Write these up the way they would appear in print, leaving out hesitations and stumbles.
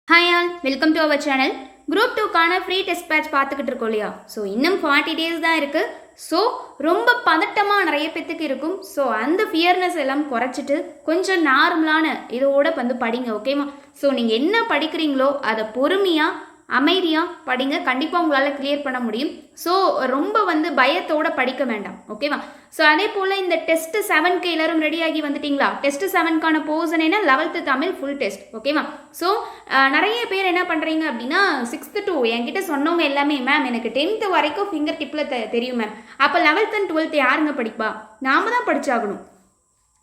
Hi all, welcome to our channel. Group 2க்கான free test batch பார்த்துக்கிட்டு இருக்கோம் இல்லையா? ஸோ இன்னும் 40 டேஸ் தான் இருக்குது. ஸோ ரொம்ப பதட்டமாக நிறைய பேத்துக்கு இருக்கும். ஸோ அந்த ஃபியர்னஸ் எல்லாம் குறைச்சிட்டு கொஞ்சம் நார்மலான இதோட வந்து படிங்க, ஓகேவா? ஸோ நீங்கள் என்ன படிக்கிறீங்களோ அதை பொறுமையாக அமைதியாக படிங்க. கண்டிப்பாக உங்களால் கிளியர் பண்ண முடியும். ஸோ ரொம்ப வந்து பயத்தோடு படிக்க வேண்டாம், ஓகேவா? ஸோ அதே போல் இந்த டெஸ்ட் 7க்கு எல்லாரும் ரெடியாகி வந்துட்டீங்களா? டெஸ்ட் 7க்கான போர்ஷன் என்ன? 11th தமிழ் ஃபுல் டெஸ்ட், ஓகேவா? ஸோ நிறைய பேர் என்ன பண்ணுறீங்க அப்படின்னா 6th to என்கிட்ட சொன்னவங்க எல்லாமே, மேம் எனக்கு 10th வரைக்கும் ஃபிங்கர் டிப்பில் தெரியும் மேம். அப்போ 11th and 12th யாருங்க படிப்பா? நாம தான் படிச்சாகணும்.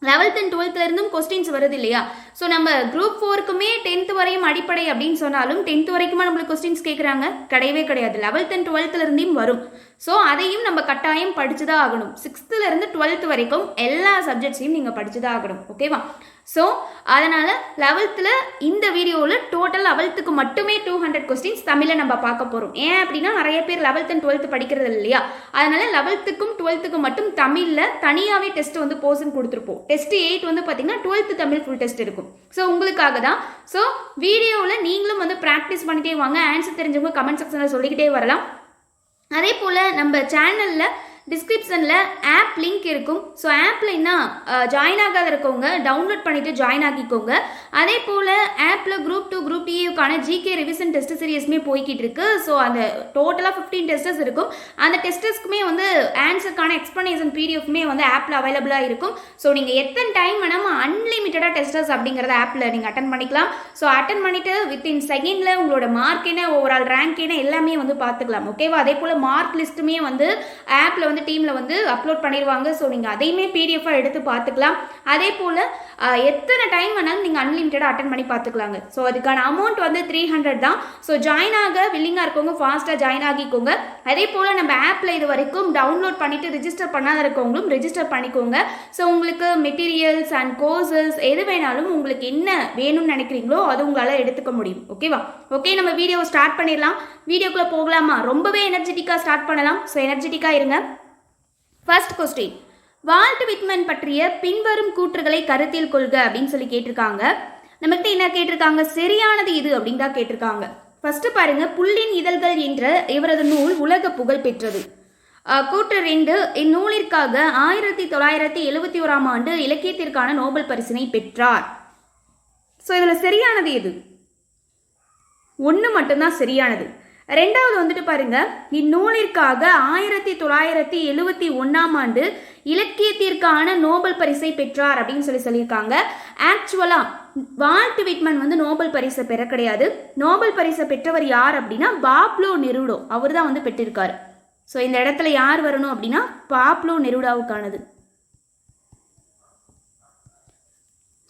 11th and 12th இருந்தும் கொஸ்டின்ஸ் வருது இல்லையா? ஸோ நம்ம குரூப் 4க்குமே 10th வரையும் அடிப்படை அப்படின்னு சொன்னாலும் 10th வரைக்குமா நம்மளுக்கு கொஸ்டின்ஸ் கேட்குறாங்க? கிடையவே கிடையாது. 11th and 12th இருந்தும் வரும். ஸோ அதையும் நம்ம கட்டாயம் படிச்சு தான் ஆகணும். 6th இருந்து 12th வரைக்கும் எல்லா சப்ஜெக்ட்ஸையும் நீங்கள் படிச்சு தான் ஆகணும், ஓகேவா? ஸோ அதனால் 11th இந்த வீடியோவில் டோட்டல் 11க்கு மட்டுமே 200 கொஸ்டின்ஸ் தமிழில் நம்ம பார்க்க போகிறோம். ஏன் அப்படின்னா நிறைய பேர் 11th and 12th படிக்கிறது இல்லையா? அதனால் 11க்கும் 12க்கும் மட்டும் தமிழில் தனியாகவே டெஸ்ட் வந்து போர்ஷன் கொடுத்துருப்போம். டெஸ்ட் 8 வந்து பார்த்தீங்கன்னா 12th தமிழ் ஃபுல் டெஸ்ட் இருக்கும். ஸோ உங்களுக்காக தான். ஸோ வீடியோவில் நீங்களும் வந்து ப்ராக்டிஸ் பண்ணிகிட்டே வாங்க. ஆன்சர் தெரிஞ்சவங்க கமெண்ட் செக்ஷனில் சொல்லிக்கிட்டே வரலாம். அதே போல் நம்ம சேனலில் டிஸ்கிரிப்ஷனில் ஆப் லிங்க் இருக்கும். ஸோ ஆப்பில் என்ன ஜாயின் ஆகாத இருக்கவங்க டவுன்லோட் பண்ணிவிட்டு ஜாயின் ஆகிக்கோங்க. அதே போல் ஆப்பில் குரூப் 2 குரூப் டிஏக்கான ஜிகே ரிவிஷன் டெஸ்ட் சீரியஸ்மே போய்கிட்டு இருக்கு. ஸோ அந்த டோட்டலாக 15 டெஸ்டஸ் இருக்கும். அந்த டெஸ்டஸ்க்குமே வந்து ஆன்சருக்கான எக்ஸ்ப்ளனேஷன் பிடிஎஃப்மே வந்து ஆப்பில் அவைலபிளாக இருக்கும். ஸோ நீங்கள் எத்தனை டைம் வேணாமல் அன்லிமிட்டடாக டெஸ்டஸ் அப்படிங்கிறத ஆப்பில் நீங்கள் அட்டன் பண்ணிக்கலாம். ஸோ அட்டன் பண்ணிவிட்டு வித்தின் செகண்டில் உங்களோட மார்க் என்ன, ஓவரால் ரேங்க் என்ன எல்லாமே வந்து பார்த்துக்கலாம், ஓகேவா? அதே போல் மார்க் லிஸ்ட்டுமே வந்து ஆப்பில் வந்து டீமில் வந்து அப்லோட் பண்ணிடுவாங்க. ஸோ நீங்கள் அதையுமே பிடிஎஃபாக எடுத்து பார்த்துக்கலாம். அதே போல் எத்தனை டைம் வேணாலும் நீங்கள் அன்லிமிட்டடாக அட்டன் பண்ணி பார்த்துக்கலாங்க. ஸோ அதுக்கான அமௌண்ட் வந்து 300 தான். ஸோ ஜாயின் ஆக வில்லிங்காக இருக்கவங்க ஃபாஸ்ட்டாக ஜாயின் ஆகிக்கோங்க. அதே போல் நம்ம ஆப்பில் இது வரைக்கும் டவுன்லோட் பண்ணிவிட்டு ரிஜிஸ்டர் பண்ணாத இருக்கவங்களும் ரிஜிஸ்டர் பண்ணிக்கோங்க. ஸோ உங்களுக்கு மெட்டீரியல்ஸ் அண்ட் கோர்சஸ் எது வேணாலும் உங்களுக்கு என்ன வேணும்னு நினைக்கிறீங்களோ அது உங்களால் எடுத்துக்க முடியும், ஓகேவா? ஓகே, நம்ம வீடியோவை ஸ்டார்ட் பண்ணிடலாம். வீடியோக்குள்ளே போகலாமா? ரொம்பவே எனர்ஜெட்டிக்காக ஸ்டார்ட் பண்ணலாம். ஸோ எனர்ஜெட்டிக்காக இருங்க. ஃபர்ஸ்ட் கொஸ்டின், வால்ட் விட்மன் பற்றிய பின்வரும் கூற்றுகளை கருத்தில் கொள்க அப்படின்னு சொல்லி கேட்டிருக்காங்க. நம்மகிட்ட என்ன கேட்டிருக்காங்க? சரியானது இது அப்படின்னு தான் கேட்டிருக்காங்க. ஃபர்ஸ்ட் பாருங்க, புல்லின் இதழ்கள் என்ற இவரது நூல் உலக புகழ் பெற்றது. கூற்று 2, இந்நூலிற்காக 1971ஆம் ஆண்டு இலக்கியத்திற்கான நோபல் பரிசினை பெற்றார். ஸோ இதில் சரியானது எது? ஒன்று மட்டும்தான் சரியானது. ரெண்டாவது வந்துட்டு பாருங்க, இந்நூலிற்காக 1971ஆம் ஆண்டு இலக்கியத்திற்கான நோபல் பரிசை பெற்றார் அப்படின்னு சொல்லியிருக்காங்க. ஆக்சுவலா வால்ட் விட்மன் வந்து நோபல் பரிசை பெற கிடையாது. நோபல் பரிசை பெற்றவர் யார் அப்படின்னா பாப்லோ நெருடோ. அவர் தான் வந்து பெற்றிருக்காரு. ஸோ இந்த இடத்துல யார் வரணும் அப்படின்னா பாப்லோ நெருடாவுக்கானது.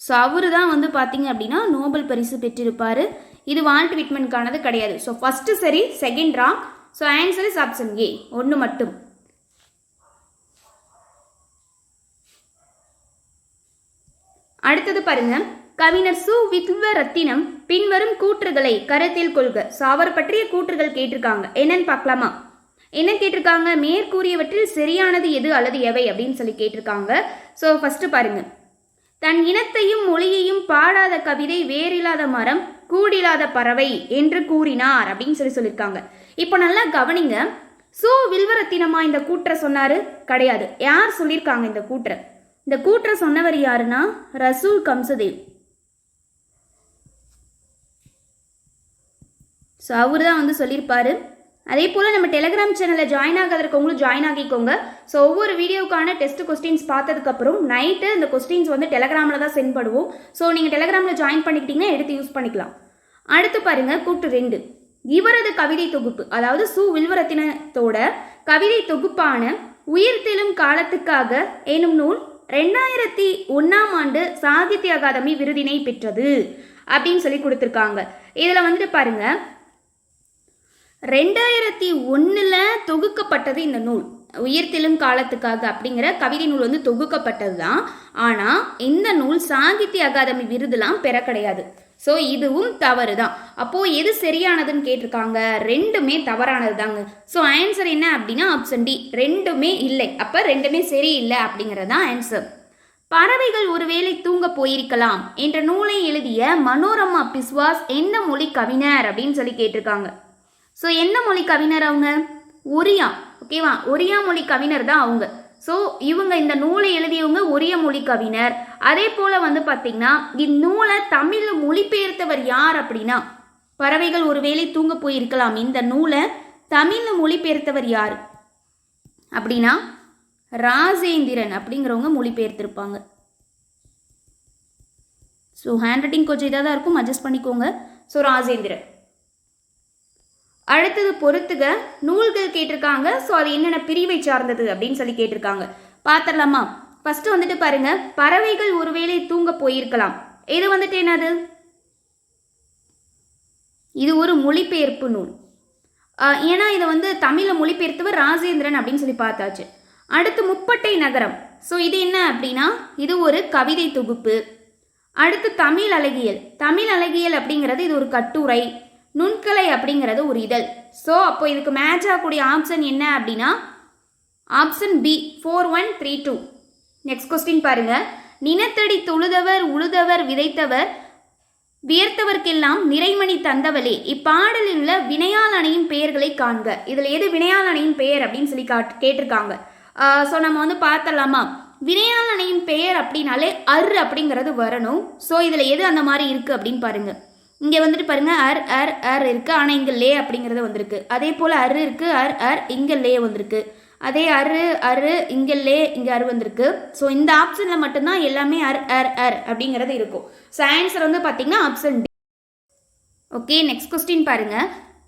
ஸோ அவரு தான் வந்து பார்த்தீங்க அப்படின்னா நோபல் பரிசு பெற்றிருப்பார். இது வால்ட் விட்மனுக்கானது கிடையாது. ஸோ ஃபர்ஸ்ட் சரி, second wrong. So answer is option ஏ, ஒன்று மட்டும். அடுத்தது பாருங்க, கவிஞர் சு வில்வரத்தினம் பின்வரும் கூற்றுகளை கருத்தில் கொள்க. ஸோ அவர் பற்றிய கூற்றுகள் கேட்டிருக்காங்க. என்னன்னு பார்க்கலாமா? என்ன கேட்டிருக்காங்க? மேற்கூறியவற்றில் சரியானது எது அல்லது எவை அப்படின்னு சொல்லி கேட்டிருக்காங்க. ஸோ ஃபர்ஸ்ட் பாருங்க, தன் இனத்தையும் மொழியையும் பாடாத கவிதை வேறில்லாத மரம் கூடில்லாத பறவை என்று கூறினார் அப்படின்னு சொல்லியிருக்காங்க. இப்போ நல்லா கவனிங்க, சு வில்வரத்தினமா இந்த கூற்றை சொன்னாரு? கிடையாது. யார் சொல்லியிருக்காங்க இந்த கூற்றை? இந்த கூற்றை சொன்னவர் யாருன்னா ரசூல் கம்சதேவ். ஸோ அவரு தான் வந்து சொல்லியிருப்பாரு. அதே போல் நம்ம டெலிகிராம் சேனலில் ஜாயின் ஆகாதவங்களும் ஜாயின் ஆகிக்கோங்க. ஸோ ஒவ்வொரு வீடியோக்கான டெஸ்ட் கொஸ்டின்ஸ் பார்த்ததுக்கப்புறம் நைட்டு இந்த கொஸ்டின்ஸ் வந்து டெலிகிராமில் தான் சென்ட் பண்ணுவோம். ஸோ நீங்கள் டெலிகிராமில் ஜாயின் பண்ணிக்கிட்டிங்கன்னா எடுத்து யூஸ் பண்ணிக்கலாம். அடுத்து பாருங்கள், கூற்று 2, இவரது கவிதை தொகுப்பு, அதாவது சு வில்வரத்தினத்தோட கவிதை தொகுப்பான உயிர்த்தெழும் காலத்துக்காக எனும் நூல் 2001ஆம் ஆண்டு சாகித்ய அகாதமி விருதினை பெற்றது அப்படின்னு சொல்லி கொடுத்துருக்காங்க. இதில் வந்துட்டு பாருங்கள், 2001 தொகுக்கப்பட்டது இந்த நூல். உயிர்த்தெழும் காலத்துக்காக அப்படிங்கிற கவிதை நூல் வந்து தொகுக்கப்பட்டது தான். ஆனால் இந்த நூல் சாகித்ய அகாதமி விருதுலாம் பெற கிடையாது. ஸோ இதுவும் தவறு தான். அப்போது எது சரியானதுன்னு கேட்டிருக்காங்க? ரெண்டுமே தவறானது தாங்க. ஸோ ஆன்சர் என்ன அப்படின்னா ஆப்ஷன் டி, ரெண்டுமே இல்லை. அப்போ ரெண்டுமே சரியில்லை அப்படிங்கிறது தான் ஆன்சர். பறவைகள் ஒருவேளை தூங்க போயிருக்கலாம் என்ற நூலை எழுதிய மனோரமா பிஸ்வாஸ் எந்த மொழி கவிஞர் அப்படின்னு சொல்லி கேட்டிருக்காங்க. ஸோ என்ன மொழி கவிஞர் அவங்க? ஒரியா. ஓகேவா, ஒரியா மொழி கவிஞர் தான் அவங்க. ஸோ இவங்க இந்த நூலை எழுதியவங்க ஒரிய மொழி கவிஞர். அதே போல் வந்து பார்த்திங்கன்னா இந்நூலை தமிழில் மொழிபெயர்த்தவர் யார் அப்படின்னா, பறவைகள் ஒருவேளை தூங்க போயிருக்கலாம் இந்த நூலை தமிழில் மொழிபெயர்த்தவர் யார் அப்படின்னா ராஜேந்திரன் அப்படிங்கிறவங்க மொழிபெயர்த்திருப்பாங்க. ஸோ ஹேண்ட் ரைட்டிங் கொஞ்சம் இதாக தான் இருக்கும், அட்ஜஸ்ட் பண்ணிக்கோங்க. ஸோ ராஜேந்திரன். அடுத்தது பொறுத்துக நூல்கள் கேட்டிருக்காங்க. ஸோ அது என்னென்ன பிரிவை சார்ந்தது அப்படின்னு சொல்லி கேட்டிருக்காங்க. பார்த்துடலாமா? ஃபர்ஸ்ட் வந்துட்டு பாருங்க, பறவைகள் ஒருவேளை தூங்க போயிருக்கலாம். இது வந்துட்டு என்னது? இது ஒரு மொழிபெயர்ப்பு நூல். ஏன்னா இதை வந்து தமிழில் மொழிபெயர்த்தவர் ராஜேந்திரன் அப்படின்னு சொல்லி பார்த்தாச்சு. அடுத்து முப்பட்டை நகரம். ஸோ இது என்ன அப்படின்னா இது ஒரு கவிதை தொகுப்பு. அடுத்து தமிழ் அழகியல். தமிழ் அழகியல் அப்படிங்கிறது இது ஒரு கட்டுரை. நுண்கலை அப்படிங்கிறது ஒரு இதழ். ஸோ அப்போ இதுக்கு மேட்ச் ஆகக்கூடிய ஆப்ஷன் என்ன அப்படின்னா ஆப்ஷன் பி 4132. நெக்ஸ்ட் கொஸ்டின் பாருங்க. நினத்தடி தொழுதவர் உழுதவர் விதைத்தவர் வியர்த்தவர்க்கெல்லாம் நிறைமணி தந்தவளே இப்பாடலில் உள்ள வினையால் அணையும் பெயர்களை காண்க. இதில் எது வினையால் அணையும் பெயர் அப்படின்னு சொல்லி கேட்டிருக்காங்க. ஸோ நம்ம வந்து பார்த்தலாமா? வினையால் அணையும் பெயர் அப்படின்னாலே அர் அப்படிங்கிறது வரணும். ஸோ இதில் எது அந்த மாதிரி இருக்குது அப்படின்னு பாருங்க. இங்கே வந்துட்டு பாருங்க அர் அர் அர் இருக்குது, ஆனால் இங்கே லே அப்படிங்கிறது வந்திருக்கு. அதே போல் அர் இருக்குது, அர் அர் இங்கே லே வந்திருக்கு. அதே அரு அரு இங்கே லே இங்கே அரு வந்திருக்கு. ஸோ இந்த ஆப்ஷனில் மட்டும்தான் எல்லாமே அர் அர் அர் அப்படிங்கிறது இருக்கும். ஸோ ஆன்சர் வந்து பார்த்தீங்கன்னா option D. Okay, next question பாருங்க.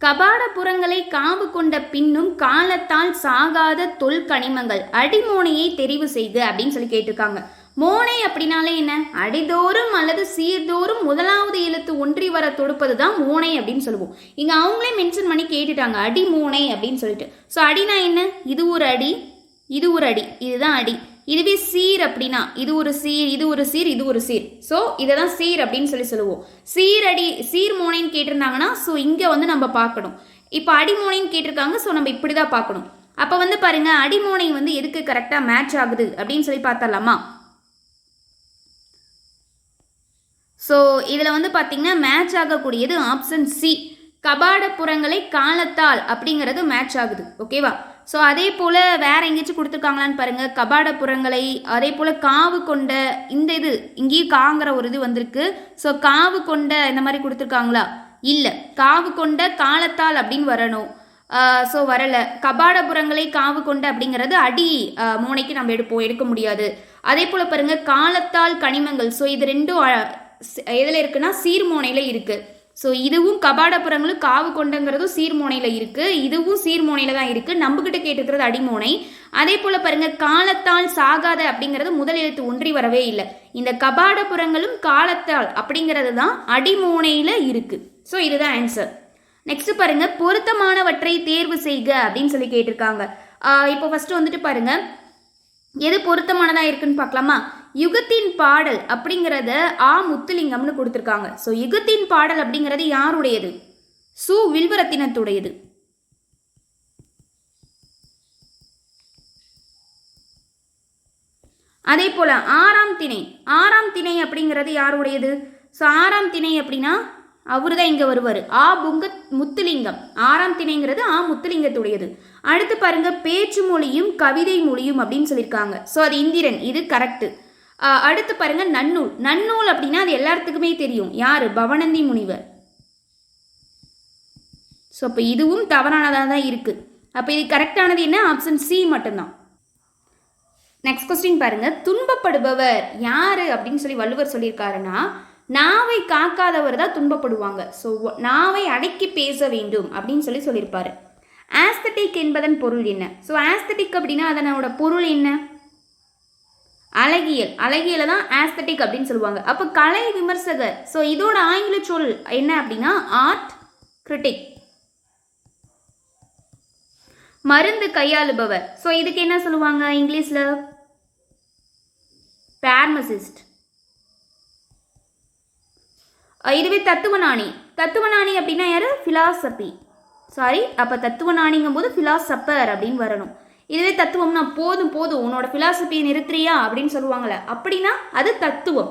கபாடபுரங்களை காவு கொண்ட பின்னும் காலத்தால் சாகாத தொல்கனிமங்கள் அடிமோனையை தெரிவு செய்து அப்படின்னு சொல்லி கேட்டிருக்காங்க. மோனை அப்படின்னாலே என்ன? அடிதோறும் அல்லது சீர்தோறும் முதலாவது எழுத்து ஒன்றி வர தொடுப்பது தான் மோனை அப்படின்னு சொல்லுவோம். இங்கே அவங்களே மென்ஷன் பண்ணி கேட்டுட்டாங்க அடிமோனை அப்படின்னு சொல்லிட்டு. ஸோ அடினா என்ன? இது ஒரு அடி, இது ஒரு அடி, இதுதான் அடி. இதுவே சீர் அப்படின்னா இது ஒரு சீர், இது ஒரு சீர், இது ஒரு சீர். ஸோ இதை தான் சீர் அப்படின்னு சொல்லி சொல்லுவோம். சீரடி சீர் மோனைன்னு கேட்டிருந்தாங்கன்னா ஸோ இங்கே வந்து நம்ம பார்க்கணும். இப்போ அடிமோனைன்னு கேட்டிருக்காங்க. ஸோ நம்ம இப்படி தான் பார்க்கணும். அப்போ வந்து பாருங்க அடிமோனை வந்து எதுக்கு கரெக்டாக மேட்ச் ஆகுது அப்படின்னு சொல்லி பார்த்தலாமா? ஸோ இதில் வந்து பார்த்தீங்கன்னா மேட்ச் ஆகக்கூடியது ஆப்ஷன் சி, கபாடபுரங்களை காலத்தால் அப்படிங்கிறது மேட்ச் ஆகுது. ஓகேவா? ஸோ அதே போல் வேறு எங்கேயாச்சும் கொடுத்துருக்காங்களான்னு பாருங்கள். கபாடபுரங்களை அதே போல் காவு கொண்ட இந்த இது இங்கேயும் காங்கிற ஒரு இது வந்திருக்கு. ஸோ காவு கொண்ட இந்த மாதிரி கொடுத்துருக்காங்களா? இல்லை, காவு கொண்ட காலத்தால் அப்படின்னு வரணும். ஸோ வரலை. கபாடபுரங்களை காவு கொண்ட அப்படிங்கிறது அடி மோனைக்கு நம்ம எடுக்க முடியாது. அதே போல் பாருங்கள் காலத்தால் கனிமங்கள். ஸோ இது ரெண்டும் எதில் இருக்குன்னா சீர்மோனையில் இருக்குது. ஸோ இதுவும் கபாடபுரங்களும் காவு கொண்டங்கிறதும் சீர்மோனையில் இருக்குது, இதுவும் சீர்மோனையில் தான் இருக்குது. நம்மக்கிட்ட கேட்டுக்கிறது அடிமோனை. அதே போல் பாருங்கள் காலத்தால் சாகாத அப்படிங்கிறது முதல் எழுத்து ஒன்றி வரவே இல்லை. இந்த கபாடபுரங்களும் காலத்தால் அப்படிங்கிறது தான் அடிமோனையில் இருக்குது. ஸோ இதுதான் ஆன்சர். நெக்ஸ்ட் பாருங்க, பொருத்தமானவற்றை தேர்வு செய்க அப்படின்னு சொல்லி கேட்டிருக்காங்க. இப்போ ஃபர்ஸ்ட் வந்துட்டு பாருங்க எது பொருத்தமானதாக இருக்குன்னு பார்க்கலாமா? யுகத்தின் பாடல் அப்படிங்கிறத முத்துலிங்கம்னு கொடுத்துருக்காங்க. ஸோ யுகத்தின் பாடல் அப்படிங்கிறது யாருடையது? சு வில்வரத்தினத்துடையது. அதே போல ஆறாம் திணை அப்படிங்கிறது யாருடையது? ஸோ ஆறாம் திணை அப்படின்னா அவரு தான் இங்கே வருவார். முத்துலிங்கம். ஆறாம் திணைங்கிறது முத்துலிங்கத்துடையது. அடுத்து பாருங்க பேச்சு மொழியும் கவிதை மொழியும் அப்படின்னு சொல்லியிருக்காங்க. ஸோ அது இந்திரன், இது கரெக்டு. அடுத்து பாருங்க நன்னூல் அப்படின்னா அது எல்லாத்துக்குமே தெரியும். யாரு? பவனந்தி முனிவர். ஸோ அப்போ இதுவும் தவறானதாக தான் இருக்கு. அப்போ இது கரெக்டானது என்ன? ஆப்ஷன் சி மட்டும்தான். நெக்ஸ்ட் கொஸ்டின் பாருங்க, துன்பப்படுபவர் யாரு அப்படின்னு சொல்லி வள்ளுவர் சொல்லியிருக்காருன்னா நாவை காக்காதவர் தான் துன்பப்படுவாங்க. ஸோ நாவை அடக்கி பேச வேண்டும் அப்படின்னு சொல்லியிருப்பாரு. ஆஸ்தட்டிக் என்பதன் பொருள் என்ன? ஸோ ஆஸ்தட்டிக் அப்படின்னா அதனோட பொருள் என்ன? அழகியலை தான் ஆஸ்தட்டிக் அப்படின்னு சொல்லுவாங்க. அப்போ கலை விமர்சகர். ஸோ இதோட ஆங்கில சொல் என்ன அப்படின்னா ஆர்ட் கிரிட்டிக். மருந்து கையாளுபவர். ஸோ இதுக்கு என்ன சொல்லுவாங்க இங்கிலீஷில்? பார்மசிஸ்ட். இதுவே தத்துவஞானி அப்படின்னா யாரு? ஃபிலாசபி. அப்போ தத்துவஞானிங்கும் போது ஃபிலாசபர் அப்படின்னு வரணும். இதுவே தத்துவம்னா போதும் போதும் உன்னோட பிலாசபியை நிறுத்துறியா அப்படின்னு சொல்லுவாங்கள்ல, அப்படின்னா அது தத்துவம்.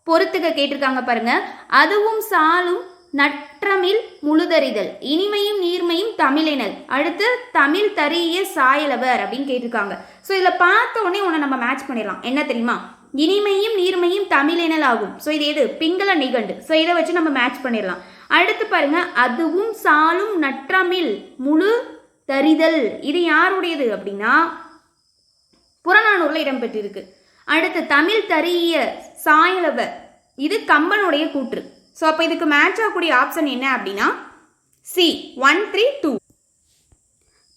பொறுத்துக்க கேட்டிருக்காங்க பாருங்க. அதுவும் சாலும் நற்றமிழ் முழுதறிதல் இனிமையும் நீர்மையும் தமிழினல் அடுத்து தமிழ் தரிய சாயலவர் அப்படின்னு கேட்டிருக்காங்க. ஸோ இதில் பார்த்த உடனே உன்னை நம்ம மேட்ச் பண்ணிடலாம். என்ன தெரியுமா? இனிமையும் நீர்மையும் தமிழினல் ஆகும். ஸோ இது எது? பிங்கள நிகண்டு. ஸோ இதை வச்சு நம்ம மேட்ச் பண்ணிடலாம். அடுத்து பாருங்க, அதுவும் சாலும் நற்றமிழ் முழு தறிதல் இது யாருடையது அப்படின்னா புறநானூறுல இடம்பெற்றிருக்கு. அடுத்து தமிழ் தரிய சாயலவர் இது கம்பனுடைய கூற்று. ஸோ அப்போ இதுக்கு மேட்ச் ஆகக்கூடிய ஆப்ஷன் என்ன அப்படின்னா சி 1, 3, 2.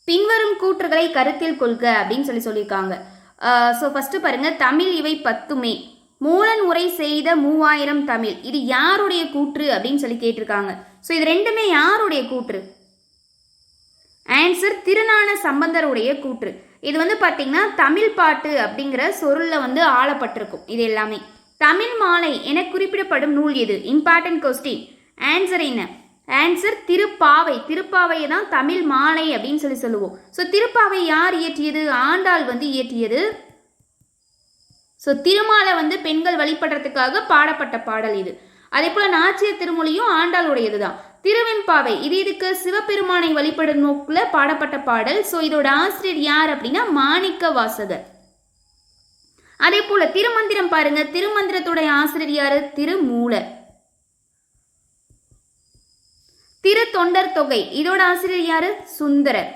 பின்வரும் கூற்றுகளை கருத்தில் கொள்க அப்படின்னு சொல்லியிருக்காங்க. ஸோ ஃபஸ்ட்டு பாருங்க, தமிழ் இவை 10மே மூலன் உரை செய்த 3000 தமிழ் இது யாருடைய கூற்று அப்படின்னு சொல்லி கேட்டிருக்காங்க. ஸோ இது ரெண்டுமே யாருடைய கூற்று? ஆன்சர் திருஞான சம்பந்தருடைய கூற்று. இது வந்து பார்த்தீங்கன்னா தமிழ் பாட்டு அப்படிங்கிற சொல்ல ஆளப்பட்டிருக்கும். இது எல்லாமே தமிழ் மாலை என குறிப்பிடப்படும் நூல் எது? Important question. ஆன்சர் என்ன? ஆன்சர் திருப்பாவை. திருப்பாவையை தான் தமிழ் மாலை அப்படின்னு சொல்லுவோம். ஸோ திருப்பாவை யார் இயற்றியது? ஆண்டாள் இயற்றியது. ஸோ திருமாலை பெண்கள் வழிபடுறதுக்காக பாடப்பட்ட பாடல் இது. அதே போல நாச்சியார் திருமொழியும் ஆண்டாளுடையது தான். திருவெம்பாவை இதுக்கு சிவபெருமானை வழிபடும் நோக்கில் பாடப்பட்ட பாடல். ஸோ இதோட ஆசிரியர் யார் அப்படின்னா மாணிக்க வாசகர். அதே போல திருமந்திரம் பாருங்க, திருமந்திரத்துடைய ஆசிரியர் யாரு? திருமூலர். திரு தொண்டர் தொகை இதோட ஆசிரியர் யாரு? சுந்தரர்.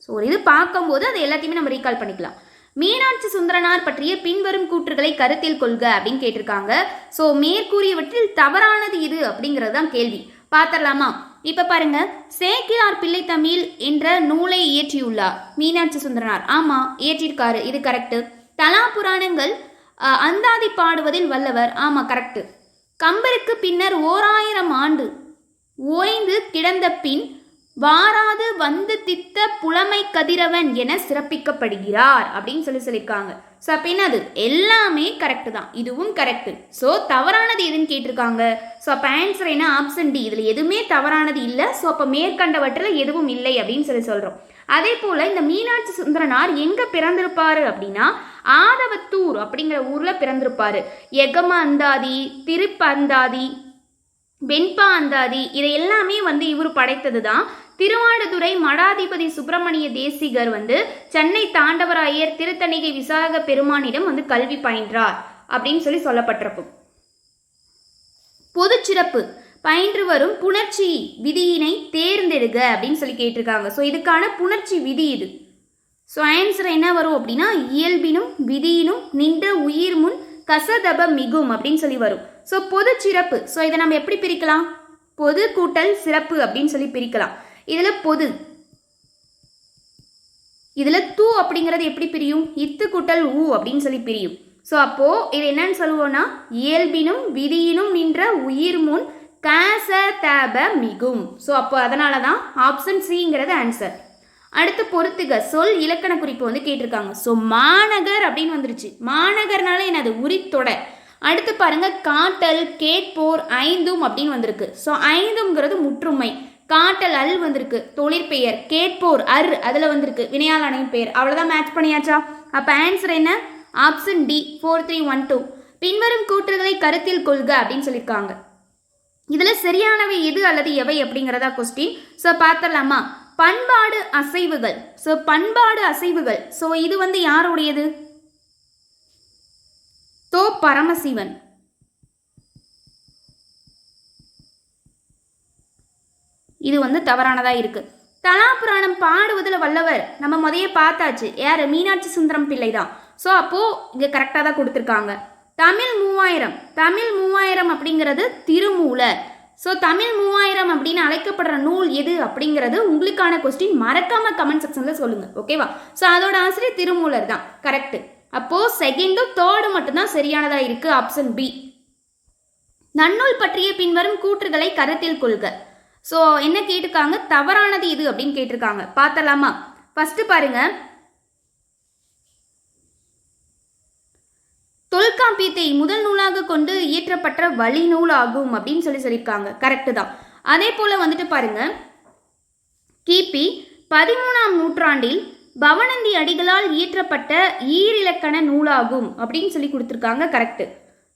ஸோ இது பார்க்கும்போது அது எல்லாத்தையுமே நம்ம ரீகால் பண்ணிக்கலாம். மீனாட்சி சுந்தரனார் பற்றிய பின்வரும் கூற்றுகளை கருத்தில் கொள்க அப்படின்னு கேட்டிருக்காங்க. ஸோ மேற்கூறியவற்றில் தவறானது இது அப்படிங்கிறது தான் கேள்வி. பார்த்துடலாமா? இப்போ பாருங்க, சேக்கிழார் பிள்ளை தமிழ் என்ற நூலை இயற்றியுள்ளார் மீனாட்சி சுந்தரனார். ஆமாம், இயற்றியிருக்காரு. இது கரெக்டு. தலா புராணங்கள் அந்தாதி பாடுவதில் வல்லவர். ஆமாம், கரெக்டு. கம்பருக்கு பின்னர் 1000 ஆண்டு ஓய்ந்து கிடந்த பின் வாராது வந்து தித்த புலமை கதிரவன் என சிறப்பிக்கப்படுகிறார் அப்படின்னு சொல்லியிருக்காங்க. ஸோ அப்போ என்னது? எல்லாமே கரெக்டு தான். இதுவும் கரெக்டு. ஸோ தவறானது எதுன்னு கேட்டிருக்காங்க. ஸோ அப்போ ஆன்சர் என்ன? Option D. இதில் எதுவுமே தவறானது இல்லை. ஸோ அப்போ மேற்கண்டவற்றில் எதுவும் இல்லை அப்படின்னு சொல்கிறோம். அதே போல் இந்த மீனாட்சி சுந்தரனார் எங்கே பிறந்திருப்பாரு அப்படின்னா ஆதவத்தூர் அப்படிங்கிற ஊரில் பிறந்திருப்பாரு. எகம அந்தாதி, திருப்ப அந்தாதி, வெண்பா அந்தாதி இதை எல்லாமே இவர் படைத்தது தான். திருவாடுதுறை மடாதிபதி சுப்பிரமணிய தேசிகர் சென்னை தாண்டவராயர் திருத்தணிகை விசாக பெருமானிடம் கல்வி பயின்றார் அப்படின்னு சொல்லப்பட்டிருக்கும். பொது சிறப்பு பயின்று வரும் புணர்ச்சி விதியினை தேர்ந்தெடுக அப்படின்னு கேட்டிருக்காங்க. ஸோ இதுக்கான புணர்ச்சி விதி இது. ஸோ ஆன்சர் என்ன வரும் அப்படின்னா இயல்பினும் விதியினும் நின்ற உயிர் முன் கசதப மிகும் அப்படின்னு வரும். ஸோ பொது சிறப்பு. ஸோ இதை நம்ம எப்படி பிரிக்கலாம்? பொது கூட்டல் சிறப்பு அப்படின்னு பிரிக்கலாம். இதில் பொது, இதில் தூ அப்படிங்கிறது எப்படி பிரியும்? இத்து கூட்டல் ஊ அப்படின்னு பிரியும். ஸோ அப்போது இது என்னன்னு சொல்லுவோம்னா இயல்பினும் விதியினும் நின்ற உயிர் முன் கசதப மிகும். ஸோ அப்போ அதனால தான் ஆப்ஷன் சிங்கிறது ஆன்சர். அடுத்து பொறுத்துக சொல் இலக்கண குறிப்பு கேட்டிருக்காங்க. ஸோ மாநகர் அப்படின்னு வந்துருச்சு. மாநகர்னால என்னது? உரித்தொடர். அடுத்து பாருங்க, காட்டல், கேட்போர், ஐந்தும் அப்படின்னு வந்திருக்கு. ஸோ ஐந்துங்கிறது முற்றுமை. காட்டல் அல் வந்திருக்கு, தொழிற்பெயர். கேட்போர் அர் அதில் வந்திருக்கு, வினையாளனின் பெயர். அவ்வளோதான், மேட்ச் பண்ணியாச்சா? அப்போ ஆன்சர் என்ன? Option D 4, 3, 1, 2. பின்வரும் கூற்றுகளை கருத்தில் கொள்க அப்படின்னு சொல்லியிருக்காங்க. இதில் சரியானவை எது அல்லது எவை அப்படிங்கிறதா கொஸ்டின். ஸோ பார்த்துடலாமா? பண்பாடு அசைவுகள். ஸோ பண்பாடு அசைவுகள். ஸோ இது யாருடையது? தோ பரமசிவன். இது தவறானதாக இருக்குது. தலாபுராணம் பாடுவதில் வல்லவர் நம்ம முதைய பார்த்தாச்சு. யார்? மீனாட்சி சுந்தரம் பிள்ளை தான். ஸோ அப்போது இங்கே கரெக்டாக தான் கொடுத்துருக்காங்க. தமிழ் 3000. தமிழ் 3000 அப்படிங்கிறது திருமூலர். ஸோ தமிழ் 3000 அப்படின்னு அழைக்கப்படுற நூல் எது அப்படிங்கிறது உங்களுக்கான கொஸ்டின். மறக்காமல் கமெண்ட் செக்ஷனில் சொல்லுங்கள், ஓகேவா? ஸோ அதோட ஆசிரியர் திருமூலர் தான். கரெக்டு. அப்போது செகண்டும் தேர்டும் மட்டும்தான் சரியானதாக இருக்குது. Option B. நன்னூல் பற்றிய பின்வரும் கூற்றுகளை கருத்தில் கொள்க. ஸோ என்ன கேட்டிருக்காங்க? தவறானது இது அப்படின்னு கேட்டிருக்காங்க. பார்த்தலாமா? ஃபஸ்ட்டு பாருங்க, தொல்காப்பியத்தை முதல் நூலாக கொண்டு இயற்றப்பட்ட வழி நூல் ஆகும் அப்படின்னு சொல்லியிருக்காங்க. கரெக்டு தான். அதே போல் பாருங்க, கிபி 13ஆம் நூற்றாண்டில் பவணந்தி அடிகளால் இயற்றப்பட்ட ஈரிலக்கண நூலாகும் அப்படின்னு சொல்லி கொடுத்துருக்காங்க. கரெக்டு.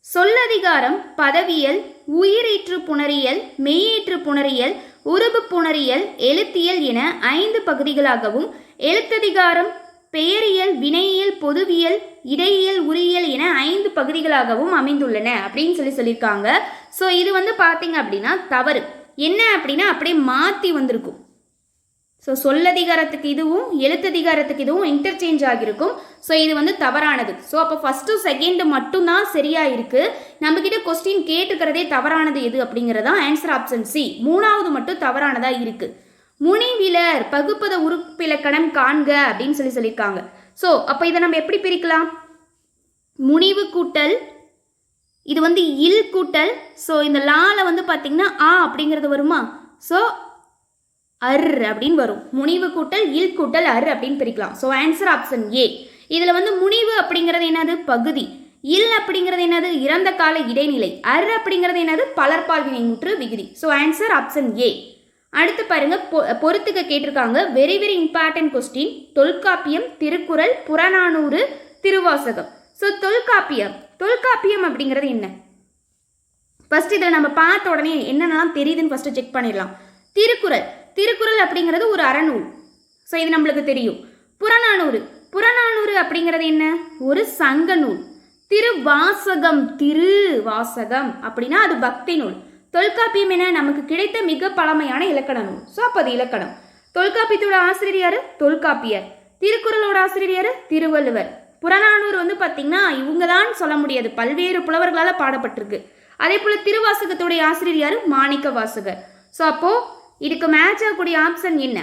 சொல்லதிகாரம் பதவியல், உயிரீற்று புணரியல், மெய்யீற்று புணரியல், உருபு புணரியல், எழுத்தியல் என 5 பகுதிகளாகவும், எழுத்ததிகாரம் பெயரியல், வினையியல், பொதுவியல், இடையியல், உரியியல் என 5 பகுதிகளாகவும் அமைந்துள்ளன அப்படின்னு சொல்லியிருக்காங்க. ஸோ இது வந்து பார்த்தீங்க அப்படின்னா தவறு. என்ன அப்படின்னா அப்படியே மாற்றி வந்திருக்கும். ஸோ சொல்லதிகாரத்துக்கு இதுவும் எழுத்ததிகாரத்துக்கு இதுவும் இன்டர்சேஞ்ச் ஆகியிருக்கும். ஸோ இது வந்து தவறானது. ஸோ அப்போ ஃபஸ்ட்டு செகண்டு மட்டும்தான் சரியாக இருக்குது. நம்மக்கிட்ட கொஸ்டின் கேட்டுக்கிறதே தவறானது எது அப்படிங்கிறதா ஆன்சர் ஆப்ஷன் சி. 3வது மட்டும் தவறானதாக இருக்குது. முனிவிலர் பகுப்பத உறுப்பிலக்கணம் காண்க அப்படின்னு சொல்லியிருக்காங்க. ஸோ அப்போ இதை நம்ம எப்படி பிரிக்கலாம்? முனிவு கூட்டல் இது வந்து இல் கூட்டல். ஸோ இந்த லால வந்து பார்த்தீங்கன்னா ஆ அப்படிங்கிறது வருமா? ஸோ அர் அப்படின்னு வரும். முனிவு கூட்டல் இல் கூட்டல் அர் அப்படின்னு பிரிக்கலாம். So answer option A. இதில் வந்து முனிவு அப்படிங்கிறது என்னது? பகுதி. இல் அப்படிங்கிறது என்னது? இறந்த கால இடைநிலை. அர் அப்படிங்கிறது என்னது? பலர்பால் வினைமுற்று விகுதி. So answer option A. அடுத்து பாருங்க, பொறுத்துக்க கேட்டிருக்காங்க. Very very important question. Tolkappiyam, Thirukkural, Purananuru, Thiruvasagam. So Tolkappiyam அப்படிங்கிறது என்ன? ஃபர்ஸ்ட் இதில் நம்ம பார்த்த உடனே என்னென்னலாம் தெரியுதுன்னு ஃபர்ஸ்ட் செக் பண்ணிடலாம். திருக்குறள் அப்படிங்கிறது ஒரு அறநூல். ஸோ இது நம்மளுக்கு தெரியும். புறநானூறு அப்படிங்கிறது என்ன? ஒரு சங்க நூல். திருவாசகம் அப்படின்னா அது பக்தி நூல். தொல்காப்பியம் என்ன? நமக்கு கிடைத்த மிக பழமையான இலக்கண நூல். ஸோ அப்போ அது இலக்கணம். தொல்காப்பியத்தோட ஆசிரியர் யாரு? தொல்காப்பியர். திருக்குறளோட ஆசிரியர் யாரு? திருவள்ளுவர். புறநானூறு வந்து பார்த்தீங்கன்னா இவங்க தான் சொல்ல முடியாது, பல்வேறு புலவர்களால் பாடப்பட்டிருக்கு. அதே போல் திருவாசகத்துடைய ஆசிரியர் யாரு? மாணிக்க வாசகர். ஸோ அப்போ இதுக்கு மேட்ச் ஆகக்கூடிய ஆப்ஷன் என்ன?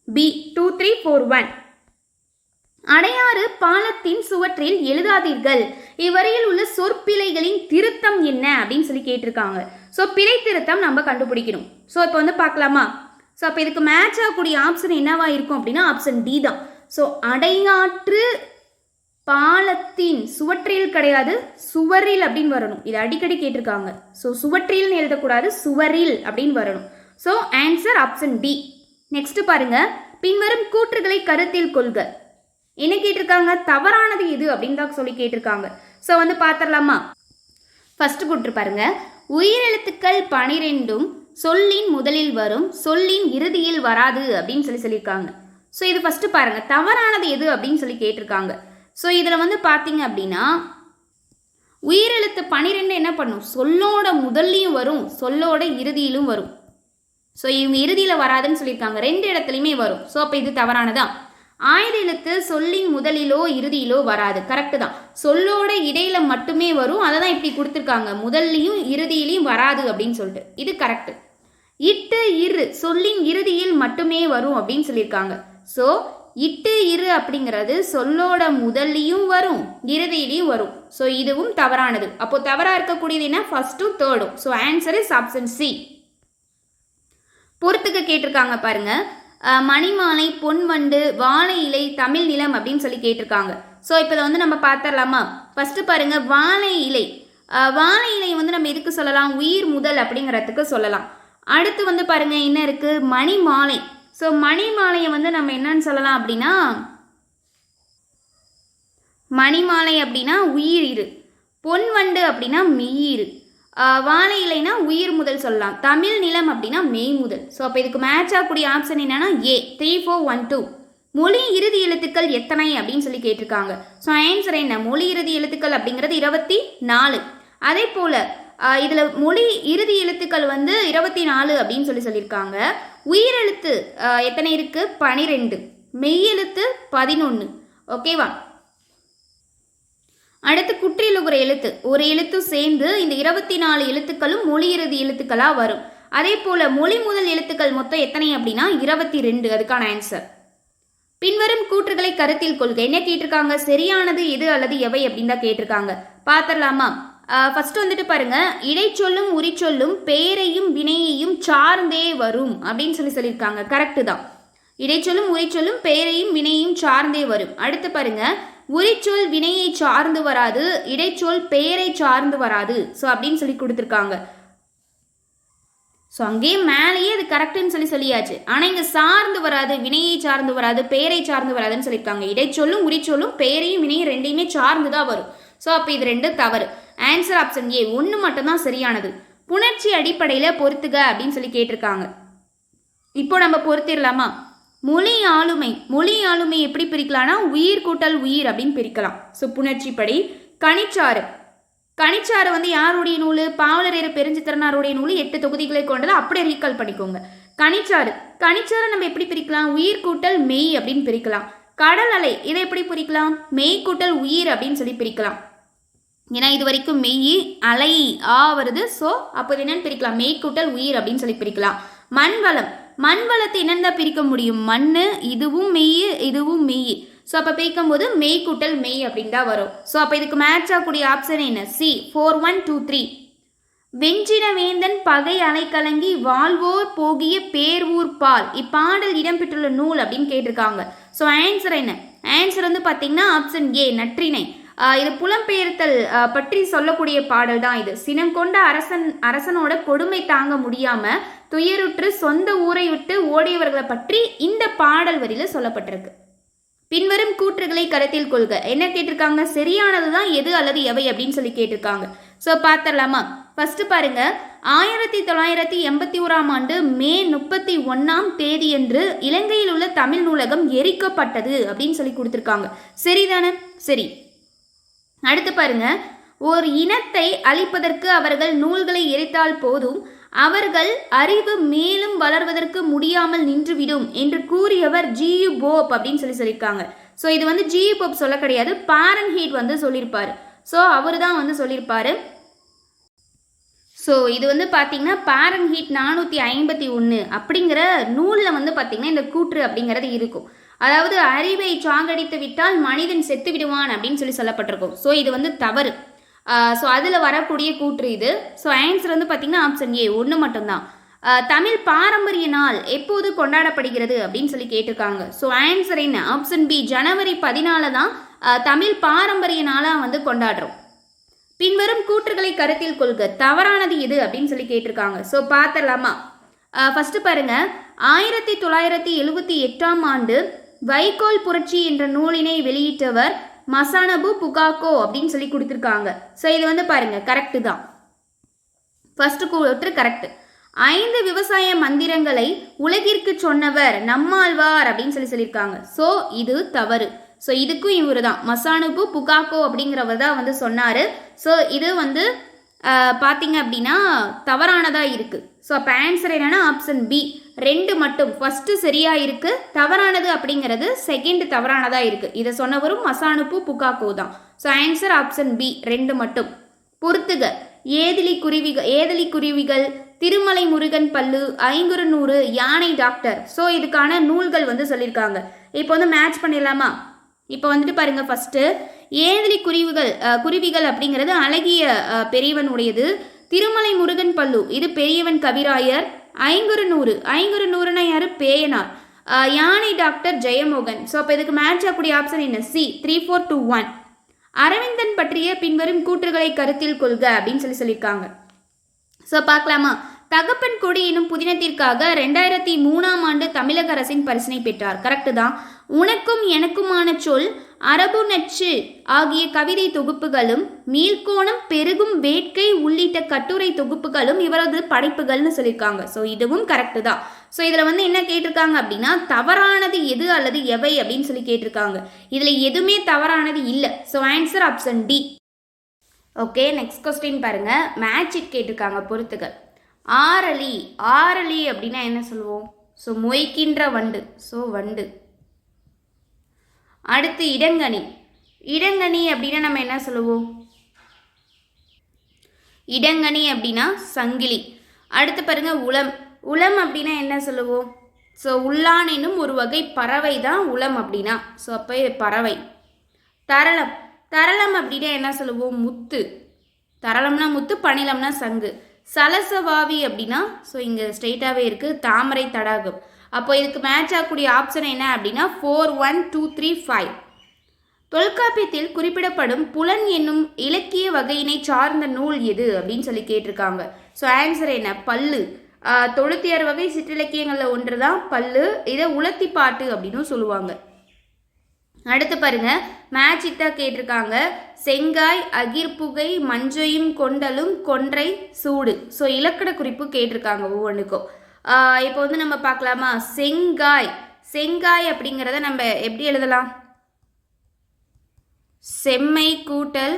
பி. 2, 3, 4, 1. அடையாறு பாலத்தின் சுவற்றில் எழுதாதீர்கள். இவ்வரையில் உள்ள சொற்பிழைகளின் திருத்தம் என்ன அப்படின்னு சொல்லி கேட்டிருக்காங்க. ஸோ பிழை திருத்தம் நம்ம கண்டுபிடிக்கணும். ஸோ இப்போ வந்து பார்க்கலாமா? ஸோ அப்போ இதுக்கு மேட்ச் ஆகக்கூடிய ஆப்ஷன் என்னவா இருக்கும் அப்படின்னா ஆப்ஷன் டி தான். ஸோ அடையாற்று பாலத்தின் சுவற்றில் கிடையாது, சுவரில் அப்படின்னு வரணும். இது அடிக்கடி கேட்டிருக்காங்க. ஸோ சுவற்றில்னு எழுதக்கூடாது, சுவரில் அப்படின்னு வரணும். So answer option D. Next பாருங்க, பின்வரும் கூற்றுகளை கருத்தில் கொள்க. என்ன கேட்டிருக்காங்க? தவறானது எது அப்படின்னு தான் சொல்லி கேட்டிருக்காங்க. ஸோ வந்து பார்த்துடலாமா? ஃபர்ஸ்ட் கூற்று பாருங்க, உயிரெழுத்துக்கள் 12 சொல்லின் முதலில் வரும், சொல்லின் இறுதியில் வராது அப்படின்னு சொல்லியிருக்காங்க. ஸோ இது ஃபர்ஸ்ட் பாருங்க, தவறானது எது அப்படின்னு சொல்லி கேட்டிருக்காங்க. ஸோ இதில் வந்து பார்த்தீங்க அப்படின்னா உயிரெழுத்து 12 என்ன பண்ணும்? சொல்லோட முதல்லையும் வரும், சொல்லோட இறுதியிலும் வரும். ஸோ இவங்க இறுதியில் வராதுன்னு சொல்லியிருக்காங்க, 2 இடத்துலையுமே வரும். ஸோ அப்போ இது தவறானதான். ஆயுத எழுத்து சொல்லின் முதலிலோ இறுதியிலோ வராது. கரெக்டு தான். சொல்லோட இடையில மட்டுமே வரும். அதை தான் இப்படி கொடுத்துருக்காங்க, முதல்லையும் இறுதியிலையும் வராது அப்படின்னு சொல்லிட்டு. இது கரெக்டு. இட்டு இரு சொல்லின் இறுதியில் மட்டுமே வரும் அப்படின்னு சொல்லியிருக்காங்க. ஸோ இட்டு இரு அப்படிங்கிறது சொல்லோட முதல்லையும் வரும், இறுதியிலையும் வரும். ஸோ இதுவும் தவறானது. அப்போ தவறா இருக்கக்கூடியது என்ன? ஃபர்ஸ்ட்டும் தேர்டும். So answer is option C. பொறுத்துக்க கேட்டிருக்காங்க பாருங்க, மணிமாலை, பொன்வண்டு, வாழை இலை, தமிழ் நிலம் அப்படின்னு சொல்லி கேட்டிருக்காங்க. ஸோ இப்போ இதை வந்து நம்ம பார்த்துடலாமா? ஃபர்ஸ்ட் பாருங்க, வாழை இலை. வாழை இலை வந்து நம்ம எதுக்கு சொல்லலாம்? உயிர் முதல் அப்படிங்கிறதுக்கு சொல்லலாம். அடுத்து வந்து பாருங்க என்ன இருக்கு? மணிமாலை. ஸோ மணிமாலையை வந்து நம்ம என்னன்னு சொல்லலாம் அப்படின்னா, மணிமாலை அப்படின்னா உயிர் இரு, பொன்வண்டு அப்படின்னா மெய்யிரு, வாழை இலைனா உயிர் முதல் சொல்லலாம், தமிழ் நிலம் அப்படின்னா மெய் முதல். ஸோ அப்போ இதுக்கு மேட்ச் ஆகக்கூடிய ஆப்ஷன் என்னன்னா ஏ. 3, 4, 1, 2. மொழி இறுதி எழுத்துக்கள் எத்தனை அப்படின்னு சொல்லி கேட்டிருக்காங்க. ஸோ ஆன்சர் என்ன? மொழி இறுதி எழுத்துக்கள் அப்படிங்கிறது 24. அதே போல் இதில் மொழி இறுதி எழுத்துக்கள் வந்து 24 அப்படின்னு சொல்லியிருக்காங்க. உயிரெழுத்து எத்தனை இருக்குது? 12. மெய்யெழுத்து 11. ஓகேவா? அடுத்து குற்றியலுகிற எழுத்து ஒரு எழுத்து சேர்ந்து இந்த 24 எழுத்துக்களும் மொழி இறுதி எழுத்துக்களாக வரும். அதே போல் மொழி முதல் எழுத்துக்கள் மொத்தம் எத்தனை அப்படின்னா 22. அதுக்கான ஆன்சர். பின்வரும் கூற்றுகளை கருத்தில் கொள்க. என்ன கேட்டிருக்காங்க? சரியானது எது அல்லது எவை அப்படின்னு தான் கேட்டிருக்காங்க. பார்த்துடலாமா? ஃபர்ஸ்ட் வந்துட்டு பாருங்க, இடைச்சொல்லும் உரிச்சொல்லும் பெயரையும் வினையையும் சார்ந்தே வரும் அப்படின்னு சொல்லியிருக்காங்க. கரெக்டு தான். இடைச்சொல்லும் உரிச்சொல்லும் பெயரையும் வினையையும் சார்ந்தே வரும். அடுத்து பாருங்க, உரிச்சொல் வினையை சார்ந்து வராது, இடைச்சொல் பெயரை சார்ந்து வராது. ஸோ அப்படின்னு சொல்லி கொடுத்துருக்காங்க. ஸோ அங்கேயே மேலேயே இது கரெக்டுன்னு சொல்லியாச்சு. ஆனால் இங்கே சார்ந்து வராது, வினையை சார்ந்து வராது, பெயரை சார்ந்து வராதுன்னு சொல்லியிருக்காங்க. இடைச்சொல்லும் உரிச்சொல்லும் பெயரையும் வினையும் ரெண்டையுமே சார்ந்து தான் வரும். ஸோ அப்போ இது ரெண்டும் தவறு. ஆன்சர் ஆப்ஷன் ஏ, ஒன்று மட்டும்தான் சரியானது. புணர்ச்சி அடிப்படையில் பொறுத்துக அப்படின்னு சொல்லி கேட்டிருக்காங்க. இப்போ நம்ம பொறுத்திடலாமா? மொழி ஆளுமை, மொழி ஆளுமை எப்படி பிரிக்கலாம்னா உயிர் கூட்டல் உயிர் அப்படின்னு பிரிக்கலாம். ஸோ புணர்ச்சி படி கனிச்சாறு, கனிச்சாறு வந்து யாருடைய நூல்? பாவலரேறு பெருஞ்சித்திரனாருடைய நூல், 8 தொகுதிகளை கொண்டது. அப்படியே ரீகால் பண்ணிக்கோங்க. கனிச்சாறு, கனிச்சாறு நம்ம எப்படி பிரிக்கலாம்? உயிர் கூட்டல் மெய் அப்படின்னு பிரிக்கலாம். கடல் அலை, இதை எப்படி பிரிக்கலாம்? மெய் கூட்டல் உயிர் அப்படின்னு சொல்லி பிரிக்கலாம். ஏன்னா இது வரைக்கும் மெய் அலை ஆ வருது. ஸோ அப்போ என்னன்னு பிரிக்கலாம்? மெய் கூட்டல் உயிர் அப்படின்னு சொல்லி பிரிக்கலாம். மண்வளம், மண்வளத்தை என்னென்ன பிரிக்க முடியும்? மண், இதுவும் மெய், இதுவும் மெய். ஸோ அப்போ பிரிக்கும் போது மெய் கூட்டல் மெய் அப்படின்னு தான் வரும். ஸோ அப்போ இதுக்கு மேட்ச் ஆகக்கூடிய ஆப்ஷன் என்ன? சி, 4, 1, 2, 3. வெஞ்சின வேந்தன் பகை அலைக்கலங்கி வாழ்வோர் போகிய பேர்வூர் பால், இப்பாடல் இடம்பெற்றுள்ள நூல் அப்படின்னு கேட்டிருக்காங்க. ஸோ ஆன்சர் என்ன? ஆன்சர் வந்து பார்த்தீங்கன்னா ஆப்ஷன் ஏ, நற்றிணை. இது புலம்பெயர்த்தல் பற்றி சொல்லக்கூடிய பாடல் தான் இது. சினம் கொண்ட அரசனோட கொடுமை தாங்க முடியாம துயருற்று சொந்த ஊரை விட்டு ஓடியவர்களை பற்றி இந்த பாடல் வரியில சொல்லப்பட்டிருக்கு. பின்வரும் கூற்றுகளை கருத்தில் கொள்க. என்ன கேட்டிருக்காங்க? சரியானது தான் எது அல்லது எவை அப்படின்னு சொல்லி கேட்டிருக்காங்க. ஸோ பார்த்துடலாமா? ஃபர்ஸ்ட் பாருங்க, 1981ஆம் ஆண்டு மே 31ஆம் தேதியன்று இலங்கையில் உள்ள தமிழ் நூலகம் எரிக்கப்பட்டது அப்படின்னு சொல்லி கொடுத்துருக்காங்க. சரிதானே? சரி. அடுத்து பாருங்க, ஒரு இனத்தை அழிப்பதற்கு அவர்கள் நூல்களை எரித்தால் போதும், அவர்கள் அறிவு மேலும் வளர்வதற்கு முடியாமல் நின்றுவிடும் என்று கூறியவர் ஜியு போப் அப்படின்னு சொல்லியிருக்காங்க. ஸோ இது வந்து ஜியு போப் சொல்ல கிடையாது, பாரன்ஹீட் வந்து சொல்லியிருப்பாரு. ஸோ அவர் தான் வந்து சொல்லியிருப்பாரு. ஸோ இது வந்து பார்த்தீங்கன்னா பாரன்ஹீட் 451 அப்படிங்கிற நூலில் வந்து பார்த்தீங்கன்னா இந்த கூற்று அப்படிங்கிறது இருக்கும். அதாவது அறிவை சாகடித்து விட்டால் மனிதன் செத்து விடுவான் அப்படின்னு சொல்லப்பட்டிருக்கும். ஸோ இது வந்து தவறு. ஸோ அதில் வரக்கூடிய கூற்று இது. ஸோ ஆன்சர் வந்து பார்த்தீங்கன்னா ஆப்ஷன் ஏ, ஒன்று மட்டும்தான். தமிழ் பாரம்பரிய நாள் எப்போது கொண்டாடப்படுகிறது அப்படின்னு சொல்லி கேட்டிருக்காங்க. ஸோ ஆன்சர் என்ன? ஆப்ஷன் பி, ஜனவரி 14 தான் தமிழ் பாரம்பரிய நாளாக வந்து கொண்டாடுறோம். பின்வரும் கூற்றுகளை கருத்தில் கொள்க. தவறானது எது அப்படின்னு சொல்லி கேட்டிருக்காங்க. ஸோ பார்த்துடலாமா? ஃபர்ஸ்ட் பாருங்க, 1978ஆம் ஆண்டு வைக்கோல் புரட்சி என்ற நூலினை வெளியிட்டவர் மசானபு புகாக்கோ அப்படின்னு சொல்லி கொடுத்துருக்காங்க. ஸோ இது வந்து பாருங்க கரெக்டு தான். ஃபர்ஸ்ட் கூற்று கரெக்ட். 5 விவசாய மந்திரங்களை உலகிற்கு சொன்னவர் நம்மாழ்வார் அப்படின்னு சொல்லியிருக்காங்க. ஸோ இது தவறு. ஸோ இதுக்கும் இவர் தான் மசானபு புகாக்கோ அப்படிங்கிறவர் தான் வந்து சொன்னார். ஸோ இது வந்து பார்த்தீங்க அப்படின்னா தவறானதாக இருக்குது. ஸோ அப்போ ஆன்சர் என்னன்னா ஆப்ஷன் பி, 2 மட்டும். ஃபர்ஸ்ட் சரியா இருக்கு, தவறானது அப்படிங்கிறது செகண்ட் தவறானதாக இருக்கு. இதை சொன்னவரும் மசானுப்பு புகாக்கோ தான். ஸோ ஆன்சர் ஆப்ஷன் பி, 2 மட்டும். பொறுத்துக. ஏதலி குருவிகள், திருமலை முருகன் பல்லு, 500 யானை டாக்டர். ஸோ இதுக்கான நூல்கள் வந்து சொல்லியிருக்காங்க. இப்போ வந்து மேட்ச் பண்ணிடலாமா? இப்போ வந்துட்டு பாருங்க, ஃபர்ஸ்ட் ஏதலி குருவிகள் அப்படிங்கிறது அழகிய பெரியவனுடையது. திருமலை முருகன் பல்லு இது பெரியவன் கவிராயர். 500 யாரு? பேயனார். யானை டாக்டர் ஜெயமோகன். ஸோ அப்போ இதுக்கு மேட்ச் ஆகக்கூடிய ஆப்ஷன் என்ன? சி, 3, 4, 2, 1. அரவிந்தன் பற்றிய பின்வரும் கூற்றுகளை கருத்தில் கொள்க அப்படின்னு சொல்லியிருக்காங்க. ஸோ பார்க்கலாமா? தகப்பன் கொடி எனும் புதினத்திற்காக 2003ஆம் ஆண்டு தமிழக அரசின் பரிசினை பெற்றார். கரெக்டு தான். உனக்கும் எனக்குமான சொல், அரபு நச்சு ஆகிய கவிதை தொகுப்புகளும், மீள்கோணம், பெருகும் வேட்கை உள்ளிட்ட கட்டுரை தொகுப்புகளும் இவரது படைப்புகள்னு சொல்லியிருக்காங்க. ஸோ இதுவும் கரெக்டு தான். ஸோ இதில் வந்து என்ன கேட்டிருக்காங்க அப்படின்னா தவறானது எது அல்லது எவை அப்படின்னு சொல்லி கேட்டிருக்காங்க. இதில் எதுவுமே தவறானது இல்லை. So answer option D. Okay, next question பாருங்க. மேட்சிக் கேட்டிருக்காங்க, பொறுத்துக்க. ஆரளி அப்படின்னா என்ன சொல்லுவோம்? ஸோ மொய்க்கின்ற வண்டு. ஸோ வண்டு. அடுத்து இடங்கனி அப்படின்னா நம்ம என்ன சொல்லுவோம்? இடங்கனி அப்படின்னா சங்கிலி. அடுத்து பாருங்க உளம் அப்படின்னா என்ன சொல்லுவோம்? ஸோ உள்ளான் என்னும் ஒரு வகை பறவை தான் உளம் அப்படின்னா. ஸோ அப்போ பறவை. தரளம் அப்படின்னா என்ன சொல்லுவோம்? முத்து. தரளம்னா முத்து, பணிலம்னா சங்கு. சலசவாவி அப்படின்னா ஸோ இங்கே ஸ்ட்ரெயிட்டாகவே இருக்குது, தாமரை தடாகம். அப்போ இதுக்கு மேட்ச் ஆகக்கூடிய ஆப்ஷன் என்ன அப்படின்னா 4, 1, 2, 3, 5. தொல்காப்பியத்தில் குறிப்பிடப்படும் புலன் என்னும் இலக்கிய வகையினை சார்ந்த நூல் எது அப்படின்னு சொல்லி கேட்டிருக்காங்க. ஸோ ஆன்சர் என்ன? பல்லு. தொண்ணூற்றி வகை சிற்றிலக்கியங்களில் ஒன்று தான் பல்லு. இதை உலத்தி பாட்டு அப்படின்னு சொல்லுவாங்க. அடுத்து பாருங்க, மேட்சிக் தான் கேட்டிருக்காங்க. செங்காய், அகிர்புகை, மஞ்சையும் கொண்டலும், கொன்றை, சூடு. ஸோ இலக்கண குறிப்பு கேட்டிருக்காங்க ஒவ்வொன்றுக்கும். இப்போ வந்து நம்ம பார்க்கலாமா? செங்காய். செங்காய் அப்படிங்கிறத நம்ம எப்படி எழுதலாம்? செம்மை கூட்டல்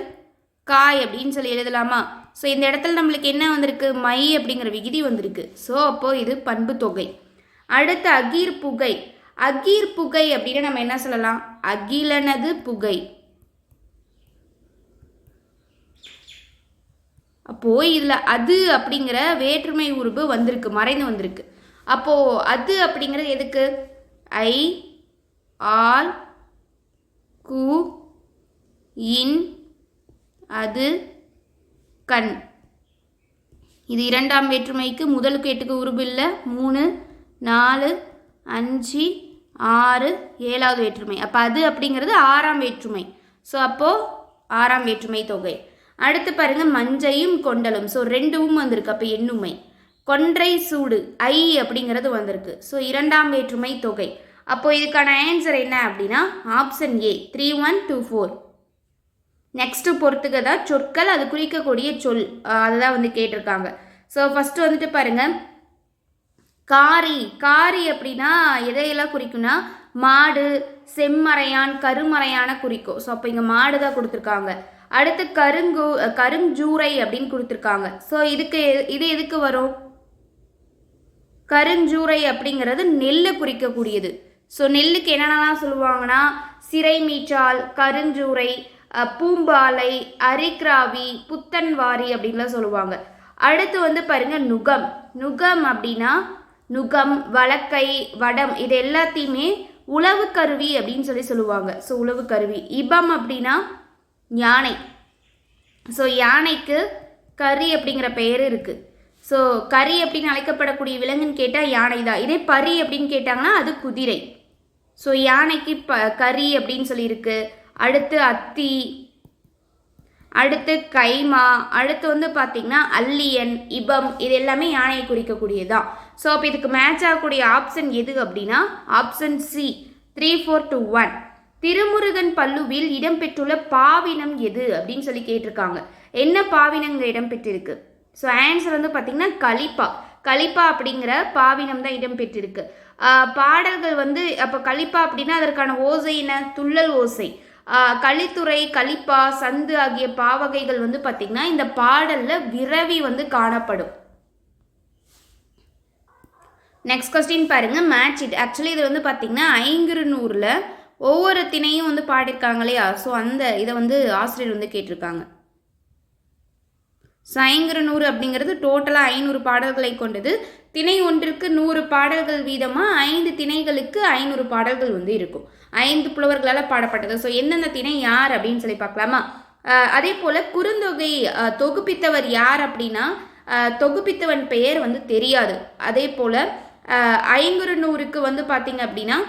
காய் அப்படின்னு சொல்லி எழுதலாமா? ஸோ இந்த இடத்துல நம்மளுக்கு என்ன வந்திருக்கு? மை அப்படிங்கிற விகுதி வந்திருக்கு. ஸோ அப்போது இது பண்பு தொகை. அடுத்து அகீர்புகை. அகீர்புகை அப்படின்னு நம்ம என்ன சொல்லலாம்? அகிலனது புகை. அப்போது இதில் அது அப்படிங்கிற வேற்றுமை உருபு வந்திருக்கு, மறைந்து வந்திருக்கு. அப்போது அது அப்படிங்கிறது எதுக்கு? ஐ, ஆல், கு, இன், அது, கண். இது இரண்டாம் வேற்றுமைக்கு. முதலுக்கு எட்டுக்கு உருபு இல்லை. 3, 4, 5, 6, 7வது வேற்றுமை. அப்போ அது அப்படிங்கிறது 6ஆம் வேற்றுமை. ஸோ அப்போது 6ஆம் வேற்றுமை தொகை. அடுத்து பாருங்க, மஞ்சையும் கொண்டலும். ஸோ 2ம் வந்திருக்கு, அப்போ எண்ணுமை. கொன்றை, சூடு, ஐ அப்படிங்கிறது வந்திருக்கு. ஸோ 2ஆம் வேற்றுமை தொகை. அப்போ இதுக்கான ஆன்சர் என்ன அப்படின்னா ஆப்ஷன் ஏ, 3, 1, 2, 4. நெக்ஸ்ட்டு பொறுத்துக்க தான் சொற்கள், அது குறிக்கக்கூடிய சொல், அதுதான் வந்து கேட்டிருக்காங்க. ஸோ ஃபஸ்ட்டு வந்துட்டு பாருங்க, காரி. காரி அப்படின்னா எதையெல்லாம் குறிக்கும்னா மாடு, செம்மறையான், கருமறையான குறிக்கும். ஸோ அப்போ இங்கே மாடு தான் கொடுத்துருக்காங்க. அடுத்து கருஞ்சூரை அப்படின்னு கொடுத்துருக்காங்க. ஸோ இது எதுக்கு வரும்? கருஞ்சூரை அப்படிங்கிறது நெல்லை குறிக்கக்கூடியது. ஸோ நெல்லுக்கு என்னென்னலாம் சொல்லுவாங்கன்னா சிறை மீச்சால், கருஞ்சூரை, பூம்பாலை, அரிக்ராவி, புத்தன்வாரி அப்படின்லாம் சொல்லுவாங்க. அடுத்து வந்து பாருங்க, நுகம். நுகம் அப்படின்னா நுகம், வழக்கை, வடம், இது எல்லாத்தையுமே உழவு கருவி அப்படின்னு சொல்லுவாங்க. ஸோ உழவு கருவி. இபம் அப்படின்னா யானை. ஸோ யானைக்கு கரி அப்படிங்கிற பெயர் இருக்குது. ஸோ கரி அப்படின்னு அழைக்கப்படக்கூடிய விலங்குன்னு கேட்டால் யானை தான். இதே பரி அப்படின்னு கேட்டாங்கன்னா அது குதிரை. ஸோ யானைக்கு கரி அப்படின்னு சொல்லியிருக்கு. அடுத்து அத்தி, அடுத்து கைமா, அடுத்து வந்து பார்த்திங்கன்னா அல்லியன், இபம், இது எல்லாமே யானையை குறிக்கக்கூடியதான். ஸோ அப்போ இதுக்கு மேட்ச் ஆகக்கூடிய ஆப்ஷன் எது அப்படின்னா ஆப்ஷன் சி, 3, 4, 2, 1. திருமுருகன் பல்லுவில் இடம்பெற்றுள்ள பாவினம் எது அப்படின்னு சொல்லி கேட்டிருக்காங்க. என்ன பாவினங்க இடம்பெற்றிருக்கு? ஸோ ஆன்சர் வந்து பார்த்திங்கன்னா கலிப்பா. கலிப்பா அப்படிங்கிற பாவினம் தான் இடம்பெற்றிருக்கு. பாடல்கள் வந்து அப்போ கலிப்பா அப்படின்னா அதற்கான ஓசை என்ன? துள்ளல் ஓசை. கலித்துறை, கலிப்பா, சந்து ஆகிய பாவகைகள் வந்து பார்த்திங்கன்னா இந்த பாடலில் விரவி வந்து காணப்படும். நெக்ஸ்ட் கொஸ்டின் பாருங்க, மேட்ச் இட். ஆக்சுவலி இது வந்து பார்த்திங்கன்னா 500 ஒவ்வொரு திணையும் வந்து பாடியிருக்காங்க இல்லையா? ஸோ அந்த இதை வந்து ஆசிரியர் வந்து கேட்டிருக்காங்க. ஸோ 500 அப்படிங்கிறது டோட்டலாக 500 பாடல்களை கொண்டது. திணை ஒன்றிற்கு 100 பாடல்கள் வீதமாக 5 திணைகளுக்கு 500 பாடல்கள் வந்து இருக்கும். 5 புலவர்களால் பாடப்பட்டது. ஸோ எந்தெந்த திணை யார் அப்படின்னு சொல்லி பார்க்கலாமா? அதே போல் குறுந்தொகை தொகுப்பித்தவர் யார் அப்படின்னா தொகுப்பித்தவன் பெயர் வந்து தெரியாது. அதே போல் 500க்கு வந்து பார்த்திங்க அப்படின்னா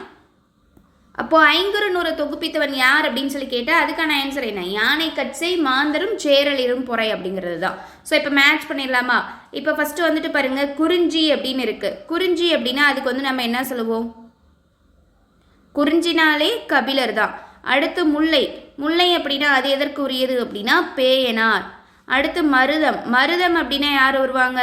அப்போது 500 தொகுப்பித்தவன் யார் அப்படின்னு சொல்லி கேட்டால் அதுக்கான ஆன்சர் என்ன? யானை கட்சை, மாந்தரும், சேரலிரும் பொறை அப்படிங்கிறது தான். ஸோ இப்போ மேட்ச் பண்ணிடலாமா? இப்போ ஃபஸ்ட்டு வந்துட்டு பாருங்கள், குறிஞ்சி அப்படின்னு இருக்குது. குறிஞ்சி அப்படின்னா அதுக்கு வந்து நம்ம என்ன சொல்லுவோம்? குறிஞ்சினாலே கபிலர் தான். அடுத்து முல்லை. முல்லை அப்படின்னா அது எதற்கு உரியது அப்படின்னா பேயனார். அடுத்து மருதம். மருதம் அப்படின்னா யார் வருவாங்க?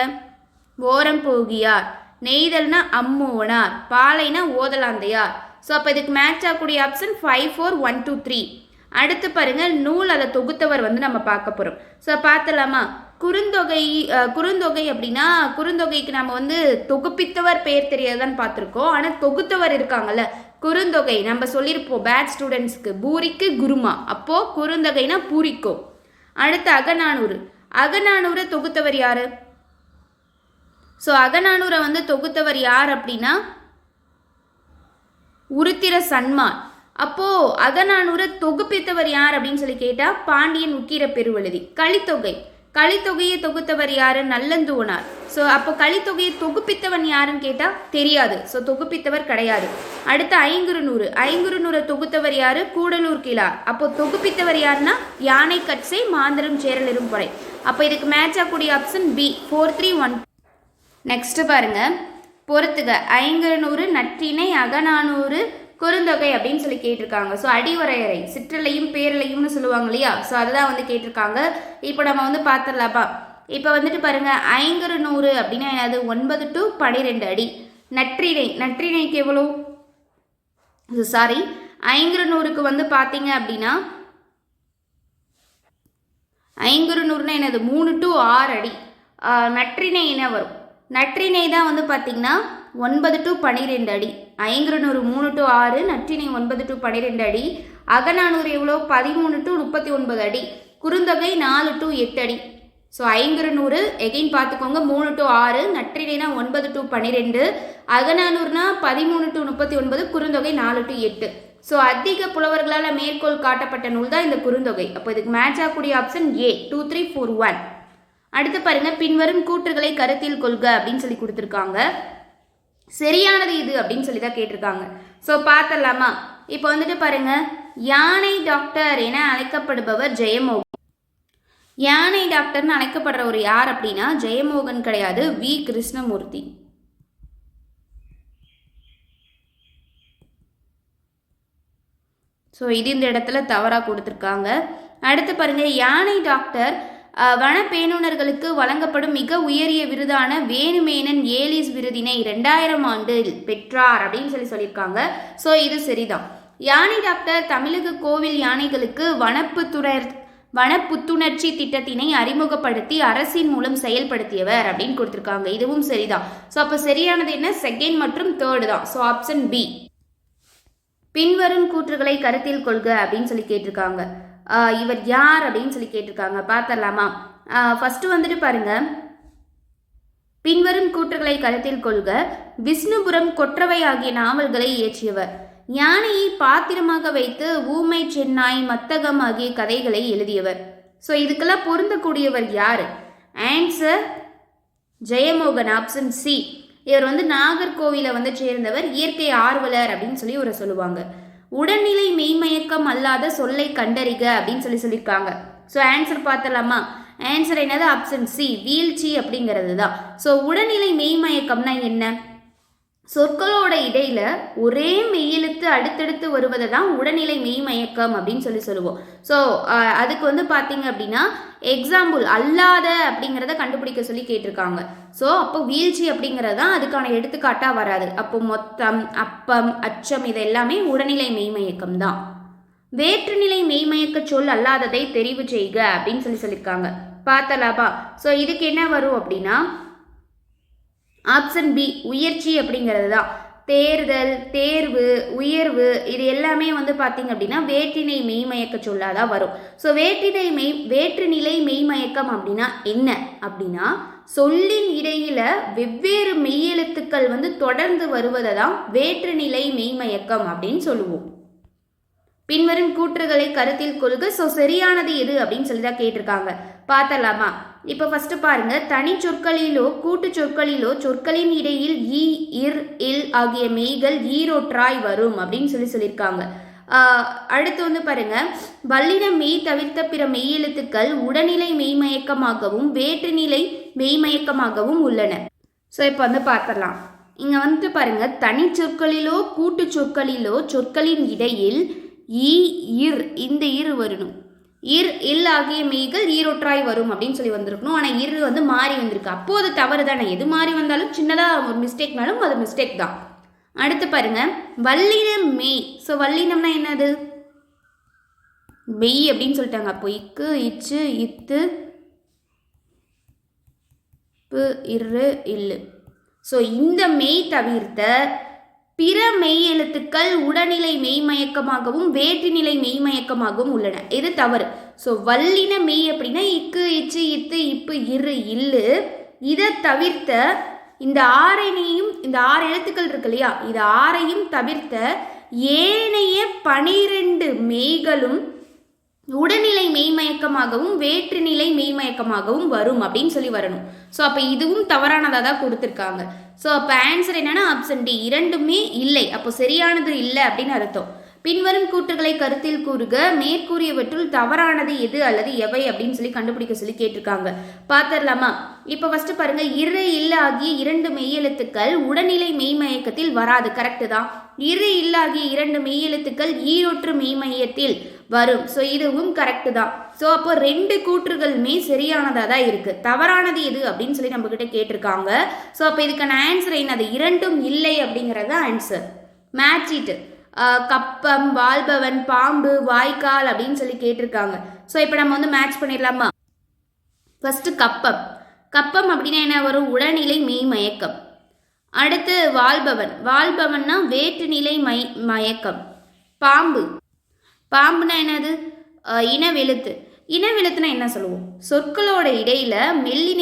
ஓரம் போகியார். நெய்தல்னா அம்மூவனார். பாலைனா ஓதலாந்தையார். ஸோ அப்போ இதுக்கு மேட்ச் ஆகக்கூடிய ஆப்ஷன் 5, 4, 1, 2, 3. அடுத்து பாருங்கள், நூல், அதை தொகுத்தவர் வந்து நம்ம பார்க்க போகிறோம். ஸோ பார்த்துலாமா? குறுந்தொகை அப்படின்னா குறுந்தொகைக்கு நம்ம வந்து தொகுப்பித்தவர் பெயர் தெரியாதான்னு பார்த்துருக்கோம். ஆனால் தொகுத்தவர் இருக்காங்கல்ல, குறுந்தொகை நம்ம சொல்லியிருப்போம் பேட் ஸ்டூடெண்ட்ஸ்க்கு, பூரிக்கு குருமா. அப்போது குறுந்தொகைனா பூரிக்கோ. அடுத்து அகநானூறு. அகநானூரை தொகுத்தவர் யார்? ஸோ அகநானூரை வந்து தொகுத்தவர் யார் அப்படின்னா உருத்திர சன்மான். அப்போது அகநானூரை தொகுப்பித்தவர் யார் அப்படின்னு சொல்லி கேட்டால் பாண்டியன் உக்கிர பெருவழுதி. கலித்தொகை. கலித்தொகையை தொகுத்தவர் யார்? நல்லந்துவனார். ஸோ அப்போ கலித்தொகையை தொகுப்பித்தவன் யாருன்னு கேட்டால் தெரியாது. ஸோ தொகுப்பித்தவர் கிடையாது. அடுத்து 500. 500 தொகுத்தவர் யார்? கூடலூர் கிழார். அப்போ தொகுப்பித்தவர் யாருன்னா யானை கட்சை, மாந்தரும், சேரலிரும் பொறை. அப்போ இதுக்கு மேட்ச் ஆகக்கூடிய ஆப்ஷன் பி, 4, 3, 1. நெக்ஸ்ட் பாருங்க, பொறுத்துக ஐங்கரநூறு நற்றிணை அகநானூறு குறுந்தொகை அப்படின்னு சொல்லி கேட்டிருக்காங்க. ஸோ அடிவரையறை சிற்றலையும் பேரலையும்னு சொல்லுவாங்க இல்லையா, ஸோ அதுதான் வந்து கேட்டிருக்காங்க. இப்போ நம்ம வந்து பார்த்துடலாப்பா. இப்போ வந்துட்டு பாருங்க, ஐங்கரநூறு அப்படின்னா என்னது, 9 to 12 அடி. நற்றிணைக்கு எவ்வளோ, சாரி ஐங்கரநூறுக்கு வந்து பார்த்தீங்க அப்படின்னா ஐங்கரநூறுனா என்னது 3 to 6 அடி. நற்றிணை என்ன வரும், நற்றிணை தான் வந்து பார்த்தீங்கன்னா 9 to 12 அடி. ஐங்கரநூறு 3 to 6, நற்றிணை 9 to 12 அடி. அகநானூறு எவ்வளோ 13 to 39 அடி. குறுந்தொகை 4 to 8 அடி. ஸோ ஐங்கரநூறு எகைன் பார்த்துக்கோங்க 3 to 6, நற்றிணைனா 9 to 12, அகநானூறுனா 13 to 39, குறுந்தொகை 4 to 8. ஸோ அதிக புலவர்களால் மேற்கோள் காட்டப்பட்ட நூல் தான் இந்த குறுந்தொகை. அப்போ இதுக்கு மேட்ச் ஆகக்கூடிய ஆப்ஷன் ஏ 2, 3, 4, 1. அடுத்து பாருங்க, பின்வரும் கூற்றுகளை கருத்தில் கொள்க அப்படின்னு சொல்லி கொடுத்துருக்காங்க. சரியானது இது அப்படின்னு சொல்லி தான் கேட்டிருக்காங்க. ஸோ பார்த்துடலாமா. இப்போ வந்துட்டு பாருங்க, யானை டாக்டர் என அழைக்கப்படுபவர் ஜெயமோகன். யானை டாக்டர்னு அழைக்கப்படுற ஒரு யார் அப்படின்னா ஜெயமோகன் கிடையாது, வி கிருஷ்ணமூர்த்தி. ஸோ இது இந்த இடத்துல தவறாக கொடுத்துருக்காங்க. அடுத்து பாருங்க, யானை டாக்டர் வனப்பேணுனர்களுக்கு வழங்கப்படும் மிக உயரிய விருதான வேணுமேனன் ஏலிஸ் விருதினை 2000 ஆண்டில் பெற்றார் அப்படின்னு சொல்லியிருக்காங்க. ஸோ இது சரிதான். யானை டாக்டர் தமிழக கோவில் யானைகளுக்கு வனப்புத்துணர்ச்சி திட்டத்தினை அறிமுகப்படுத்தி அரசின் மூலம் செயல்படுத்தியவர் அப்படின்னு கொடுத்துருக்காங்க. இதுவும் சரிதான். ஸோ அப்போ சரியானது என்ன, செகண்ட் மற்றும் தேர்டு தான். So option B. பின்வரும் கூற்றுகளை கருத்தில் கொள்க அப்படின்னு சொல்லி கேட்டிருக்காங்க. இவர் யார் அப்படின்னு சொல்லி கேட்டிருக்காங்க. பார்த்தரலாமா. ஃபர்ஸ்ட் வந்துட்டு பாருங்க, பின்வரும் கூற்றுகளை கருத்தில் கொள்க. விஷ்ணுபுரம் கொற்றவை ஆகிய நாவல்களை இயற்றியவர். யானையை பாத்திரமாக வைத்து ஊமை சென்னாய் மத்தகம் ஆகிய கதைகளை எழுதியவர். ஸோ இதுக்கெல்லாம் பொருந்தக்கூடியவர் யார்? Answer Jeyamohan, option C. இவர் வந்து நாகர்கோவிலை வந்து சேர்ந்தவர், இயற்கை ஆர்வலர் அப்படின்னு சொல்லி இவரை சொல்லுவாங்க. உடல்நிலை மெய்மயக்கம் அல்லாத சொல்லை கண்டறிக அப்படின்னு சொல்லியிருக்காங்க. ஸோ ஆன்சர் பார்த்தலாமா. ஆன்சர் என்னது, ஆப்ஷன் சி, வீழ்ச்சி அப்படிங்கிறது தான். ஸோ உடல்நிலை மெய்மயக்கம்னா என்ன, சொற்களோட இடையில ஒரே மெய்யெழுத்து அடுத்தடுத்து வருவதை தான் உடல்நிலை மெய்மயக்கம் அப்படின்னு சொல்லுவோம். ஸோ அதுக்கு வந்து பார்த்தீங்க அப்படின்னா எக்ஸாம்பிள் அல்லாத அப்படிங்கிறத கண்டுபிடிக்க சொல்லி கேட்டிருக்காங்க. ஸோ அப்போ வீழ்ச்சி அப்படிங்கிறது தான் அதுக்கான எடுத்துக்காட்டாக வராது. அப்போ மொத்தம், அப்பம், அச்சம் இது எல்லாமே உடல்நிலை மெய்மயக்கம் தான். வேற்றுநிலை மெய்மயக்க சொல் அல்லாததை தெரிவு செய்க அப்படின்னு சொல்லியிருக்காங்க. பார்த்தலாபா. ஸோ இதுக்கு என்ன வரும் அப்படின்னா ஆப்ஷன் பி, உயர்ச்சி அப்படிங்கிறது தான். தேர்தல், தேர்வு, உயர்வு இது எல்லாமே வந்து பார்த்தீங்க அப்படின்னா வேற்றினை மெய்மயக்க சொல்லாதான் வரும். ஸோ வேற்றுநிலை மெய்மயக்கம் அப்படின்னா என்ன அப்படின்னா சொல்லின் இடையில வெவ்வேறு மெய்யெழுத்துக்கள் வந்து தொடர்ந்து வருவதை தான் வேற்றுநிலை மெய்மயக்கம் அப்படின்னு சொல்லுவோம். பின்வரும் கூற்றுகளை கருத்தில் கொள்க. ஸோ சரியானது எது அப்படின்னு சொல்லி தான் கேட்டிருக்காங்க. பார்த்தலாமா. இப்போ ஃபர்ஸ்ட் பாருங்க, தனி சொற்களிலோ கூட்டு சொற்களிலோ சொற்களின் இடையில் ஈ, இர், இல் ஆகிய மெய்கள் ஈரொற்றாய் வரும் அப்படின்னு சொல்லியிருக்காங்க. அடுத்து வந்து பாருங்க, வல்லின மெய் தவிர்த்த பிற மெய்யெழுத்துக்கள் உடல்நிலை மெய்மயக்கமாகவும் வேற்றுநிலை மெய்மயக்கமாகவும் உள்ளன. ஸோ இப்போ வந்து பார்த்துடலாம். இங்கே வந்துட்டு பாருங்க, தனி சொற்களிலோ கூட்டு சொற்களிலோ சொற்களின் இடையில் ஈ, இர் இந்த இரு வரணும். இர், இல் ஆகிய மெய்கள் ஈரொற்றாய் வரும் அப்படின்னு சொல்லி வந்திருக்கணும். ஆனால் இரு வந்து மாறி வந்திருக்கு. அப்போது அது தவறு தானே. எது மாறி வந்தாலும் சின்னதாக ஒரு மிஸ்டேக்னாலும் அது மிஸ்டேக் தான். அடுத்து பாருங்க, வல்லினம் மெய். ஸோ வல்லினம்னா என்னது, மெய் அப்படின்னு சொல்லிட்டாங்க. அப்போ இக்கு, இச்சு, இத்து, பு, இரு, இல்லு. ஸோ இந்த மெய் தவிர்த்த பிற மெய் எழுத்துக்கள் உடல்நிலை மெய்மயக்கமாகவும் வேற்றுநிலை மெய்மயக்கமாகவும் உள்ளன. இது தவறு. ஸோ வல்லின மெய் அப்படின்னா இக்கு, இச்சு, இத்து, இப்பு, இரு, இல்லு. இதை தவிர்த்த இந்த ஆறையும், இந்த 6 எழுத்துக்கள் இருக்கு இல்லையா, இது 6ஐயும் தவிர்த்த ஏனைய 12 மெய்களும் உடல்நிலை மெய்மயக்கமாகவும் வேற்றுநிலை மெய்மயக்கமாகவும் வரும் அப்படின்னு சொல்லி வரணும். ஸோ அப்போ இதுவும் தவறானதாக தான் கொடுத்துருக்காங்க. ஸோ அப்போ ஆன்சர் என்னன்னா ஆப்ஷன் டி, இரண்டுமே இல்லை. அப்போ சரியானது இல்லை அப்படின்னு அர்த்தம். பின்வரும் கூற்றுகளை கருத்தில் கூறுக, மேற்கூறியவற்றுள் தவறானது எது அல்லது எவை அப்படின்னு சொல்லி கண்டுபிடிக்க சொல்லி கேட்டிருக்காங்க. பார்த்துடலாமா? இப்போ ஃபர்ஸ்ட் பாருங்க, இரு இல்ல ஆகிய இரண்டு மெய்யெழுத்துக்கள் உடல்நிலை மெய்மயக்கத்தில் வராது. கரெக்டு தான். இரு இல்லாகிய இரண்டு மெய்யெழுத்துக்கள் ஈரொற்று மெய்மயத்தில் வரும். ஸோ இதுவும் கரெக்டு தான். ஸோ அப்போ ரெண்டு கூற்றுகளுமே சரியானதாக தான் இருக்கு. தவறானது எது அப்படின்னு சொல்லி நம்ம கிட்ட கேட்டிருக்காங்க. ஸோ அப்போ இதுக்கான ஆன்சர் என்னது? இரண்டும் இல்லை அப்படிங்கிறது ஆன்சர். Match it. கப்பம், வாழ்பவன், பாம்பு, வாய்க்கால் அப்படின்னு சொல்லி கேட்டிருக்காங்க. ஸோ இப்போ நம்ம வந்து மேட்ச் பண்ணிடலாமா? ஃபர்ஸ்ட் கப்பம். கப்பம் அப்படின்னா என்ன வரும்? உடல்நிலை மெய்மயக்கம். அடுத்து வாழ்பவன். வாழ்பவன்னா வேற்றுநிலை மயக்கம். பாம்பு. பாம்புனா என்னது? இனவெழுத்து. இனவெழுத்துனா என்ன சொல்லுவோம்? சொற்களோட இடையில மெல்லின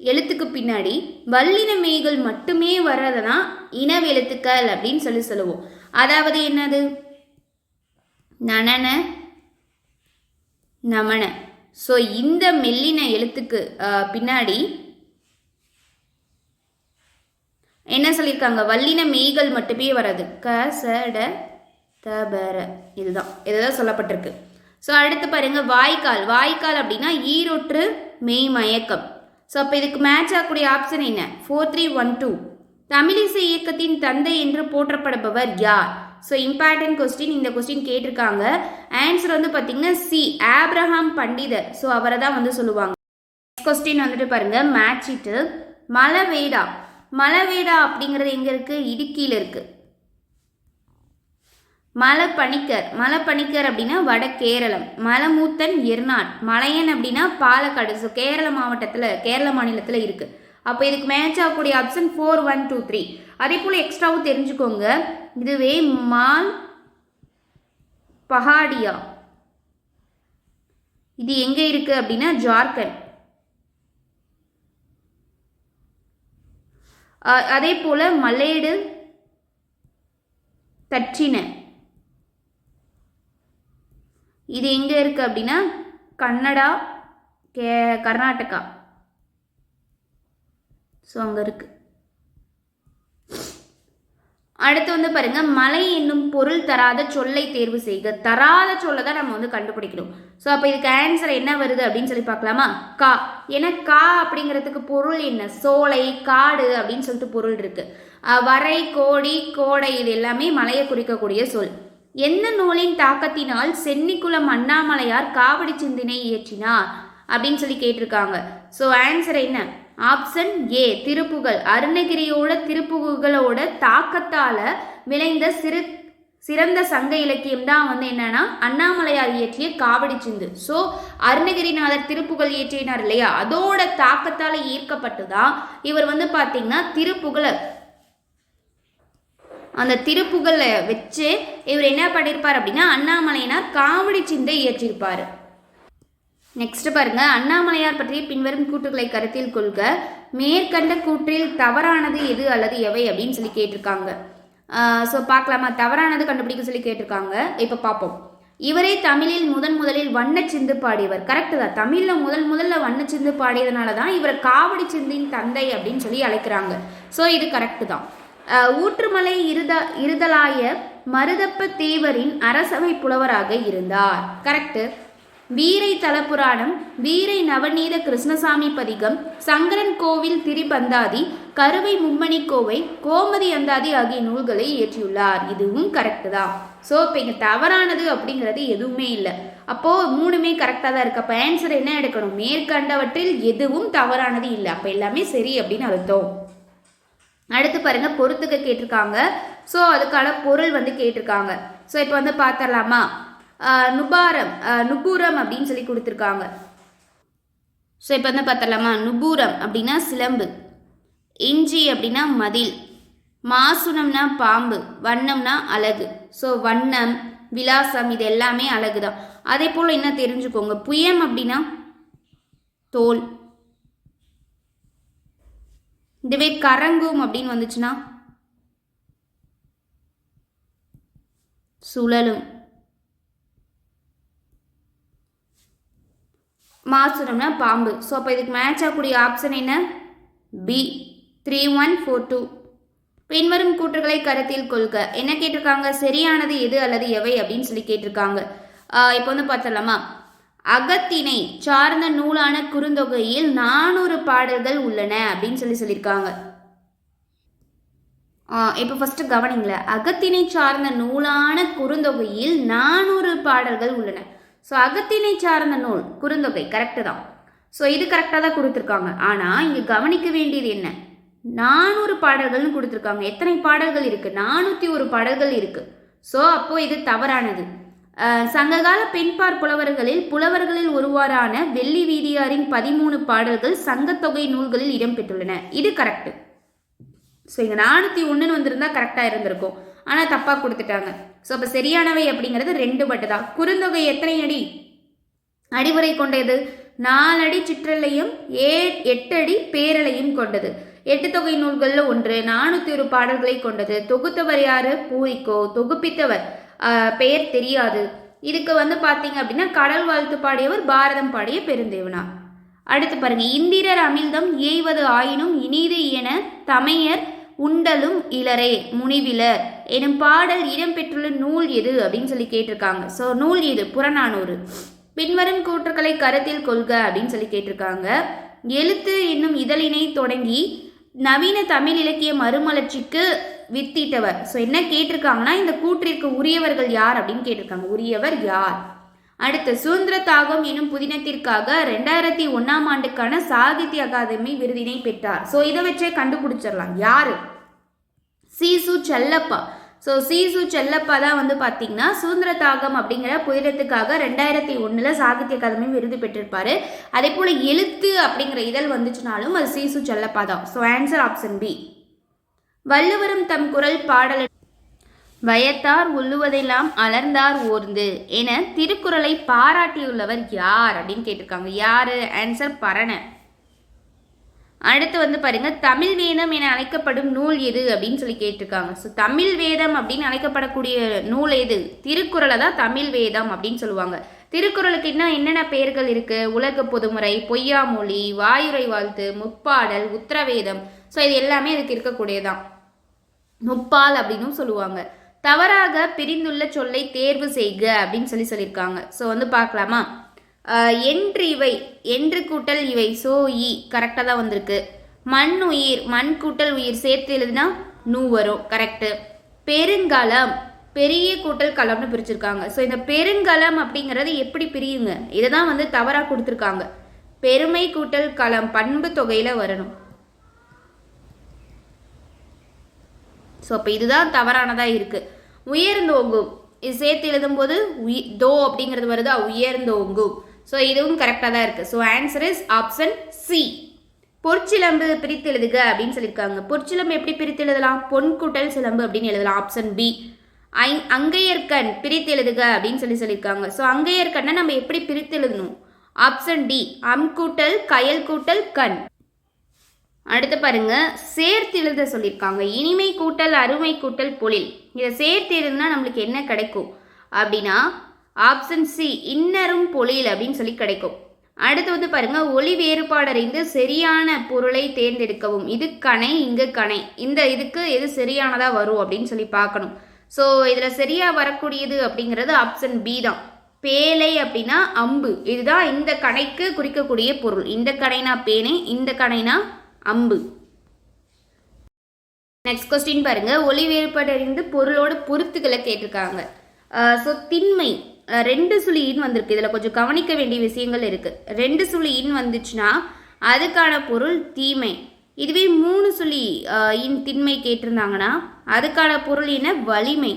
எழுத்துக்கு பின்னாடி வல்லின மெய்கள் மட்டுமே வர்றதுனா இனவெழுத்துக்கள் அப்படின்னு சொல்லுவோம். அதாவது என்னது? நனன, நமன. ஸோ இந்த மெல்லின எழுத்துக்கு பின்னாடி என்ன சொல்லியிருக்காங்க? வல்லின மெய்கள் மட்டுமே வராது. க, ச, ட, த, ப, ர. இதுதான் சொல்லப்பட்டிருக்கு. ஸோ அடுத்து பாருங்க, வாய்க்கால். வாய்க்கால் அப்படின்னா ஈரொற்று மெய் மயக்கம். ஸோ அப்போ இதுக்கு மேட்ச் ஆகக்கூடிய ஆப்ஷன் என்ன? 4312. தமிழிசை இயக்கத்தின் தந்தை என்று போற்றப்படுபவர் யார்? So important question. இந்த கொஸ்டின் கேட்டிருக்காங்க. ஆன்சர் வந்து பார்த்தீங்கன்னா சி, ஆப்ரஹாம் பண்டிதர். ஸோ அவரை தான் வந்து சொல்லுவாங்க. நெக்ஸ்ட் கொஸ்டின் வந்துட்டு பாருங்க, மேட்ச் இட்டு. மலவேடா. மலவேடா அப்படிங்கிறது எங்க இருக்கு? இடுக்கியில் இருக்கு. மலப்பணிக்கர். மலப்பணிக்கர் அப்படின்னா வட கேரளம். மலமூத்தன் எர்நாட். மலையன் அப்படின்னா பாலக்காடு. ஸோ கேரள மாவட்டத்தில், கேரள மாநிலத்தில் இருக்கு. அப்போ இதுக்கு மேட்ச் ஆகக்கூடிய ஆப்ஷன் 4123. அதே போல் எக்ஸ்ட்ராவும் தெரிஞ்சுக்கோங்க. இதுவே மால் பஹாடியா. இது எங்க இருக்கு அப்படின்னா ஜார்க்கண்ட். அதே போல மலேடு தட்சிண. இது எங்க இருக்கு அப்படின்னா கன்னடா, கர்நாடகா. ஸோ அங்க இருக்கு. அடுத்து வந்து பாருங்க, மலை என்னும் பொருள் தராத சொல்லை தேர்வு செய்க. தராத சொல்லை தான் நம்ம வந்து கண்டுபிடிக்கணும். ஸோ அப்போ இதுக்கு ஆன்சர் என்ன வருது அப்படின்னு சொல்லி பார்க்கலாமா? கா. ஏன்னா கா அப்படிங்கிறதுக்கு பொருள் என்ன? சோலை, காடு அப்படின்னு சொல்லிட்டு பொருள் இருக்கு. வரை, கோடி, கோடை இது எல்லாமே மலையை குறிக்கக்கூடிய சொல். எந்த நூலின் தாக்கத்தினால் சென்னிக்குளம் அண்ணாமலையார் காவடி சிந்தினை இயற்றினார் அப்படின்னு சொல்லி கேட்டிருக்காங்க. ஸோ ஆன்சர் என்ன? Option A, Thiruppugazh. அருணகிரியோட திருப்புகளோட தாக்கத்தால விளைந்த சிறந்த சங்க இலக்கியம் தான் வந்து என்னன்னா அண்ணாமலையார் இயற்றிய காவடி சிந்து. ஸோ அருணகிரிநாதர் திருப்புகழ் இயற்றினார் இல்லையா, அதோட தாக்கத்தால ஈர்க்கப்பட்டு தான் இவர் வந்து பார்த்தீங்கன்னா திருப்புகழை, அந்த திருப்புகழை வச்சு இவர் என்ன பண்ணியிருப்பார் அப்படின்னா அண்ணாமலையார் காவடி சிந்தை இயற்றியிருப்பார். நெக்ஸ்ட் பாருங்க, அண்ணாமலையார் பற்றி பின்வரும் கூற்றுகளை கருத்தில் கொள்க. மேற்கண்ட கூற்றில் தவறானது எது அல்லது எவை அப்படின்னு சொல்லி கேட்டிருக்காங்க. ஸோ பார்க்கலாமா? தவறானது கண்டுபிடிக்க சொல்லி கேட்டிருக்காங்க. இப்போ பார்ப்போம். இவரே தமிழில் முதலில் வண்ணச்சிந்து பாடியவர். கரெக்டு தான். தமிழில் முதல்ல வண்ணச்சிந்து பாடியதுனால தான் இவரை காவடி சிந்தின் தந்தை அப்படின்னு சொல்லி அழைக்கிறாங்க. ஸோ இது கரெக்டு தான். ஊற்றுமலை இருதலாய மருதப்ப தேவரின் அரசவை புலவராக இருந்தார். கரெக்டு. வீரை தலப்புராணம், வீரை நவநீத கிருஷ்ணசாமி பதிகம், சங்கரன் கோவில் திரிபந்தாதி, கருவை மும்மணி கோவை, கோமதி அந்தாதி ஆகிய நூல்களை இயற்றியுள்ளார். இதுவும் கரெக்டு தான். ஸோ இப்போ இங்கே தவறானது அப்படிங்கிறது எதுவுமே இல்லை. அப்போது மூணுமே கரெக்டாக தான் இருக்குது. அப்போ ஆன்சர் என்ன எடுக்கணும்? மேற்கண்டவற்றில் எதுவும் தவறானது இல்லை. அப்போ எல்லாமே சரி அப்படின்னு அர்த்தம். அடுத்து பாருங்க, பொறுத்துக்க கேட்டிருக்காங்க. ஸோ அதுக்கான பொருள் வந்து கேட்டிருக்காங்க. ஸோ இப்போ வந்து பார்த்துடலாமா? நுபூரம் அப்படின்னு சொல்லி கொடுத்துருக்காங்க. ஸோ இப்போ வந்து பார்த்தலாமா? நுபூரம் அப்படின்னா சிலம்பு, இஞ்சி அப்படின்னா மதில், மாசுனம்னா பாம்பு, வண்ணம்னா அழகு. ஸோ வண்ணம், விலாசம் இது எல்லாமே அழகு தான். அதே போல் என்ன தெரிஞ்சுக்கோங்க, புயம் அப்படின்னா தோல். இதுவே கரங்கும் அப்படின்னு வந்துச்சுன்னா சுழலும். மாசுனம்னா பாம்பு. ஸோ அப்போ இதுக்கு மேட்ச் ஆகக்கூடிய ஆப்ஷன் என்ன? பி, 3142. பின்வரும் கூற்றுகளை கருத்தில் கொள்க. என்ன கேட்டிருக்காங்க? சரியானது எது அல்லது எவை அப்படின்னு சொல்லி கேட்டிருக்காங்க. இப்போ வந்து பார்த்தலாமா? அகத்திணை சார்ந்த நூலான குறுந்தொகையில் 400 பாடல்கள் உள்ளன அப்படின்னு சொல்லியிருக்காங்க. இப்போ ஃபர்ஸ்ட் கவனிங்கள. அகத்திணை சார்ந்த நூலான குறுந்தொகையில் 400 பாடல்கள் உள்ளன. ஸோ அகத்திணை சார்ந்த நூல் குறுந்தொகை கரெக்டு தான். ஸோ இது கரெக்டாக தான் கொடுத்துருக்காங்க. ஆனால் இங்கே கவனிக்க வேண்டியது என்ன? 400 பாடல்கள்னு கொடுத்துருக்காங்க. எத்தனை பாடல்கள் இருக்குது? 401 பாடல்கள் இருக்குது. ஸோ அப்போது இது தவறானது. சங்ககால பெண்பார் புலவர்களில் ஒருவரான வெள்ளி வீதியாரின் 13 பாடல்கள் சங்கத்தொகை நூல்களில் இடம்பெற்றுள்ளன. இது கரெக்டு. ஸோ இங்கே 401 வந்திருந்தா கரெக்டாக இருந்திருக்கும். ஆனால் தப்பாக கொடுத்துட்டாங்க. ஸோ அப்போ சரியானவை அப்படிங்கிறது 2 பட்டு தான். குறுந்தொகை எத்தனை அடி அடிவரை கொண்டது? 4 அடி சிற்றலையும் 8 அடி பேரலையும் கொண்டது. 8 தொகை நூல்களில் ஒன்று. 401 பாடல்களை கொண்டது. தொகுத்தவர் யாரு? பூரிக்கோ. தொகுப்பித்தவர் பெயர் தெரியாது. இதுக்கு வந்து பார்த்தீங்க அப்படின்னா கடல் வாழ்த்து பாடியவர் பாரதம் பாடிய பெருந்தேவனார். அடுத்து பாருங்க. இந்திரர் அமிழ்தம் ஏய்வது ஆயினும் இனிது என தமையர் உண்டலும் இளரே முனிவிலர் எனும் பாடல் இடம்பெற்றுள்ள நூல் எது அப்படின்னு சொல்லி கேட்டிருக்காங்க. ஸோ நூல் எது? புறநானூறு. பின்வரும் கூற்றுக்களை கருத்தில் கொள்க அப்படின்னு சொல்லி கேட்டிருக்காங்க. எழுத்து என்னும் இதழினை தொடங்கி நவீன தமிழ் இலக்கிய மறுமலர்ச்சிக்கு வித்திட்டவர். ஸோ என்ன கேட்டிருக்காங்கன்னா இந்த கூற்றிற்கு உரியவர்கள் யார் அப்படின்னு கேட்டிருக்காங்க. உரியவர் யார்? அடுத்து சுதந்திர தாகம் எனும் புதினத்திற்காக 2001ஆம் ஆண்டுக்கான சாகித்ய அகாதமி விருதினை பெற்றார். ஸோ இதை வச்சே கண்டுபிடிச்சிடலாம் யாரு? சீசு செல்லப்பா. ஸோ சீசு செல்லப்பா தான் வந்து பார்த்தீங்கன்னா சுதந்திர தாகம் அப்படிங்கிற புதினத்துக்காக 2001 சாகித்ய அகாதமி விருது பெற்றிருப்பாரு. அதே போல எழுத்து அப்படிங்கிற இதழ் வந்துச்சுனாலும் அது சீசு செல்லப்பா தான். So answer option B. வள்ளுவரும் தம் குரல் பாடல் வயத்தார் உள்ளுவதெல்லாம் அலர்ந்தார் ஓர்ந்து என திருக்குறளை பாராட்டியுள்ளவர் யார் அப்படின்னு கேட்டிருக்காங்க. யாரு? ஆன்சர் பரண. அடுத்து வந்து பாருங்க. தமிழ் வேதம் என அழைக்கப்படும் நூல் எது அப்படின்னு சொல்லி கேட்டிருக்காங்க. ஸோ தமிழ் வேதம் அப்படின்னு அழைக்கப்படக்கூடிய நூல் எது? திருக்குறளை தான் தமிழ் வேதம் அப்படின்னு சொல்லுவாங்க. திருக்குறளுக்கு இன்னும் என்னென்ன பெயர்கள் இருக்கு? உலக பொதுமுறை, பொய்யாமொழி, வாயுரை வாழ்த்து, முப்பாடல், உத்தரவேதம். ஸோ இது எல்லாமே இதுக்கு இருக்கக்கூடியதான். முப்பால் அப்படின்னு சொல்லுவாங்க. தவறாக பிரிந்துள்ள சொல்லை தேர்வு செய்க அப்படின்னு சொல்லியிருக்காங்க. ஸோ வந்து பார்க்கலாமா? என்று இவை, என்று கூட்டல் இவை. ஸோ இ கரெக்டாக தான் வந்திருக்கு. மண் உயிர், மண் கூட்டல் உயிர் சேர்த்து எழுதுனா நூ வரும். கரெக்டு. பெருங்கலம், பெரிய கூட்டல் களம்னு பிரிச்சிருக்காங்க. ஸோ இந்த பெருங்கலம் அப்படிங்கிறது எப்படி பிரியுங்க? இதை தான் வந்து தவறாக கொடுத்துருக்காங்க. பெருமை கூட்டல் களம் பண்பு தொகையில் வரணும். ஸோ அப்போ இதுதான் தவறானதாக இருக்குது. உயர்ந்தோங்கும் இது சேர்த்து எழுதும்போது தோ அப்படிங்கிறது வருதா? உயர்ந்தோங்கும். ஸோ இதுவும் கரெக்டாக தான் இருக்குது. So answer is option C. பொற்சிலம்பு பிரித்து எழுதுக அப்படின்னு சொல்லியிருக்காங்க. பொற்சிலம்பு எப்படி பிரித்து எழுதலாம்? பொன் கூட்டல் சிலம்பு அப்படின்னு எழுதலாம். Option B. அங்கையர்கண் பிரித்து எழுதுக அப்படின்னு சொல்லியிருக்காங்க. ஸோ அங்கையர்கண்ணை நம்ம எப்படி பிரித்து எழுதணும்? Option D. அம் கூட்டல் கயல் கூட்டல் கண். அடுத்து பாருங்க. சேர்த்து எழுத சொல்லியிருக்காங்க. இனிமை கூட்டல் அருமை கூட்டல் பொழில். இதை சேர்த்து எழுதுனா நம்மளுக்கு என்ன கிடைக்கும் அப்படின்னா ஆப்ஷன் சி. இன்னரும் பொழில் அப்படின்னு சொல்லி கிடைக்கும். அடுத்து வந்து பாருங்க. ஒளி வேறுபாடறிந்து சரியான பொருளை தேர்ந்தெடுக்கவும். இது கணை, இங்கு கணை. இந்த இதுக்கு எது சரியானதா வரும் அப்படின்னு சொல்லி பார்க்கணும். ஸோ இதில் சரியா வரக்கூடியது அப்படிங்கிறது ஆப்ஷன் பி தான். பேலை அப்படின்னா அம்பு. இதுதான் இந்த கணைக்கு குறிக்கக்கூடிய பொருள். இந்த கணைனா பேனை, இந்த கணைனா அம்பு. நெக்ஸ்ட் கொஸ்டின் பாருங்க. ஒளி வேறுபாடறிந்து பொருளோட பொருத்துக்களை கேட்டிருக்காங்க. ஸோ திண்மை 2 சுழி இன் வந்திருக்கு. இதில் கொஞ்சம் கவனிக்க வேண்டிய விஷயங்கள் இருக்கு. 2 சுழி இன் வந்துச்சுன்னா அதுக்கான பொருள் தீமை. இதுவே 3 சுழி இன் திண்மை கேட்டிருந்தாங்கன்னா அதுக்கான பொருள் என்ன? வலிமை.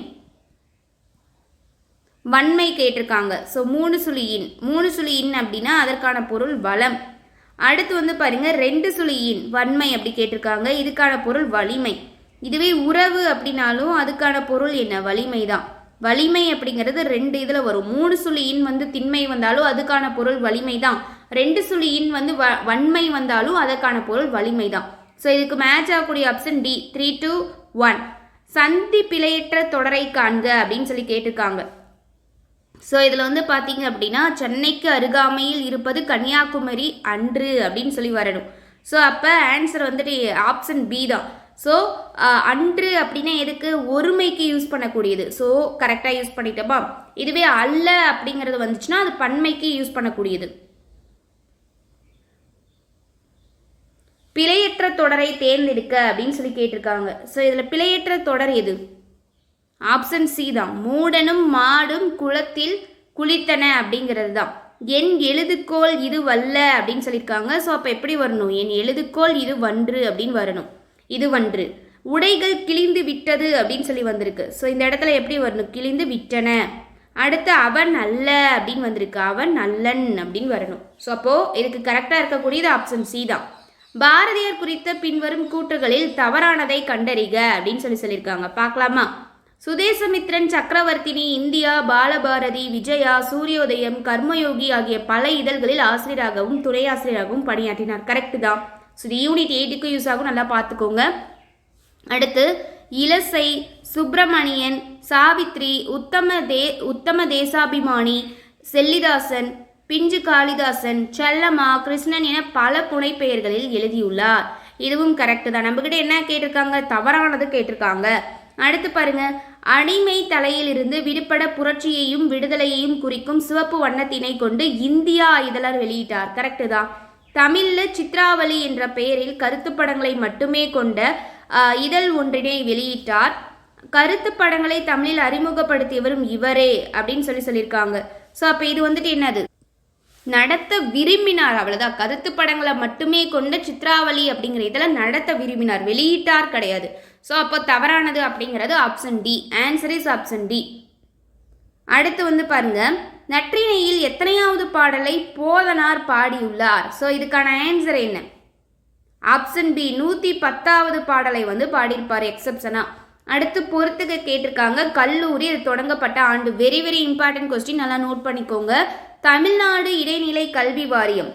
வன்மை கேட்டிருக்காங்க. ஸோ 3 சுழி இன் அப்படின்னா அதற்கான பொருள் வளம். அடுத்து வந்து பாருங்க. 2 சுழி இன் வன்மை அப்படி கேட்டிருக்காங்க. இதுக்கான பொருள் வலிமை. இதுவே உறவு அப்படின்னாலும் அதுக்கான பொருள் என்ன? வலிமை தான். வலிமை அப்படிங்கிறது 2 இதில் வரும். 3 சுழி இன் வந்து திண்மை வந்தாலும் அதுக்கான பொருள் வலிமை தான். 2 சுழி இன் வந்து வன்மை வந்தாலும் அதற்கான பொருள் வலிமை தான். ஸோ இதுக்கு மேட்ச் ஆகக்கூடிய ஆப்ஷன் டி. 3, 2, 1. சந்தி பிழையற்ற தொடரை காண்க அப்படின்னு சொல்லி கேட்டிருக்காங்க. ஸோ இதில் வந்து பார்த்தீங்க அப்படின்னா சென்னைக்கு அருகாமையில் இருப்பது கன்னியாகுமரி அன்று அப்படின்னு சொல்லி வரணும். ஸோ அப்போ ஆன்சர் வந்துட்டு ஆப்ஷன் பி தான். ஸோ அன்று அப்படின்னா எதுக்கு, ஒருமைக்கு யூஸ் பண்ணக்கூடியது. ஸோ கரெக்டாக யூஸ் பண்ணிட்டோமா. இதுவே அல்ல அப்படிங்கிறது வந்துச்சுன்னா அது பன்மைக்கு யூஸ் பண்ணக்கூடியது. பிழையற்ற தொடரை தேர்ந்தெடுக்க அப்படின்னு சொல்லி கேட்டிருக்காங்க. ஸோ இதில் பிழையற்ற தொடர் எது? ஆப்ஷன் சி தான். மூடனும் மாடும் குளத்தில் குளித்தன அப்படிங்கிறது தான். என் எழுதுகோள் இது வல்ல அப்படின்னு சொல்லியிருக்காங்க. ஸோ அப்போ எப்படி வரணும், என் எழுதுகோள் இது வன்று அப்படின்னு வரணும். இது வன்று. உடைகள் கிழிந்து விட்டது அப்படின்னு சொல்லி வந்திருக்கு. ஸோ இந்த இடத்துல எப்படி வரணும், கிழிந்து விட்டன. அடுத்து அவன் அல்ல அப்படின்னு வந்திருக்கு, அவன் அல்லன் அப்படின்னு வரணும். ஸோ அப்போது இதுக்கு கரெக்டாக இருக்கக்கூடியது ஆப்ஷன் சி தான். பாரதியார் குறித்த பின்வரும் கூற்றுகளில் தவறானதை கண்டறிக அப்படின்னு சொல்லியிருக்காங்க. பார்க்கலாமா. சுதேசமித்ரன், சக்கரவர்த்தினி, இந்தியா, பாலபாரதி, விஜயா, சூரியோதயம், கர்மயோகி ஆகிய பல இதழ்களில் ஆசிரியராகவும் துணை ஆசிரியராகவும் பணியாற்றினார். கரெக்டு தான். ஸோ இது யூனிட் 8க்கு யூஸ் ஆகும், நல்லா பார்த்துக்கோங்க. அடுத்து இலசை, சுப்பிரமணியன், சாவித்ரி, உத்தம தேசாபிமானி, செல்லிதாசன், பிஞ்சு காளிதாசன், செல்லம்மா, கிருஷ்ணன் என பல புனைப்பெயர்களில் எழுதியுள்ளார். இதுவும் கரெக்டு தான். நம்மகிட்ட என்ன கேட்டிருக்காங்க, தவறானது கேட்டிருக்காங்க. அடுத்து பாருங்க, அடிமை தலையிலிருந்து விடுபட புரட்சியையும் விடுதலையையும் குறிக்கும் சிவப்பு வண்ணத்தினை கொண்டு இந்தியா இதழர் வெளியிட்டார். கரெக்டு தான். தமிழ்ல சித்ராவளி என்ற பெயரில் கருத்து படங்களை மட்டுமே கொண்ட இதழ் ஒன்றினை வெளியிட்டார். கருத்து படங்களை தமிழில் அறிமுகப்படுத்தியவரும் இவரே அப்படின்னு சொல்லியிருக்காங்க. ஸோ அப்போ இது வந்துட்டு என்னது, நடத்த விரும்பினார், அவ்வளோதான். கருத்து படங்களை மட்டுமே கொண்ட சித்ராவளி அப்படிங்கிற இதில் நடத்த விரும்பினார், வெளியிட்டார் கிடையாது. ஸோ அப்போ தவறானது அப்படிங்கிறது option D. Answer is option D. அடுத்து வந்து பாருங்க, நற்றிணையில் எத்தனையாவது பாடலை போதனார் பாடியுள்ளார்? ஸோ இதுக்கான ஆன்சர் என்ன? ஆப்ஷன் பி, 110வது பாடலை வந்து பாடியிருப்பார் எக்ஸப்ஷனா. அடுத்து பொறுத்துக்க கேட்டிருக்காங்க. கல்லூரி இது தொடங்கப்பட்ட ஆண்டு. வெரி வெரி இம்பார்ட்டன்ட் கொஸ்டின், நல்லா நோட் பண்ணிக்கோங்க. தமிழ்நாடு இடைநிலை கல்வி வாரியம்.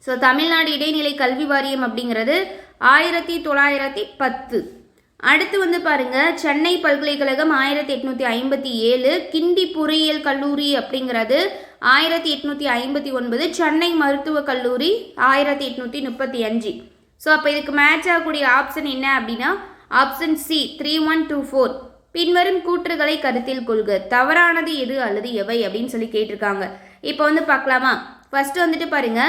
ஸோ தமிழ்நாடு இடைநிலை கல்வி வாரியம் அப்படிங்கிறது 1910. அடுத்து வந்து பாருங்க, சென்னை பல்கலைக்கழகம் 1857, கிண்டி பொறியியல் கல்லூரி அப்படிங்கிறது 1859, சென்னை மருத்துவக் கல்லூரி 1835. ஸோ அப்போ இதுக்கு மேட்ச் ஆகக்கூடிய ஆப்ஷன் என்ன அப்படின்னா ஆப்ஷன் சி 3124. பின்வரும் கூற்றுகளை கருத்தில் கொள்க. தவறானது எது அல்லது எவை அப்படின்னு சொல்லி கேட்டிருக்காங்க. இப்போ வந்து பார்க்கலாமா. ஃபர்ஸ்ட் வந்துட்டு பாருங்க,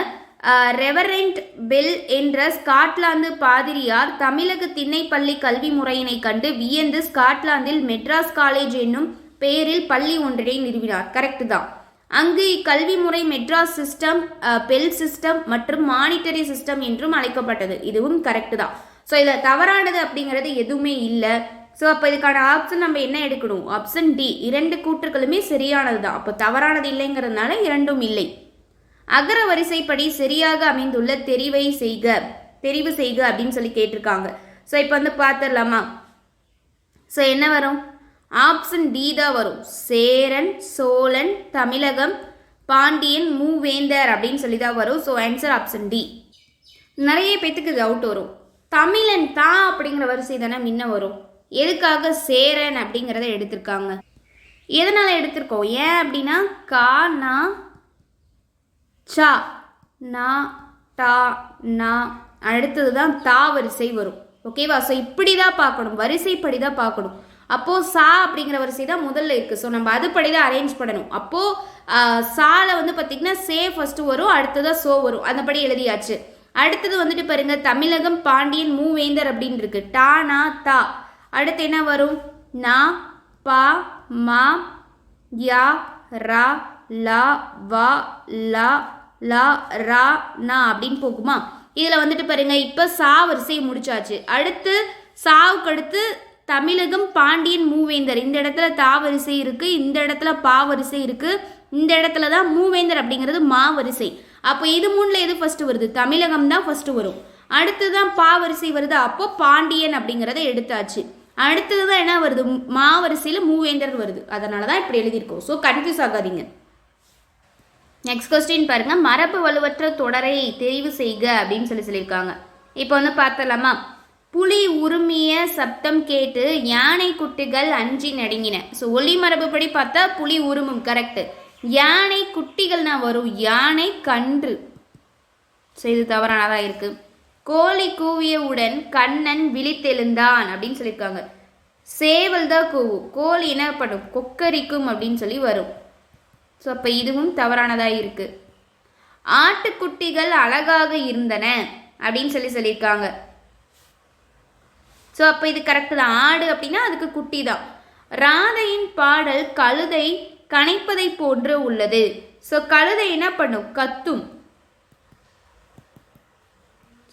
ரெவரண்ட் பெல் என்ற ஸ்காட்லாந்து பாதிரியார் தமிழக திண்ணைப்பள்ளி கல்வி முறையினை கண்டு வியந்து ஸ்காட்லாந்தில் மெட்ராஸ் காலேஜ் என்னும் பெயரில் பள்ளி ஒன்றினை நிறுவினார். கரெக்டு தான். அங்கு இக்கல்வி முறை மெட்ராஸ் சிஸ்டம், பெல் சிஸ்டம் மற்றும் மானிட்டரி சிஸ்டம் என்றும் அழைக்கப்பட்டது. இதுவும் கரெக்டு தான். ஸோ இதில் தவறானது அப்படிங்கிறது எதுவுமே இல்லை. ஸோ அப்போ இதுக்கான ஆப்ஷன் நம்ம என்ன எடுக்கணும், ஆப்ஷன் டி. 2 கூற்றுகளுமே சரியானது தான். அப்போ தவறானது இல்லைங்கிறதுனால 2ம் இல்லை. அகர வரிசைப்படி சரியாக அமைந்துள்ள தெரிவு செய்க அப்படின்னு சொல்லி கேட்டிருக்காங்க. ஸோ இப்போ வந்து பார்த்துடலாமா. ஸோ என்ன வரும், ஆப்ஷன் டி தான் வரும். சேரன், சோழன், தமிழகம், பாண்டியன், மூவேந்தர் அப்படின்னு சொல்லி தான் வரும். So answer option D. நிறைய பேத்துக்கு டவுட் வரும், தமிழன் தா அப்படிங்கிற வரிசை தானே முன்ன வரும், எதுக்காக சேரன் அப்படிங்கிறத எடுத்திருக்காங்க? எதனால் எடுத்திருக்கோம், ஏன் அப்படின்னா கா நா சா நா டா நா அடுத்தது தான் தா வரிசை வரும். ஓகேவா. ஸோ இப்படி தான் பார்க்கணும், வரிசைப்படி தான் பார்க்கணும். அப்போது சா அப்படிங்கிற வரிசை தான் முதல்ல இருக்குது. ஸோ நம்ம அதுபடி தான் அரேஞ்ச் பண்ணணும். அப்போது சால வந்து பார்த்திங்கன்னா சே ஃபஸ்ட்டு வரும், அடுத்ததான் சோ வரும். அந்தபடி எழுதியாச்சு. அடுத்தது வந்துட்டு பாருங்க, தமிழகம், பாண்டியன், மூவேந்தர் அப்படின்னு இருக்கு. டா நா தா. அடுத்து என்ன வரும், நா பா மா யா ரா லா வா லா லா ரா நா அப்படின்னு போகுமா. இதில் வந்துட்டு பாருங்க, இப்போ சா வரிசையை முடிச்சாச்சு. அடுத்து சாவுக்கு அடுத்து தமிழகம், பாண்டியன், மூவேந்தர். இந்த இடத்துல தா வரிசை இருக்கு, இந்த இடத்துல பா வரிசை இருக்கு, இந்த இடத்துல தான் மூவேந்தர் அப்படிங்கிறது மா வரிசை. அப்போ இது 3ல் எது ஃபர்ஸ்ட் வருது, தமிழகம் தான் ஃபர்ஸ்ட் வரும். அடுத்து தான் பா வரிசை வருது, அப்போ பாண்டியன் அப்படிங்கிறத எடுத்தாச்சு. அடுத்தது தான் என்ன வருது, மா வரிசையில் மூவேந்தர் வருது. அதனால தான் இப்படி எழுதியிருக்கோம். ஸோ கன்ஃபியூஸ் ஆகாதீங்க. நெக்ஸ்ட் கொஸ்டின் பாருங்க, மரபு வலுவற்ற தொடரை தெரிவு செய்க அப்படின்னு சொல்லியிருக்காங்க. இப்போ வந்து பார்த்தலாமா. புலி உருமிய சப்தம் கேட்டு யானை குட்டிகள் அஞ்சி நடுங்கின. ஸோ ஒளி மரபுப்படி பார்த்தா புலி உருமும், கரெக்டு. யானை குட்டிகள்னா வரும், யானை கன்று. ஸோ இது தவறானதாக இருக்குது. கோழி கூவியவுடன் கண்ணன் விழித்தெழுந்தான் அப்படின்னு சொல்லியிருக்காங்க. சேவல் தான் கூவும், கோழி என்ன பண்ணும், கொக்கரிக்கும் அப்படின்னு சொல்லி வரும். ஸோ அப்போ இதுவும் தவறானதாக இருக்கு. ஆட்டுக்குட்டிகள் அழகாக இருந்தன அப்படின்னு சொல்லியிருக்காங்க. ஸோ அப்போ இது கரெக்டு தான். ஆடு அப்படின்னா அதுக்கு குட்டி தான். ராதையின் பாடல் கழுதை கனைப்பதை போன்று உள்ளது. ஸோ கழுதை என்ன பண்ணும், கத்தும்.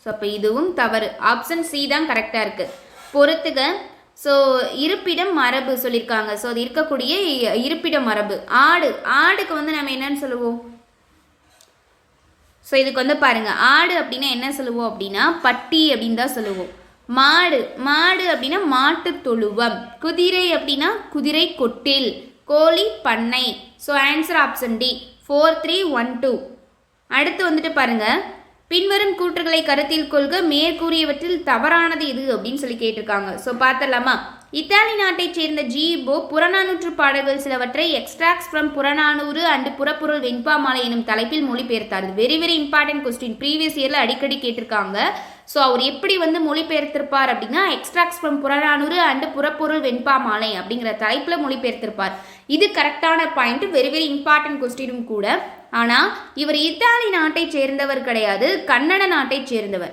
ஸோ அப்போ இதுவும் தவறு. ஆப்ஷன் சி தான் கரெக்டாக இருக்கு. பொறுத்துக. ஸோ இருப்பிடம் மரபு சொல்லியிருக்காங்க. ஸோ அது இருக்கக்கூடிய இருப்பிட மரபு. ஆடுக்கு வந்து நம்ம என்னன்னு சொல்லுவோம். ஸோ இதுக்கு வந்து பாருங்க, ஆடு அப்படின்னா என்ன சொல்லுவோம் அப்படின்னா பட்டி அப்படின்னு தான் சொல்லுவோம். மாடு அப்படின்னா மாட்டு தொழுவம். குதிரை அப்படின்னா குதிரை கொட்டில். கோழி பண்ணை. So answer option D. 4312. அடுத்து வந்துட்டு பாருங்க, பின்வரும் கூற்றுகளை கருத்தில் கொள்க, மேற்கூறியவற்றில் தவறானது எது அப்படின்னு சொல்லி கேட்டிருக்காங்க. ஸோ பார்த்துடலாமா. இத்தாலி நாட்டைச் சேர்ந்த ஜீபோ புறநானூற்று பாடல்கள் சிலவற்றை எக்ஸ்ட்ராக்ட்ஸ் ஃப்ரம் புறநானூறு அண்ட் புறப்பொருள் வெண்பாமாலை எனும் தலைப்பில் மொழிபெயர்த்தார். Very very important question. Previous இயரில் அடிக்கடி கேட்டிருக்காங்க. ஸோ அவர் எப்படி வந்து மொழிபெயர்த்திருப்பார் அப்படின்னா எக்ஸ்ட்ராக்ட்ஸ் ஃப்ரம் புறநானூறு அண்ட் புறப்பொருள் வெண்பாமாலை அப்படிங்கிற தலைப்பில் மொழிபெயர்த்திருப்பார். இது கரெக்டான பாயிண்ட். வெரி வெரி இம்பார்ட்டன்ட் கொஸ்டினும் கூட. ஆனால் இவர் இத்தாலி நாட்டை சேர்ந்தவர் கிடையாது, கன்னட நாட்டை சேர்ந்தவர்.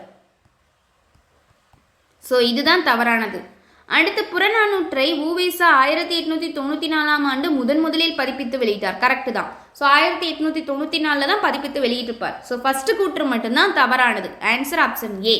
ஸோ இதுதான் தவறானது. அடுத்து புறநானூற்றை உவேசா 1894 ஆண்டு முதலில் பதிப்பித்து வெளியிட்டார். கரெக்டு தான். ஸோ 1894 தான் பதிப்பித்து வெளியிட்டிருப்பார். ஸோ ஃபர்ஸ்ட் கூற்று மட்டும்தான் தவறானது. Answer option A.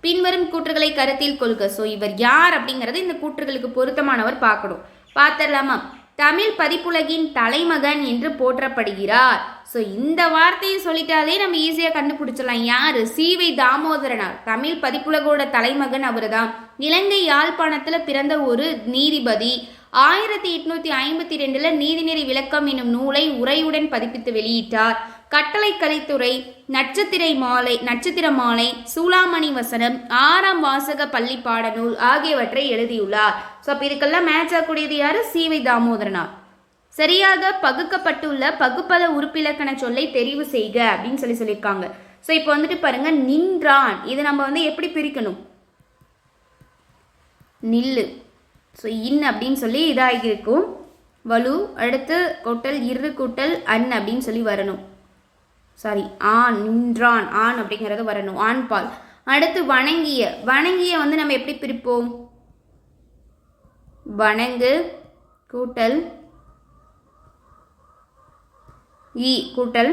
பின்வரும் கூற்றுகளை கருத்தில் கொள்க. ஸோ இவர் யார் அப்படிங்கிறது இந்த கூற்றுகளுக்கு பொருத்தமானவர் பார்க்கணும். பார்த்துடலாமா. தமிழ் பதிப்புலகின் தலைமகன் என்று போற்றப்படுகிறார். ஸோ இந்த வார்த்தையை சொல்லிட்டாலே நம்ம ஈஸியாக கண்டுபிடிச்சிடலாம். யாரு, சி.வை. தாமோதரனார். தமிழ் பதிப்புலகோட தலைமகன் அவர் தான். இலங்கை யாழ்ப்பாணத்தில் பிறந்த ஒரு நீதிபதி. 1852 நீதிநெறி விளக்கம் என்னும் நூலை உரையுடன் பதிப்பித்து வெளியிட்டார். கட்டளை கலைத்துறை, நட்சத்திர மாலை, சூளாமணி வசனம், 6ஆம் வாசக பள்ளி பாடநூல் ஆகியவற்றை எழுதியுள்ளார். ஸோ அப்போ இதுக்கெல்லாம் மேட்ச் ஆகக்கூடியது யாரு, சி.வை. தாமோதரனார். சரியாக பகுக்கப்பட்டுள்ள பகுப்பத உறுப்பிலக்கண சொல்லை தெரிவு செய்க அப்படின்னு சொல்லியிருக்காங்க. ஸோ இப்போ வந்துட்டு பாருங்க, நின்றான். இது நம்ம வந்து எப்படி பிரிக்கணும், நில்லு. ஸோ இன் அப்படின்னு சொல்லி இதாக இருக்கும். வலு அடுத்து கூட்டல் இரு கூட்டல் அன் அப்படின்னு சொல்லி வரணும். சாரி, ஆண், நின்றான், ஆண் அப்படிங்கிறது வரணும், ஆண் பால். அடுத்து வணங்கிய வந்து நம்ம எப்படி பிரிப்போம், வணங்கு கூட்டல் ஈ கூட்டல்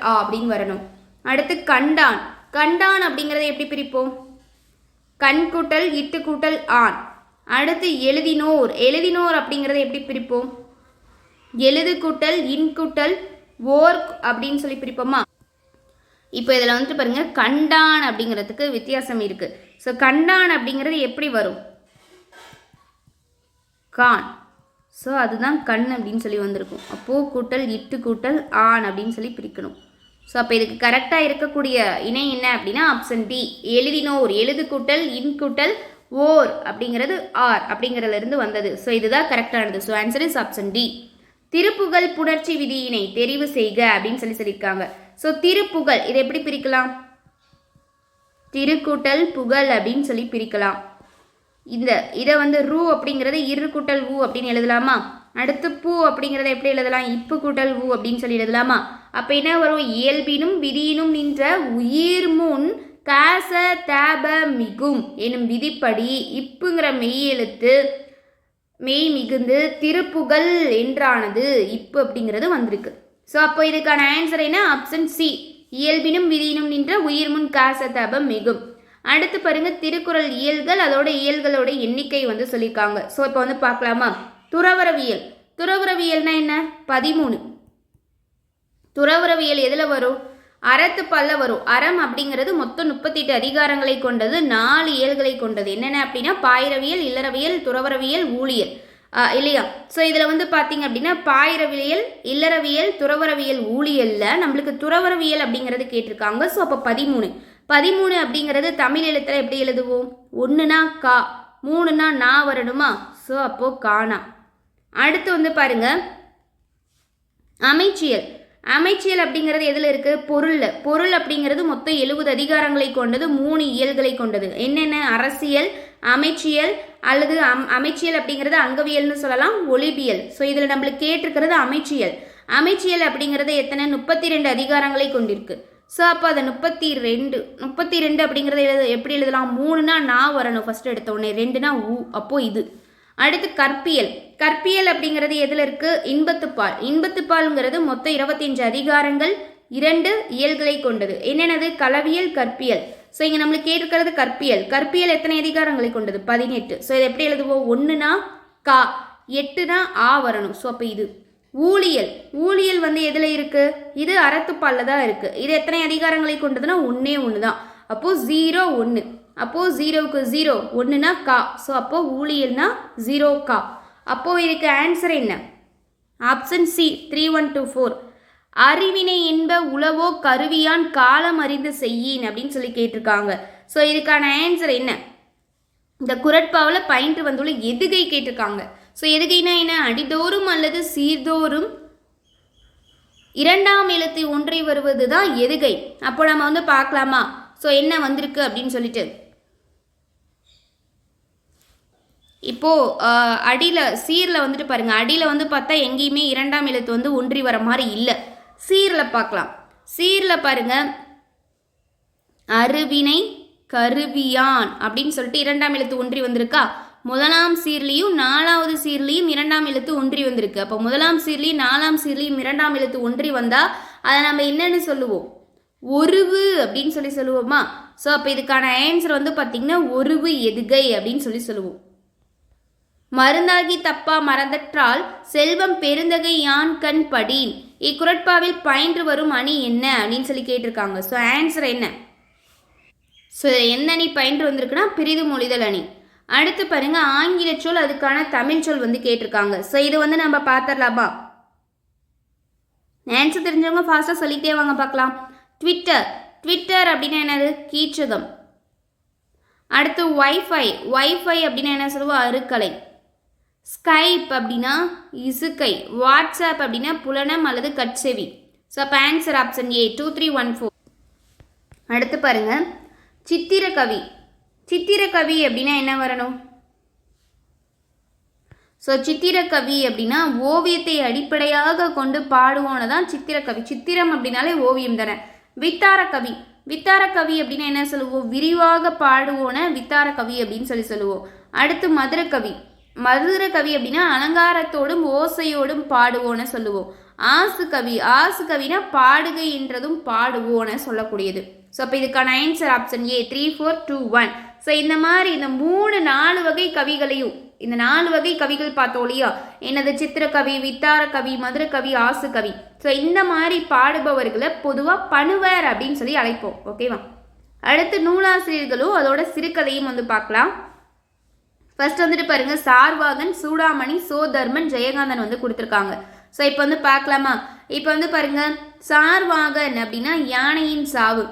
ஆ அப்படின்னு வரணும். அடுத்து கண்டான் அப்படிங்கிறத எப்படி பிரிப்போம், கண் கூட்டல் இட்டு கூட்டல் ஆண். அடுத்து எழுதினோர் அப்படிங்கிறத எப்படி பிரிப்போம், எழுது கூட்டல் இன் கூட்டல் ஓர் அப்படின்னு சொல்லி பிரிப்போமா. இப்போ இதில் வந்துட்டு பாருங்க, கண்டான் அப்படிங்கிறதுக்கு வித்தியாசம் இருக்கு. ஸோ கண்டான் அப்படிங்கிறது எப்படி வரும், கான். ஸோ அதுதான் கண் அப்படின்னு சொல்லி வந்திருக்கும். அப்போது கூட்டல் இட்டு கூட்டல் ஆண் அப்படின்னு சொல்லி பிரிக்கணும். ஸோ அப்போ இதுக்கு கரெக்டாக இருக்கக்கூடிய இணை என்ன அப்படின்னா ஆப்ஷன் டி, எழுதினோர். எழுது கூட்டல் இன் கூட்டல் ஓர் அப்படிங்கிறது ஆர் அப்படிங்கிறதுலேருந்து வந்தது. ஸோ இதுதான் கரெக்டானது. So answer is option D. Thiruppugazh புணர்ச்சி விதியினை தெரிவு செய்க அப்படின்னு சொல்லியிருக்காங்க. ஸோ திருப்புகழ் இதை எப்படி பிரிக்கலாம், திருக்கூட்டல் புகழ் அப்படின்னு சொல்லி பிரிக்கலாம். இதை வந்து ரூ அப்படிங்கிறது இரு கூட்டல் ஊ அப்படின்னு எழுதலாமா. அடுத்து பூ அப்படிங்கிறத எப்படி எழுதலாம், இப்பு கூட்டல் ஊ அப்படின்னு சொல்லி எழுதலாமா. அப்போ என்ன வரும், இயல்பினும் விதியினும் நின்ற உயிர் முன் காச தாப மிகும் எனும் விதிப்படி இப்புங்கிற மெய்யெழுத்து மெய் மிகுந்து திருப்புகழ் என்றானது இப்பு அப்படிங்கிறது வந்திருக்கு. ஸோ அப்போ இதுக்கான ஆன்சர் என்ன, ஆப்ஷன் சி, இயல்பினும் விதியினும் நின்ற உயிர் முன் காச தாப மிகும். அடுத்து பாருங்க, திருக்குறள் இயல்கள், அதோட இயல்களோட எண்ணிக்கை வந்து சொல்லியிருக்காங்க. ஸோ இப்போ வந்து பார்க்கலாமா. துறவரவியல்னா என்ன, 13. துறவரவியல் எதில் வரும், அறத்துப்பால்ல வரும். அறம் அப்படிங்கிறது மொத்தம் 38 அதிகாரங்களை கொண்டது, 4 இயல்களை கொண்டது. என்னென்ன அப்படின்னா பாயிரவியல், இல்லறவியல், துறவரவியல், ஊழியல் இல்லையா. ஸோ இதில் வந்து பார்த்தீங்க அப்படின்னா பாயிரவியல், இல்லறவியல், துறவரவியல், ஊழியல்ல நம்மளுக்கு துறவரவியல் அப்படிங்கிறது கேட்டிருக்காங்க. ஸோ அப்போ 13 அப்படிங்கிறது தமிழ் எழுத்தில் எப்படி எழுதுவோம், 1னா கா, 3னா நா வரணுமா. ஸோ அப்போது காணா. அடுத்து வந்து பாருங்க, அமைச்சியல். அமைச்சியல் அப்படிங்கிறது எதில் இருக்குது? பொருள். பொருள் அப்படிங்கிறது மொத்தம் 70 அதிகாரங்களை கொண்டது, 3 இயல்களை கொண்டது. என்னென்ன? அரசியல், அமைச்சியல் அல்லது அமைச்சியல் அப்படிங்கிறது அங்கவியல்னு சொல்லலாம், ஒலிபியல். ஸோ இதில் நம்மளுக்கு கேட்டிருக்கிறது அமைச்சியல். அமைச்சியல் அப்படிங்கிறது எத்தனை? 32 அதிகாரங்களை கொண்டிருக்கு. ஸோ அப்போ அதை 32 அப்படிங்கிறத எப்படி எழுதலாம்? 3னா நான் வரணும் ஃபஸ்ட்டு எடுத்த உடனே, 2னா ஊ, அப்போது இது. அடுத்து கற்பியல். கற்பியல் அப்படிங்கிறது எதில் இருக்குது? இன்பத்துப்பால். இன்பத்துப்பால்ங்கிறது மொத்தம் 25 அதிகாரங்கள், 2 இயல்களை கொண்டது. என்னென்னது? களவியல், கற்பியல். ஸோ இங்கே நம்மளுக்கு கேட்டிருக்கிறது கற்பியல். கற்பியல் எத்தனை அதிகாரங்களை கொண்டது? 18. ஸோ இதை எப்படி எழுதுவோம்? 1னா கா, 8னா ஆ வரணும். ஸோ அப்போ இது. ஊழியல். ஊழியல் வந்து எதில் இருக்குது? இது அறத்துப்பாலில் தான் இருக்குது. இது எத்தனை அதிகாரங்களை கொண்டதுன்னா 1 தான். அப்போது 0 1. அப்போது 0க்கு 0, 1னா கா. ஸோ அப்போது ஊழியல்னா 0 கா. அப்போது இதுக்கு ஆன்சர் என்ன? Option C 3124. அறிவினை என்ப உளவோ கருவியான் காலம் அறிந்து செய்யின் அப்படின்னு சொல்லி கேட்டிருக்காங்க. ஸோ இதுக்கான ஆன்சர் என்ன? இந்த குரட்பாவில் பயின்று வந்துள்ள எதுகை கேட்டிருக்காங்க. ஸோ எதுகைனா என்ன? அடிதோறும் அல்லது சீர்தோறும் 2ஆம் எழுத்து ஒன்றி வருவது தான் எதுகை. அப்போ நம்ம வந்து பார்க்கலாமா? ஸோ என்ன வந்திருக்கு அப்படின்னு சொல்லிட்டு, இப்போது அடியில் சீரில் வந்துட்டு பாருங்கள், அடியில் வந்து பார்த்தா எங்கேயுமே 2ஆம் எழுத்து வந்து ஒன்றி வர மாதிரி இல்லை. சீரில் பார்க்கலாம். சீரில் பாருங்கள், அறிவினை கருவியான் அப்படின்னு சொல்லிட்டு 2ஆம் எழுத்து ஒன்றி வந்திருக்கா? முதலாம் சீர்லையும் 4வது சீர்லையும் 2ஆம் எழுத்து ஒன்றி வந்திருக்கு. அப்போ முதலாம் சீர்லையும் 4ஆம் சீர்லையும் 2ஆம் எழுத்து ஒன்றி வந்தால் அதை நம்ம என்னன்னு சொல்லுவோம்? ஒருவு அப்படின்னு சொல்லி சொல்லுவோமா? ஸோ அப்போ இதுக்கான ஆன்சர் வந்து பார்த்திங்கன்னா ஒருவு எதுகை அப்படின்னு சொல்லி சொல்லுவோம். மருந்தாகி தப்பா மறந்தற்றால் செல்வம் பெருந்தகை யான் கண் படின். இக்குரட்பாவில் பயின்று வரும் அணி என்ன அப்படின்னு சொல்லி கேட்டிருக்காங்க. ஸோ ஆன்சர் என்ன? ஸோ எந்த அணி பயின்று வந்திருக்குன்னா பிரிது மொழிதல் அணி. அடுத்து பாருங்க, ஆங்கில சொல் அதுக்கான தமிழ் சொல் வந்து கேட்டிருக்காங்க. ஸோ இது வந்து நம்ம பார்த்துடலாமா? ஆன்சர் தெரிஞ்சவங்க ஃபாஸ்ட்டாக சொல்லிக்கிட்டே வாங்க பார்க்கலாம். ட்விட்டர். ட்விட்டர் அப்படின்னா என்னது? கீச்சகம். அடுத்து வைஃபை. வைஃபை அப்படின்னா என்ன சொல்லுவோம்? அருக்கலை. ஸ்கைப் அப்படின்னா இசுக்கை. வாட்ஸ்அப் அப்படின்னா புலனம் அல்லது கட்செவி. ஸோ அப்போ ஆன்சர் ஆப்ஷன் ஏ 2314. அடுத்து பாருங்க, சித்திரக்கவி. சித்திரக்கவி அப்படின்னா என்ன வரணும்? ஸோ சித்திரக்கவி அப்படின்னா ஓவியத்தை அடிப்படையாக கொண்டு பாடுவோன்னு தான் சித்திரக்கவி. சித்திரம் அப்படின்னாலே ஓவியம் தானே. வித்தாரக்கவி. வித்தாரக்கவி அப்படின்னா என்ன சொல்லுவோம்? விரிவாக பாடுவோன வித்தாரக்கவி அப்படின்னு சொல்லி சொல்லுவோம். அடுத்து மதுரக்கவி. மதுரக்கவி அப்படின்னா அலங்காரத்தோடும் ஓசையோடும் பாடுவோன்னு சொல்லுவோம். ஆசு கவி. ஆசு கவினா பாடுகை என்றதும் பாடுவோன்னு சொல்லக்கூடியது. ஸோ அப்போ இதுக்கான ஆன்சர் ஆப்ஷன் ஏ 3421. ஸோ இந்த மாதிரி இந்த 4 வகை கவிகளையும், இந்த 4 வகை கவிகள் பார்த்தோம் இல்லையா? என்னது? சித்திரக்கவி, வித்தாரக்கவி, மதுரக்கவி, ஆசு கவி. ஸோ இந்த மாதிரி பாடுபவர்களை பொதுவாக பணுவர் அப்படின்னு சொல்லி அழைப்போம். ஓகேவா? அடுத்து நூலாசிரியர்களும் அதோட சிறுகதையும் வந்து பார்க்கலாம். ஃபர்ஸ்ட் வந்துட்டு பாருங்க, சார்வாகன், சூடாமணி, சோதர்மன், ஜெயகாந்தன் வந்து கொடுத்துருக்காங்க. ஸோ இப்போ வந்து பார்க்கலாமா? இப்போ வந்து பாருங்க, சார்வாகன் அப்படின்னா யானையின் சாவு.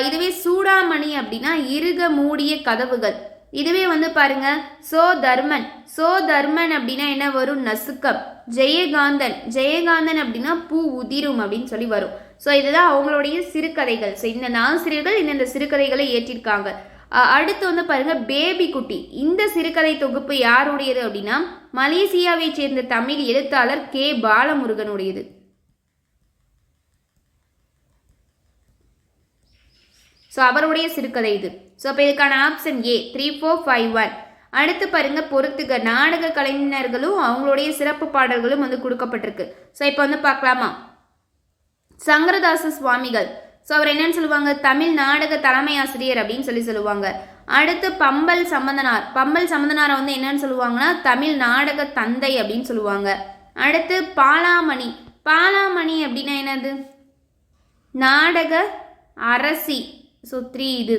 இதுவே சூடாமணி அப்படின்னா இறுக மூடிய கதவுகள். இதுவே வந்து பாருங்க சோதர்மன். சோதர்மன் அப்படின்னா என்ன வரும்? நசுக்கம். ஜெயகாந்தன். ஜெயகாந்தன் அப்படின்னா பூ உதிரும் அப்படின்னு சொல்லி வரும். ஸோ இதுதான் அவங்களுடைய சிறுகதைகள். ஸோ இந்த ஆசிரியர்கள் இந்த சிறுகதைகளை ஏற்றிருக்காங்க. அடுத்து வந்து பாருங்க, பேபி குட்டி. இந்த சிறுகதை தொகுப்பு யாருடையது அப்படின்னா மலேசியாவை சேர்ந்த தமிழ் எழுத்தாளர் கே பாலமுருகனுடையது. ஸோ அவருடைய சிறுகதை இது. ஸோ அப்போ இதுக்கான ஆப்ஷன் ஏ 3451. அடுத்து பாருங்க, பொறுத்துக. நாடக கலைஞர்களும் அவங்களுடைய சிறப்பு பாடல்களும் வந்து கொடுக்கப்பட்டிருக்கு. ஸோ இப்போ வந்து பார்க்கலாமா? சங்கரதாச சுவாமிகள். ஸோ அவர் என்னன்னு சொல்லுவாங்க? தமிழ் நாடக தலைமை ஆசிரியர் அப்படின்னு சொல்லி சொல்லுவாங்க. அடுத்து பம்பல் சம்பந்தனார். பம்பல் சம்பந்தனாரை வந்து என்னன்னு சொல்லுவாங்கன்னா தமிழ் நாடக தந்தை அப்படின்னு சொல்லுவாங்க. அடுத்து பாலாமணி. பாலாமணி அப்படின்னா என்னது? நாடக அரசி. ஸோ 3 இது.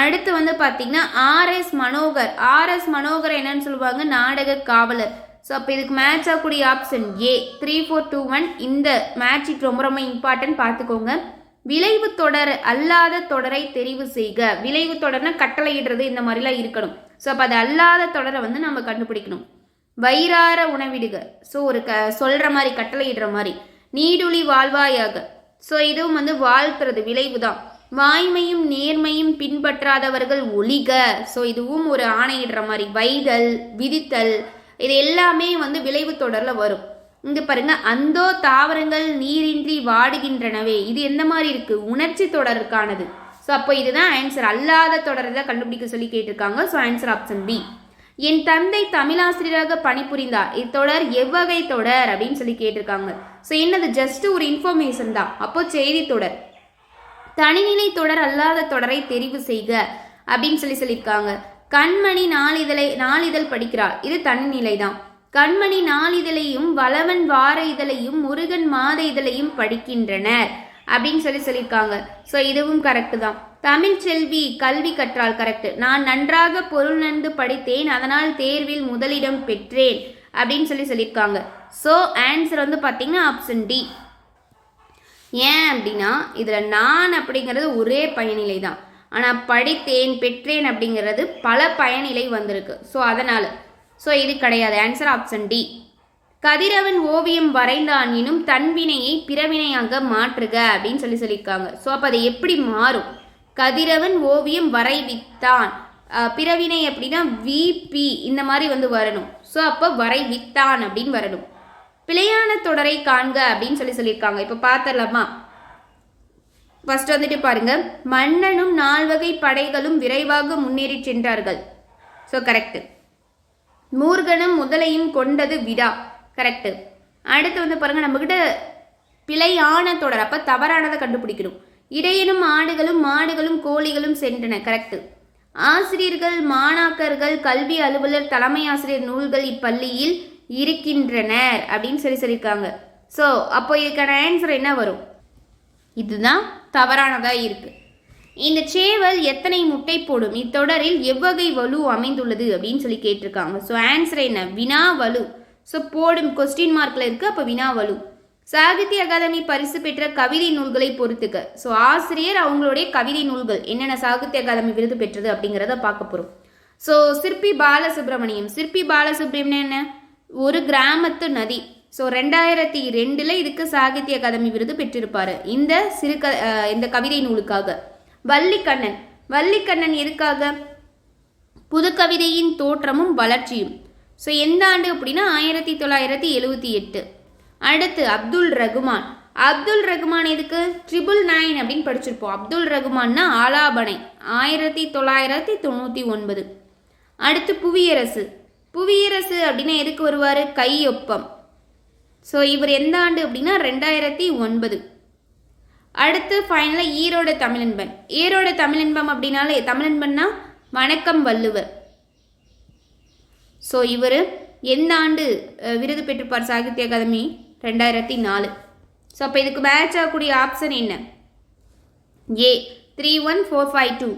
அடுத்து வந்து பார்த்தீங்கன்னா ஆர்எஸ் மனோகர். ஆர்எஸ் மனோகர் என்னன்னு சொல்லுவாங்க? நாடக காவலர். ஸோ அப்போ இதுக்கு மேட்ச் ஆகக்கூடிய ஆப்ஷன் ஏ 3421. இந்த மேட்ச் ரொம்ப ரொம்ப இம்பார்ட்டன்ட், பார்த்துக்கோங்க. விளைவு தொடர் அல்லாத தொடரை தெரிவு செய்க. விளைவு தொடர்னா கட்டளையிடுறது இந்த மாதிரிலாம் இருக்கணும். ஸோ அப்போ அது அல்லாத தொடரை வந்து நம்ம கண்டுபிடிக்கணும். வயிறார உணவிடுக. ஸோ ஒரு சொல்கிற மாதிரி, கட்டளையிடுற மாதிரி. நீடுழி வாழ்வாயாக. ஸோ இதுவும் வந்து வாழ்த்துறது விளைவு தான். வாய்மையும் நேர்மையும் பின்பற்றாதவர்கள் ஒழிக. ஸோ இதுவும் ஒரு ஆணையிடுற மாதிரி. வைதல், விதித்தல், இது எல்லாமே வந்து விளைவு தொடரில் வரும். இங்க பாருங்க, அந்தோ தாவரங்கள் நீரின்றி வாடுகின்றனவே, இது எந்த மாதிரி இருக்கு? உணர்ச்சி தொடருக்கானது. ஸோ அப்போ இதுதான் ஆன்சர். அல்லாத தொடரை தான் கண்டுபிடிக்க சொல்லி கேட்டிருக்காங்க. So answer option B. என் தந்தை தமிழாசிரியராக பணிபுரிந்தார். இத்தொடர் எவ்வகை தொடர் அப்படின்னு சொல்லி கேட்டிருக்காங்க. ஸோ என்னது? ஜஸ்ட் ஒரு இன்ஃபர்மேஷன் தான். அப்போ செய்தி தொடர். தனிநிலை தொடர் அல்லாத தொடரை தெரிவு செய்க அப்படின்னு சொல்லியிருக்காங்க. கண்மணி நாளிதழ் படிக்கிறார், இது தனிநிலை தான். கண்மணி நாளிதழையும் வளவன் வார இதழையும் முருகன் மாத இதழையும் படிக்கின்றனர் அப்படின்னு சொல்லியிருக்காங்க. ஸோ இதுவும் கரெக்டு தான். தமிழ் செல்வி கல்வி கற்றால், கரெக்ட். நான் நன்றாக பொருள் நன்கு படித்தேன், அதனால் தேர்வில் முதலிடம் பெற்றேன் அப்படின்னு சொல்லியிருக்காங்க. ஸோ ஆன்சர் வந்து பார்த்தீங்கன்னா ஆப்ஷன் டி. ஏன் அப்படின்னா இதில் நான் அப்படிங்கிறது ஒரே பயனிலை தான், ஆனால் படித்தேன் பெற்றேன் அப்படிங்கிறது பல பயனிலை வந்திருக்கு. ஸோ அதனால் இது கிடையாது. Answer option D. கதிரவன் ஓவியம் வரைந்தான் எனும் தன்வினையை பிறவினையாக மாற்றுக அப்படின்னு சொல்லியிருக்காங்க. ஸோ அப்போ அதை எப்படி மாறும்? கதிரவன் ஓவியம் வரைவித்தான், பிறவினை அப்படின்னா விபி இந்த மாதிரி வந்து வரணும். ஸோ அப்போ வரைவித்தான் அப்படின்னு வரணும். பிழையான தொடரை காண்க அப்படின்னு சொல்லியிருக்காங்க. இப்போ பார்த்துடலாமா? ஃபர்ஸ்ட் வந்துட்டு பாருங்க, மன்னனும் 4 வகை படைகளும் விரைவாக முன்னேறி சென்றார்கள். So correct. மூர்கனும் முதலையும் கொண்டது விடா, கரெக்டு. அடுத்து வந்து பாருங்க, நம்மகிட்ட பிழையான தொடர், அப்போ தவறானதை கண்டுபிடிக்கணும். இடையனும் ஆடுகளும் மாடுகளும் கோழிகளும் சென்றன, கரெக்டு. ஆசிரியர்கள் மாணாக்கர்கள் கல்வி அலுவலர் தலைமை ஆசிரியர் நூல்கள் இப்பள்ளியில் இருக்கின்றனர் அப்படின்னு சொல்லியிருக்காங்க. ஸோ அப்போ இதுக்கான ஆன்சர் என்ன வரும்? இதுதான் தவறானதாக இருக்கு. இந்த சேவல் எத்தனை முட்டை போடும்? இத்தொடரில் எவ்வகை வலு அமைந்துள்ளது அப்படின்னு சொல்லி கேட்டிருக்காங்க. ஸோ ஆன்சர் என்ன? வினா வலு. ஸோ போடும் கொஸ்டின் மார்க்கில் இருக்குது, அப்போ வினா வலு. சாகித்ய அகாதமி பரிசு பெற்ற கவிதை நூல்களை பொறுத்துக்க. ஸோ ஆசிரியர் அவங்களுடைய கவிதை நூல்கள் என்னென்ன சாகித்ய அகாதமி விருது பெற்றது அப்படிங்கிறத பார்க்க போகிறோம். ஸோ சிற்பி பாலசுப்ரமணியம் என்ன? ஒரு கிராமத்து நதி. ஸோ 2002 இதுக்கு சாகித்ய அகாதமி விருது பெற்றிருப்பார் இந்த கவிதை நூலுக்காக. வள்ளிக்கண்ணன் எதுக்காக? புது கவிதையின் தோற்றமும் வளர்ச்சியும். ஸோ எந்த ஆண்டு அப்படின்னா 1978. அடுத்து அப்துல் ரகுமான் எதுக்கு? 999 அப்படின்னு படிச்சிருப்போம். அப்துல் ரகுமான்னா ஆலாபனை 1999. அடுத்து புவியரசு அப்படின்னா எதுக்கு வருவார்? கையொப்பம். ஸோ இவர் எந்த ஆண்டு அப்படின்னா 2009. அடுத்து ஃபைனலாக ஈரோடு தமிழன்பன் அப்படின்னாலே தமிழன்பன்னா வணக்கம் வள்ளுவர். ஸோ இவர் எந்த ஆண்டு விருது பெற்றிருப்பார் சாகித்ய அகாதமி? 2004. ஸோ அப்போ இதுக்கு மேட்ச் ஆகக்கூடிய ஆப்ஷன் என்ன? ஏ 31452.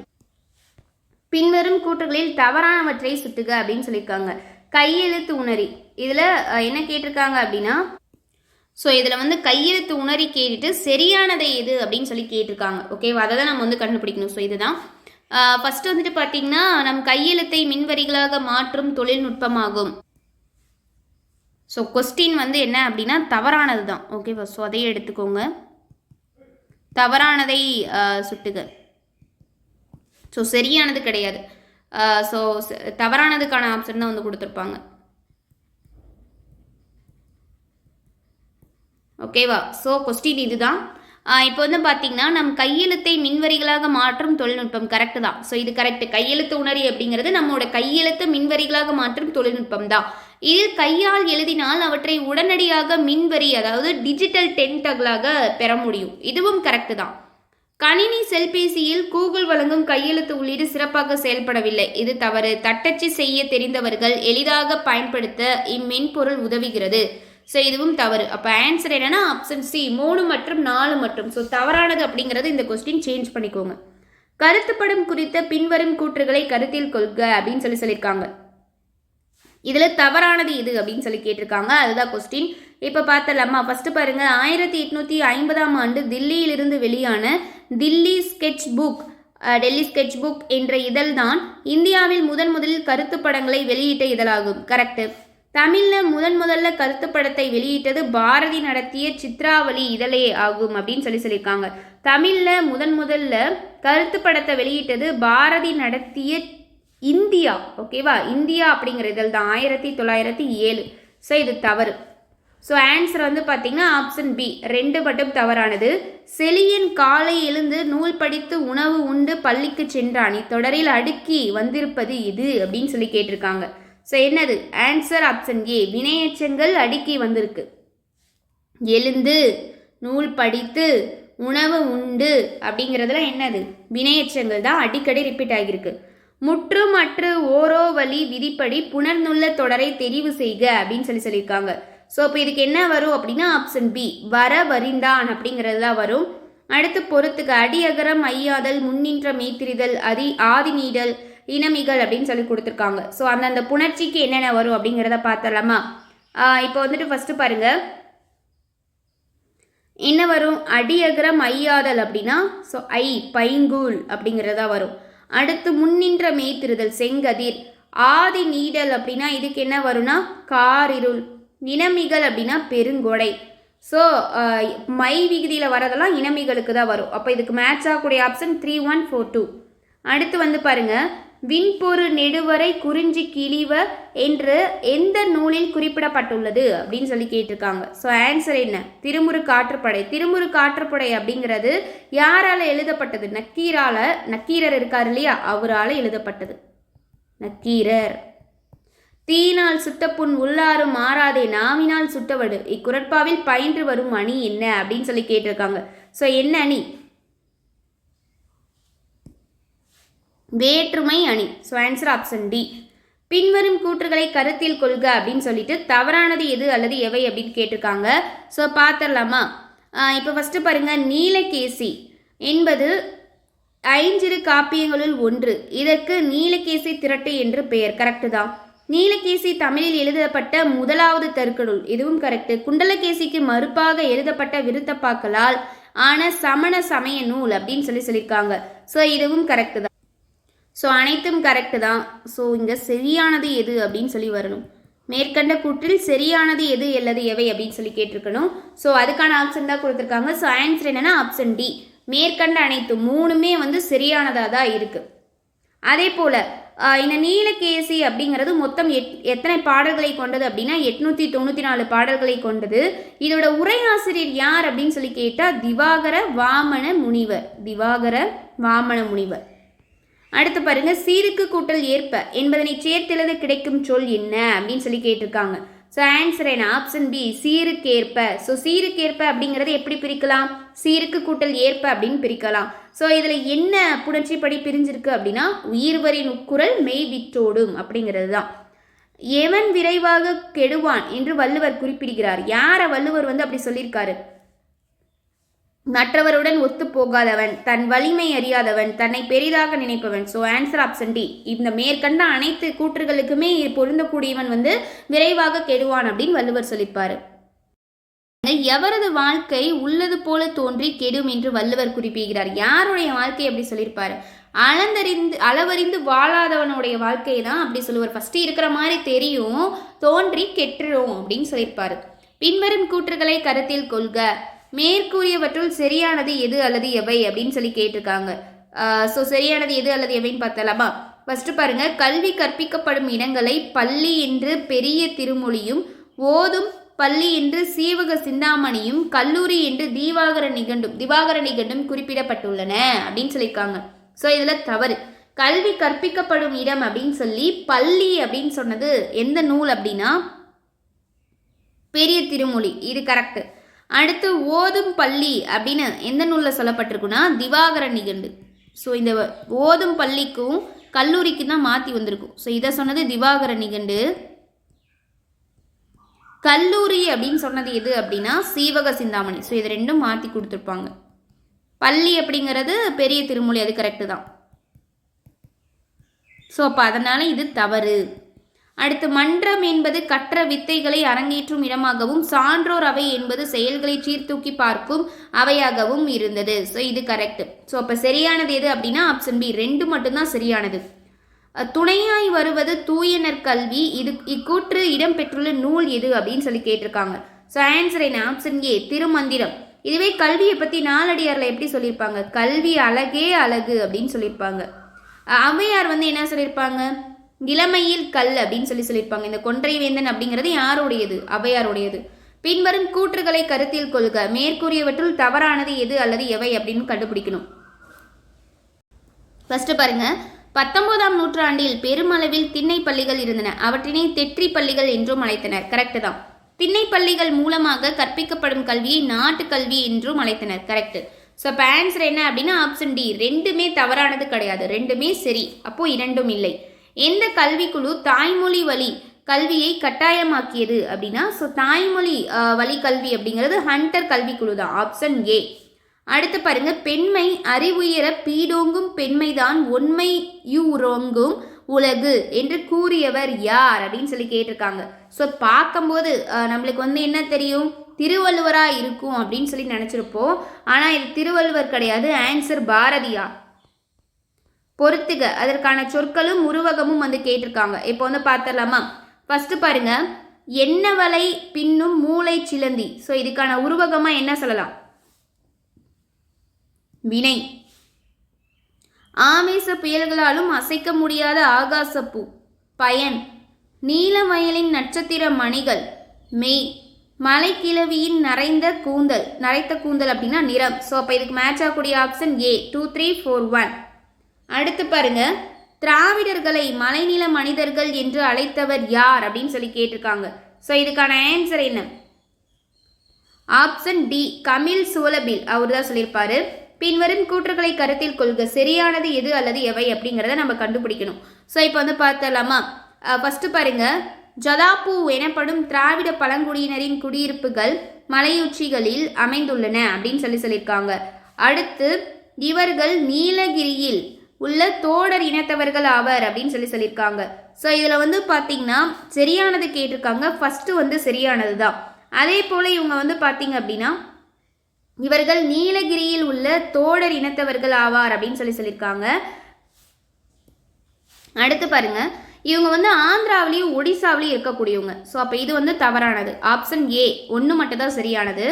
பின்வரும் கூற்றுகளில் தவறானவற்றை சுட்டுக அப்படின்னு சொல்லியிருக்காங்க. கையெழுத்து உணரி, இதில் என்ன கேட்டிருக்காங்க அப்படின்னா, ஸோ இதில் வந்து கையெழுத்து உணரி கேட்டுட்டு சரியானதை எது அப்படின்னு சொல்லி கேட்டிருக்காங்க. ஓகேவா? அதை தான் நம்ம வந்து கண்டுபிடிக்கணும். ஸோ இதுதான் ஃபஸ்ட்டு வந்துட்டு பார்த்தீங்கன்னா, நம் கையெழுத்தை மின்வரிகளாக மாற்றும் தொழில்நுட்பமாகும். ஸோ கொஸ்டின் வந்து என்ன அப்படின்னா தவறானது தான். ஓகேவா? ஸோ அதையே எடுத்துக்கோங்க. தவறானதை சுட்டுக. ஸோ சரியானது கிடையாது. ஸோ தவறானதுக்கான ஆப்ஷன் தான் வந்து கொடுத்துருப்பாங்க. ஓகேவா? ஸோ கொஸ்டின் இதுதான். இப்போ வந்து பார்த்தீங்கன்னா, நம் கையெழுத்தை மின்வரிகளாக மாற்றும் தொழில்நுட்பம், கரெக்டு தான். ஸோ இது கரெக்டு. கையெழுத்து உணரி அப்படிங்கிறது நம்மளோட கையெழுத்து மின்வரிகளாக மாற்றும் தொழில்நுட்பம் தான். இதில் கையால் எழுதினால் அவற்றை உடனடியாக மின்வரி, அதாவது டிஜிட்டல் டென்டகளாக பெற முடியும். இதுவும் கரெக்டு தான். கணினி செல்பேசியில் கூகுள் வழங்கும் கையெழுத்து உள்ளீடு சிறப்பாக செயல்படவில்லை, இது தவறு. தட்டச்சு செய்ய தெரிந்தவர்கள் எளிதாக பயன்படுத்த இம்மென்பொருள் உதவுகிறது. ஸோ இதுவும் தவறு. அப்போ ஆன்சர் என்னன்னா ஆப்ஷன் சி 3 மற்றும் 4 மற்றும். ஸோ தவறானது அப்படிங்கிறது இந்த கொஸ்டின் சேஞ்ச் பண்ணிக்கோங்க. கருத்துப்படம் குறித்த பின்வரும் கூற்றுகளை கருத்தில் கொள்க அப்படின்னு சொல்லியிருக்காங்க. இதில் தவறானது இது அப்படின்னு சொல்லி கேட்டிருக்காங்க. அதுதான் கொஸ்டின். இப்போ பார்த்தலாமா? ஃபர்ஸ்ட் பாருங்க, 1850ஆம் ஆண்டு தில்லியிலிருந்து வெளியான டெல்லி ஸ்கெட்ச் புக் என்ற இதழ் தான் இந்தியாவில் முதலில் கருத்து படங்களை வெளியிட்ட இதழாகும். கரெக்டு. தமிழில் முதல்ல கருத்துப்படத்தை வெளியிட்டது பாரதி நடத்திய சித்ராவளி இதழே ஆகும் அப்படின்னு சொல்லியிருக்காங்க. தமிழில் முதல்ல கருத்துப்படத்தை வெளியிட்டது பாரதி நடத்திய இந்தியா, ஓகேவா, இந்தியா அப்படிங்கிற இதழ் தான் 1907. ஸோ இது தவறு. ஸோ ஆன்சர் வந்து பார்த்தீங்கன்னா ஆப்ஷன் பி 2 மட்டும் தவறானது. செலியன் காலை எழுந்து நூல் படித்து உணவு உண்டு பள்ளிக்கு சென்றான், இத்தொடரில் அடுக்கி வந்திருப்பது இது அப்படின்னு சொல்லி கேட்டிருக்காங்க. ஸோ என்னது ஆன்சர் ஆப்ஷன் ஏ, வினையெச்சங்கள் அடுக்கி வந்திருக்கு. எழுந்து நூல் படித்து உணவு உண்டு அப்படிங்கிறதுல என்னது வினையெச்சங்கள் தான் அடிக்கடி ரிப்பீட் ஆகியிருக்கு. முற்றும் அற்று ஓரோ வழி விதிப்படி புனர்நுள்ள தொடரை தெரிவு செய்க அப்படின்னு சொல்லியிருக்காங்க. ஸோ இப்போ இதுக்கு என்ன வரும் அப்படின்னா ஆப்ஷன் பி வரிந்தான் அப்படிங்கிறது தான் வரும். அடுத்து பொறுத்துக்க அடியகரம் ஐயாதல் முன்னின்ற மெய்த்திரிதல் ஆதி நீடல் இனமிகள் அப்படின்னு சொல்லி கொடுத்துருக்காங்க. ஸோ அந்தந்த புணர்ச்சிக்கு என்னென்ன வரும் அப்படிங்கிறத பார்த்தலாமா. இப்போ வந்துட்டு ஃபஸ்ட்டு பாருங்க என்ன வரும், அடியகரம் ஐயாதல் அப்படின்னா ஸோ பைங்கூல் அப்படிங்கிறதா வரும். அடுத்து முன்னின்ற மெய்த்திருதல் செங்கதிர். ஆதி நீடல் அப்படின்னா இதுக்கு என்ன வரும்னா காரிருள். இனமிகள் அப்படின்னா பெருங்கொடை. ஸோ மை விகுதியில் வரதெல்லாம் இனமிகளுக்கு தான் வரும். அப்போ இதுக்கு மேட்ச் ஆகக்கூடிய ஆப்ஷன் 3142. அடுத்து வந்து பாருங்க விண்பொரு நெடுவரை குறிஞ்சி கிழிவ என்று எந்த நூலில் குறிப்பிடப்பட்டுள்ளது அப்படின்னு சொல்லி கேட்டிருக்காங்க. ஸோ ஆன்சர் என்ன, திருமுரு காற்றுப்படை. திருமுரு காற்றுப்படை அப்படிங்கிறது யாரால எழுதப்பட்டது, நக்கீரர் இருக்கார் இல்லையா, அவரால் எழுதப்பட்டது. நக்கீரர். தீயினால் சுட்டப்புண் உள்ளாறு மாறாதே நாவினால் சுட்டவடு, இக்குறட்பாவில் பயின்று வரும் அணி என்ன அப்படின்னு சொல்லி கேட்டிருக்காங்க. ஸோ என்ன அணி, வேற்றுமை அணி. So answer option D. பின்வரும் கூற்றுகளை கருத்தில் கொள்க அப்படின்னு சொல்லிட்டு தவறானது எது அல்லது எவை அப்படின்னு கேட்டிருக்காங்க. ஸோ பார்த்துடலாமா. இப்போ ஃபஸ்ட்டு பாருங்க, நீலகேசி என்பது 5 காப்பியங்களுள் ஒன்று. இதற்கு நீலகேசி திரட்டு என்று பெயர். கரெக்டு தான். நீலகேசி தமிழில் எழுதப்பட்ட முதலாவது தற்கநூல், இதுவும் கரெக்டு. குண்டலகேசிக்கு மறுப்பாக எழுதப்பட்ட விருத்தப்பாக்களால் ஆன சமண சமய நூல் அப்படின்னு சொல்லியிருக்காங்க. ஸோ இதுவும் கரெக்டு தான். ஸோ அனைத்தும் கரெக்டு தான். ஸோ இங்கே சரியானது எது அப்படின்னு சொல்லி வரணும். மேற்கண்ட கூற்றில் சரியானது எது அல்லது எவை அப்படின்னு சொல்லி கேட்டிருக்கணும். ஸோ அதுக்கான ஆப்ஷன் தான் கொடுத்துருக்காங்க. ஸோ ஆன்சர் என்னன்னா ஆப்ஷன் டி, மேற்கண்ட அனைத்து 3மே வந்து சரியானதாக தான் இருக்கு. அதே போல் இந்த நீலகேசி அப்படிங்கிறது மொத்தம் எத்தனை பாடல்களை கொண்டது அப்படின்னா 894 பாடல்களை கொண்டது. இதோட உரையாசிரியர் யார் அப்படின்னு சொல்லி கேட்டால் திவாகர வாமன முனிவர். அடுத்து பாருங்க, சீருக்கு கூட்டல் ஏற்ப என்பதனை சேர்த்தெழுத கிடைக்கும் சொல் என்ன அப்படின்னு சொல்லி கேட்டிருக்காங்க. ஸோ ஆன்சர் என்ன, ஆப்ஷன் பி சீருக்கேற்ப. ஸோ சீருக்கேற்ப அப்படிங்கிறது எப்படி பிரிக்கலாம், சீருக்கு கூட்டல் ஏற்ப அப்படின்னு பிரிக்கலாம். ஸோ இதில் என்ன புணர்ச்சிப்படி பிரிஞ்சிருக்கு அப்படின்னா உயிர்வரின் உட்குரல் மெய் விற்றோடும் அப்படிங்கிறது தான். எவன் விரைவாக கெடுவான் என்று வள்ளுவர் குறிப்பிடுகிறார். யாரை வள்ளுவர் வந்து அப்படி சொல்லியிருக்காரு, மற்றவருடன் ஒத்து போகாதவன், தன் வலிமை அறியாதவன், தன்னை பெரிதாக நினைப்பவன். So answer option D. இந்த மேற்கண்ட அனைத்து கூற்றுகளுக்குமே பொருந்தக்கூடியவன் வந்து விரைவாக கெடுவான் அப்படின்னு வள்ளுவர் சொல்லியிருப்பாரு. எவரது வாழ்க்கை உள்ளது போல தோன்றி கெடும் என்று வள்ளுவர் குறிப்பிடுகிறார். யாருடைய வாழ்க்கை அப்படி சொல்லியிருப்பாரு, அளவறிந்து வாழாதவனுடைய வாழ்க்கையை தான் அப்படி சொல்லுவார். ஃபர்ஸ்ட் இருக்கிற மாதிரி தெரியும், தோன்றி கெட்டுரும் அப்படின்னு சொல்லியிருப்பாரு. பின்வரும் கூற்றுகளை கருத்தில் கொள்க. மேற்கூறியவற்றுள் சரியானது எது அல்லது எவை அப்படின்னு சொல்லி கேட்டிருக்காங்க. ஸோ சரியானது எது அல்லது எவைன்னு பார்த்தலாமா. ஃபர்ஸ்ட் பாருங்க, கல்வி கற்பிக்கப்படும் இடங்களை பள்ளி என்று பெரிய திருமொழியும், ஓதும் பள்ளி என்று சீவக சிந்தாமணியும், கல்லூரி என்று திவாகர நிகண்டும் குறிப்பிடப்பட்டுள்ளன அப்படின்னு சொல்லியிருக்காங்க. ஸோ இதில் தவறு. கல்வி கற்பிக்கப்படும் இடம் அப்படின்னு சொல்லி பள்ளி அப்படின்னு சொன்னது எந்த நூல் அப்படின்னா பெரிய திருமொழி, இது கரெக்டு. அடுத்து ஓதும் பள்ளி அப்படின்னு எந்த நூலில் சொல்லப்பட்டிருக்குன்னா திவாகர நிகண்டு. ஸோ இந்த ஓதும் பள்ளிக்கும் கல்லூரிக்கு தான் மாற்றி வந்திருக்கும். ஸோ இதை சொன்னது திவாகர நிகண்டு. கல்லூரி அப்படின்னு சொன்னது எது அப்படின்னா சீவக சிந்தாமணி. ஸோ இது ரெண்டும் மாற்றி கொடுத்துருப்பாங்க. பள்ளி அப்படிங்கிறது பெரிய திருமொழி, அது கரெக்டு தான். ஸோ அப்போ அதனால் இது தவறு. அடுத்து மன்றம் என்பது கற்ற வித்தைகளை அரங்கேற்றும் இடமாகவும், சான்றோர் அவை என்பது செயல்களை சீர்தூக்கி பார்க்கும் அவையாகவும் இருந்தது. ஸோ இது கரெக்ட். ஸோ அப்போ சரியானது எது அப்படின்னா ஆப்ஷன் பி 2 மட்டும்தான் சரியானது. துணையாய் வருவது தூயனர் கல்வி. இது இக்கூற்று இடம்பெற்றுள்ள நூல் எது அப்படின்னு சொல்லி கேட்டிருக்காங்க. ஸோ ஆன்சர் என்ன? ஆப்ஷன் ஏ திருமந்திரம். இதுவே கல்வியை பற்றி நாலடியாரில் எப்படி சொல்லியிருப்பாங்க? கல்வி அழகே அழகு அப்படின்னு சொல்லியிருப்பாங்க. ஔவையார் என்ன சொல்லியிருப்பாங்க? இளமையில் கல் அப்படின்னு சொல்லியிருப்பாங்க. இந்த கொன்றை வேந்தன் அப்படிங்கிறது யாருடையது? ஔவையாருடையது. பின்வரும் கூற்றுகளை கருத்தில் கொள்க. மேற்கூறியவற்றுள் தவறானது எது அல்லது எவை அப்படின்னு கண்டுபிடிக்கணும். ஃபர்ஸ்ட் பாருங்க, 19ஆம் நூற்றாண்டில் பெருமளவில் திண்ணை பள்ளிகள் இருந்தன. அவற்றினை தெற்றி பள்ளிகள் என்றும் அழைத்தனர். கரெக்ட் தான். திண்ணை பள்ளிகள் மூலமாக கற்பிக்கப்படும் கல்வியை நாட்டு கல்வி என்றும் அழைத்தனர். கரெக்ட். ஸோ இப்போ ஆன்சர் என்ன அப்படின்னா ஆப்ஷன் டி. ரெண்டுமே தவறானது கிடையாது, ரெண்டுமே சரி. அப்போ இரண்டும் இல்லை. எந்த கல்விக்குழு தாய்மொழி வழி கல்வியை கட்டாயமாக்கியது அப்படின்னா ஸோ தாய்மொழி வழி கல்வி அப்படிங்கிறது ஹண்டர் கல்விக்குழு தான். Option A. அடுத்து பாருங்க, பெண்மை அறிவுயர பீடோங்கும் பெண்மைதான் ஒன்மையுறோங்கும் உலகு என்று கூறியவர் யார் அப்படின்னு சொல்லி கேட்டிருக்காங்க. ஸோ பார்க்கும்போது நம்மளுக்கு என்ன தெரியும்? திருவள்ளுவராக இருக்கும் அப்படின்னு சொல்லி நினச்சிருப்போம். ஆனால் இது திருவள்ளுவர் கிடையாது. ஆன்சர் பாரதியார். பொறுத்துக, அதற்கான சொற்களும் உருவகமும் கேட்டிருக்காங்க. இப்போ பார்த்துடலாமா? ஃபர்ஸ்ட் பாருங்க, என்னவளை பின்னும் மூளை சிலந்தி. ஸோ இதுக்கான உருவகமாக என்ன சொல்லலாம்? வினை. ஆவேச புயல்களாலும் அசைக்க முடியாத ஆகாசப்பூ. பயன். நீல வயலின் நட்சத்திர மணிகள். மெய். மலைக்கிழவியின் நரைத்த கூந்தல் அப்படின்னா நிறம். ஸோ அப்போ இதுக்கு மேட்ச் ஆகக்கூடிய ஆப்ஷன் ஏ. 2 3 4 1. அடுத்து பாருங்க, திராவிடர்களை மலைநில மனிதர்கள் என்று அழைத்தவர் யார் அப்படின்னு சொல்லி கேட்டிருக்காங்க. ஸோ இதுக்கான ஆன்சர் என்ன? Option D. கமில் சோலபில். அவர் தான் சொல்லியிருப்பாரு. பின்வரும் கூற்றுகளை கருத்தில் கொள்க. சரியானது எது அல்லது எவை அப்படிங்கிறத நம்ம கண்டுபிடிக்கணும். ஸோ இப்போ பார்த்தலாமா? ஃபர்ஸ்ட் பாருங்க, ஜதாப்பூ எனப்படும் திராவிட பழங்குடியினரின் குடியிருப்புகள் மலையுச்சிகளில் அமைந்துள்ளன அப்படின்னு சொல்லியிருக்காங்க. அடுத்து, இவர்கள் நீலகிரியில் உள்ள தோடர் இனத்தவர்கள் ஆவர் அப்படின்னு சொல்லியிருக்காங்க. ஸோ இதில் பார்த்தீங்கன்னா சரியானது கேட்டிருக்காங்க. ஃபர்ஸ்ட் சரியானது தான். அதே போல் இவங்க பார்த்தீங்க அப்படின்னா இவர்கள் நீலகிரியில் உள்ள தோடர் இனத்தவர்கள் ஆவார் அப்படின்னு சொல்லியிருக்காங்க. அடுத்து பாருங்க, இவங்க ஆந்திராவிலையும் ஒடிசாவிலையும் இருக்கக்கூடியவங்க. ஸோ அப்போ இது தவறானது. ஆப்ஷன் ஏ 1 மட்டும் தான் சரியானது.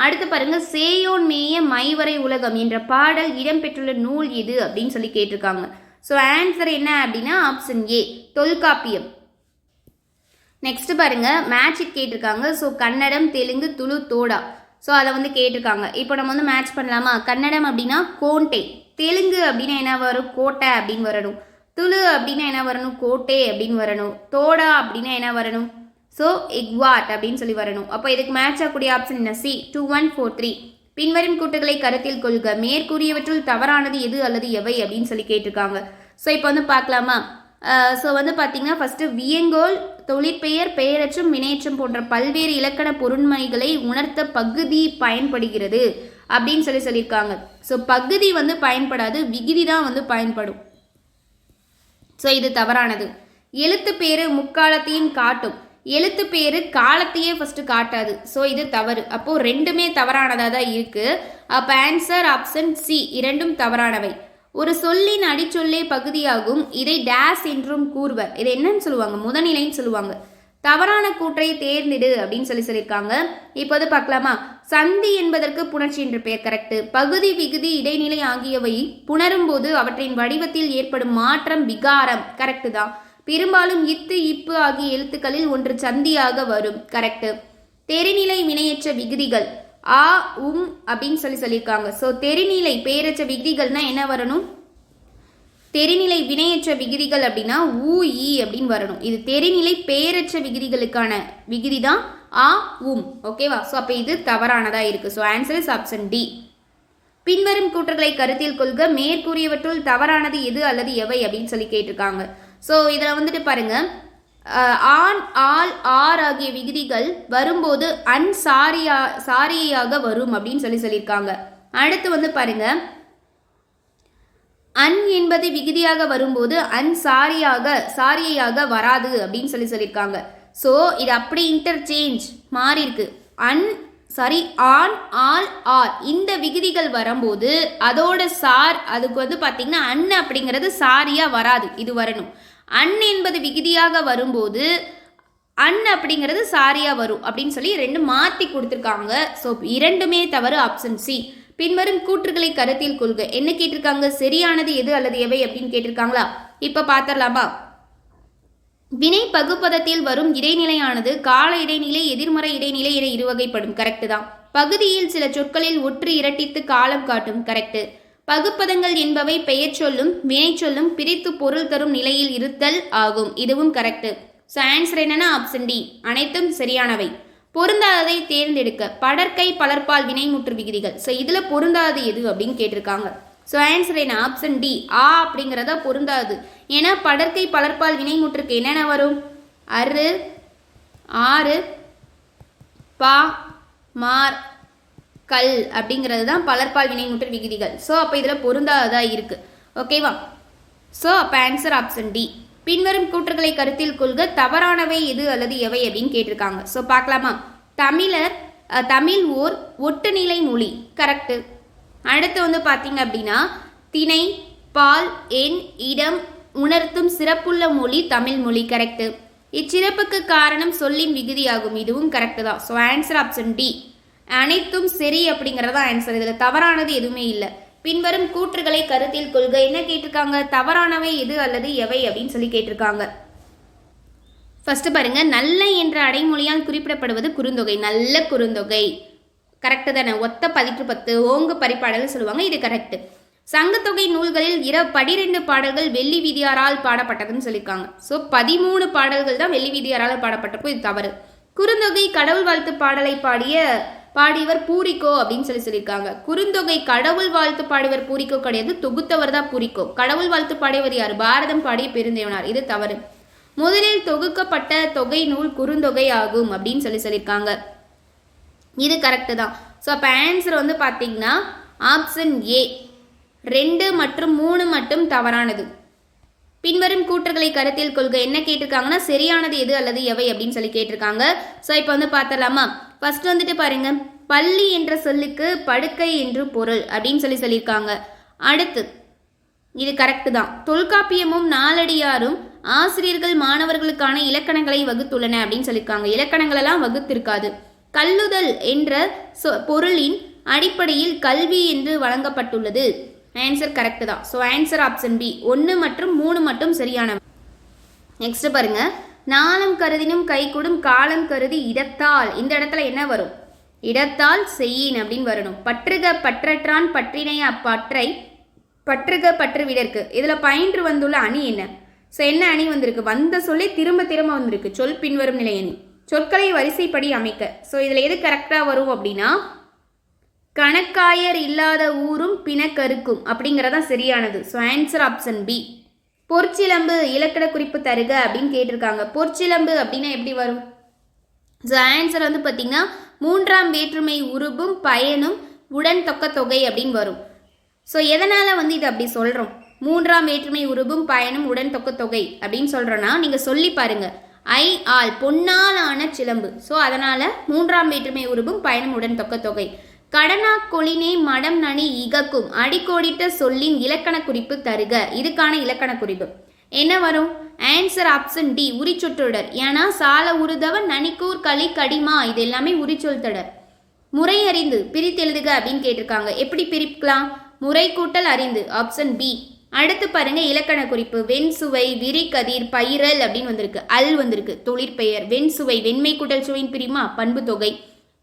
அடுத்து பாருங்க, சேயோன் மேய மைவரை உலகம் என்ற பாடல் இடம்பெற்றுள்ள நூல் எது அப்படின்னு சொல்லி கேட்டிருக்காங்க. ஸோ ஆன்சர் என்ன அப்படின்னா ஆப்ஷன் ஏ தொல்காப்பியம். நெக்ஸ்ட் பாருங்க, மேட்சிக் கேட்டிருக்காங்க. ஸோ கன்னடம், தெலுங்கு, துளு, தோடா. ஸோ அதை கேட்டிருக்காங்க. இப்போ நம்ம மேட்ச் பண்ணலாமா? கன்னடம் அப்படின்னா கோண்டை, தெலுங்கு அப்படின்னா என்ன வரும்? கோட்டை அப்படின்னு வரணும். துளு அப்படின்னா என்ன வரணும்? கோட்டை அப்படின்னு வரணும். தோடா அப்படின்னா என்ன வரணும்? ஸோ எக்வாட் அப்படின்னு சொல்லி வரணும். அப்போ இதுக்கு மேட்ச் ஆகக்கூடிய ஆப்ஷன் என்ன? சி 2 1 4 3. பின்வரும் கூட்டுகளை கருத்தில் கொள்க. மேற்கூறியவற்றுள் தவறானது எது அல்லது எவை அப்படின்னு சொல்லி கேட்டிருக்காங்க. ஸோ இப்போ பார்க்கலாமா? ஸோ பார்த்தீங்கன்னா ஃபர்ஸ்ட் வியங்கோல், தொழிற்பெயர், பெயரச்சம், வினையச்சம் போன்ற பல்வேறு இலக்கண பொருண்மைகளை உணர்த்த பகுதி பயன்படுகிறது அப்படின்னு சொல்லியிருக்காங்க. ஸோ பகுதி பயன்படாது, விகுதி தான் பயன்படும். ஸோ இது தவறானது. எழுத்து பேரு முக்காலத்தையும் காட்டும். எழுத்து பேரு காலத்தையே ஃபர்ஸ்ட் காட்டாது. ஸோ இது தவறு. அப்போ ரெண்டுமே தவறானதாக தான் இருக்கு. அப்போ ஆன்சர் ஆப்ஷன் சி. இரண்டும் தவறானவை. ஒரு சொல்லின் அடிச்சொல்லே பகுதியாகும். இதை டேஸ் என்றும் கூறுவர். இதை என்னன்னு சொல்லுவாங்க? முதநிலைன்னு சொல்லுவாங்க. தவறான கூற்றை தேர்ந்திடு அப்படின்னு சொல்லியிருக்காங்க. இப்போ பார்க்கலாமா? சந்தி என்பதற்கு புணர்ச்சி என்று பெயர். கரெக்ட். பகுதி, விகுதி, இடைநிலை ஆகியவை புணரும் போது அவற்றின் வடிவத்தில் ஏற்படும் மாற்றம் விகாரம். கரெக்டு தான். பெரும்பாலும் இத்து, இப்பு ஆகிய எழுத்துக்களில் ஒன்று சந்தியாக வரும். கரெக்ட். தெரிநிலை வினையற்ற விகுதிகள் ஆ உம் அப்படின்னு சொல்லியிருக்காங்க. ஸோ தெரிநிலை பெயரற்ற விகுதிகள்னா என்ன வரணும்? தெரிநிலை வினையற்ற விகுதிகள் அப்படின்னா ஊ ஈ அப்படின்னு வரணும். இது தெரிநிலை பெயரற்ற விகுதிகளுக்கான விகுதி தான் ஆ உம். ஓகேவா? ஸோ அப்போ இது தவறானதாக இருக்கு. So answer is option D. பின்வரும் கூற்றுகளை கருத்தில் கொள்க. மேற்கூறியவற்றுள் தவறானது எது அல்லது எவை அப்படின்னு சொல்லி கேட்டிருக்காங்க. ஸோ இதில் பாருங்க, ஆன், ஆல், ஆர் ஆகிய விகுதிகள் வரும்போது அன் சாரியாக வரும் அப்படின்னு சொல்லியிருக்காங்க. அடுத்து பாருங்க, அன் என்பது விகுதியாக வரும்போது அன் சாரியாக வராது அப்படின்னு சொல்லியிருக்காங்க. ஸோ இது அப்படி இன்டர்சேஞ்ச் மாறி இருக்கு. அன் சாரி ஆன் ஆல் ஆர் இந்த விகுதிகள் வரும்போது அதோட சார் அதுக்கு வந்து பார்த்தீங்கன்னா அன் அப்படிங்கிறது சாரியாக வராது, இது வரணும். அன் என்பது விகுதியாக வரும்போது அன் அப்படிங்கிறது சாரியாக வரும் அப்படின்னு சொல்லி ரெண்டு மாற்றி கொடுத்துருக்காங்க. ஸோ இரண்டுமே தவறு, ஆப்ஷன் சி. பின்வரும் கூற்றுகளை கருத்தில் கொள்க. என்ன கேட்டிருக்காங்க, சரியானது எது அல்லது எவை அப்படின்னு கேட்டிருக்காங்களா? இப்போ பார்த்துடலாமா? வினை பகுப்பதத்தில் வரும் இடைநிலையானது கால இடைநிலை, எதிர்மறை இடைநிலை என இருவகைப்படும். கரெக்டு தான். பகுதியில் சில சொற்களில் ஒற்று இரட்டித்து காலம் காட்டும். கரெக்டு. பகுப்பதங்கள் என்பவை பெயர் சொல்லும் வினை சொல்லும் பிரித்து பொருள் தரும் நிலையில் இருத்தல் ஆகும். இதுவும் கரெக்டு. ஸோ ஆன்சர் என்னன்னா ஆப்ஷன் டி, அனைத்தும் சரியானவை. பொருந்தாததை தேர்ந்தெடுக்க. படற்கை பலர்பால் வினைமுற்று விகுதிகள். ஸோ இதில் பொருந்தாதது எது அப்படின்னு கேட்டிருக்காங்க. ஸோ ஆன்சர் என்ன, ஆப்ஷன் டி, ஆ அப்படிங்கிறத பொருந்தாது. ஏன்னா படற்கை பலர்பால் வினைமுற்றுக்கு என்னென்ன வரும், அரு, ஆறு, பா, மார், கல் அப்படிங்கிறது தான் பலர்பால் வினைமுற்று விகுதிகள். ஸோ அப்போ இதில் பொருந்தாததாக இருக்குது. ஓகேவா? ஸோ அப்போ ஆன்சர் ஆப்ஷன் டி. பின்வரும் கூற்றுகளை கருத்தில் கொள்க. தவறானவை எது அல்லது எவை அப்படின்னு கேட்டிருக்காங்க. ஸோ பார்க்கலாமா? தமிழ் ஓர் ஒட்டுநிலை மொழி. கரெக்டு. அடுத்து வந்து பார்த்தீங்க அப்படின்னா திணை, பால், எண், இடம் உணர்த்தும் சிறப்புள்ள மொழி தமிழ் மொழி. கரெக்டு. இச்சிறப்புக்கு காரணம் சொல்லின் விகுதியாகும். இதுவும் கரெக்டு தான். ஸோ ஆன்சர் ஆப்ஷன் டி, அனைத்தும் சரி அப்படிங்கிறதா ஆன்சர். இதில் தவறானது எதுவுமே இல்லை. பின்வரும் கூற்றுகளை கருத்தில் கொள்க. என்ன கேட்டிருக்காங்க, தவறானவை எது அல்லது எவை அப்படின்னு சொல்லி கேட்டிருக்காங்க. ஃபர்ஸ்ட் பாருங்க, நல்ல என்ற அடைமொழியால் குறிப்பிடப்படுவது குறுந்தொகை. நல்ல குறுந்தொகை கரெக்டு தானே. ஒத்த பதிற்று 10 ஓங்கு பரிபாடல் சொல்லுவாங்க, இது கரெக்டு. சங்கத்தொகை நூல்களில் 12 பாடல்கள் வெள்ளி வீதியாரால் பாடப்பட்டதுன்னு சொல்லியிருக்காங்க. ஸோ 13 பாடல்கள் தான் வெள்ளி வீதியாரால் பாடப்பட்டப்போ இது தவறு. குறுந்தொகை கடவுள் வாழ்த்து பாடலை பாடியவர் பூரிக்கோ அப்படின்னு சொல்லியிருக்காங்க. குறுந்தொகை கடவுள் வாழ்த்து பாடியவர் பூரிக்கோ கிடையாது, தொகுத்தவர் தான் பூரிக்கோ. கடவுள் வாழ்த்து பாடியவர் யார், பாரதம் பாடிய பெருந்தேவனார். இது தவறு. முதலில் தொகுக்கப்பட்ட தொகை நூல் குறுந்தொகை ஆகும் அப்படின்னு சொல்லியிருக்காங்க. இது கரெக்டு தான். ஸோ அப்போ ஆன்சர் வந்து பார்த்தீங்கன்னா ஆப்ஷன் ஏ 2 மற்றும் 3 மட்டும் தவறானது. பின்வரும் கூற்றுகளை கருத்தில் கொள்க. என்ன கேட்டிருக்காங்கன்னா சரியானது எது அல்லது எவை அப்படின்னு சொல்லி கேட்டிருக்காங்க. ஸோ இப்போ வந்து பார்த்துடலாமா? ஃபர்ஸ்ட் வந்துட்டு பாருங்க, பள்ளி என்ற சொல்லுக்கு படுக்கை என்று பொருள் அப்படின்னு சொல்லியிருக்காங்க. அடுத்து இது கரெக்டு தான். தொல்காப்பியமும் நாலடியாரும் ஆசிரியர்கள் மாணவர்களுக்கான இலக்கணங்களை வகுத்துள்ளன அப்படின்னு சொல்லியிருக்காங்க. இலக்கணங்களெல்லாம் வகுத்திருக்காது. கல்லுதல் என்ற பொருளின் அடிப்படையில் கல்வி என்று வழங்கப்பட்டுள்ளது. ஆன்சர் கரெக்டு தான். ஸோ ஆன்சர் ஆப்ஷன் பி, 1 மற்றும் 3 மட்டும் சரியானவை. நெக்ஸ்ட் பாருங்க, நாளும் கருதினும் கைகூடும் காலம் கருதி இடத்தால். இந்த இடத்துல என்ன வரும், இடத்தால் செய்யின் அப்படின்னு வரணும். பற்றுக பற்றற்றான் பற்றினை அப்பற்றை பற்றுக பற்று விடற்கு. இதில் பயின்று வந்துள்ள அணி என்ன? ஸோ என்ன அணி வந்திருக்கு, வந்த சொல்லி திரும்ப திரும்ப வந்திருக்கு. சொல் பின்வரும் நிலை அணி. சொற்களை வரிசைப்படி அமைக்க. ஸோ இதில் எது கரெக்டாக வரும் அப்படின்னா கணக்காயர் இல்லாத ஊரும் பிணக்கருக்கும் அப்படிங்கிறதான் சரியானது. So answer option B. பொற்சிலம்பு இலக்கண குறிப்பு தருக அப்படின்னு கேட்டிருக்காங்க. பொற்சிலம்பு அப்படின்னா எப்படி வரும்? ஸோ ஆன்சர் வந்து பார்த்தீங்கன்னா 3ஆம் வேற்றுமை உருபும் பயனும் உடன் தொக்க தொகை அப்படின்னு வரும். ஸோ எதனால் வந்து இது அப்படி சொல்கிறோம், 3ஆம் வேற்றுமை உருபும் பயனும் உடன் தொக்க தொகை அப்படின்னு சொல்கிறோன்னா நீங்கள் சொல்லி பாருங்க. ஐ ஆல் பொன்னால் ஆன சிலம்பு. ஸோ அதனால் 3ஆம் வேற்றுமை உருபும் பயனும் உடன் தொக்க தொகை. கடனா கொளினே மடம் நனி இகக்கும் அடிக்கோடிட்ட சொல்லின் இலக்கண குறிப்பு தருக. இதுக்கான இலக்கண குறிப்பு என்ன வரும்? ஆன்சர் ஆப்ஷன் டி, உரிச்சொற்றொடர். ஏன்னா சால உருதவன் நனிக்கூர் களி கடிமா இது எல்லாமே உரிச்சொல் தொடர். முறை அறிந்து பிரித்தெழுதுக அப்படின்னு கேட்டிருக்காங்க. எப்படி பிரிக்கலாம்? முறை கூட்டல் அறிந்து, ஆப்ஷன் பி. அடுத்து பாருங்க, இலக்கண குறிப்பு. வெண்சுவை, விரிகதிர், பயிரல் அப்படின்னு வந்திருக்கு. அல் வந்திருக்கு, தொழிற்பெயர். வெண்சுவை வெண்மை கூட்டல் சுவையின் பிரிமா பண்பு தொகை.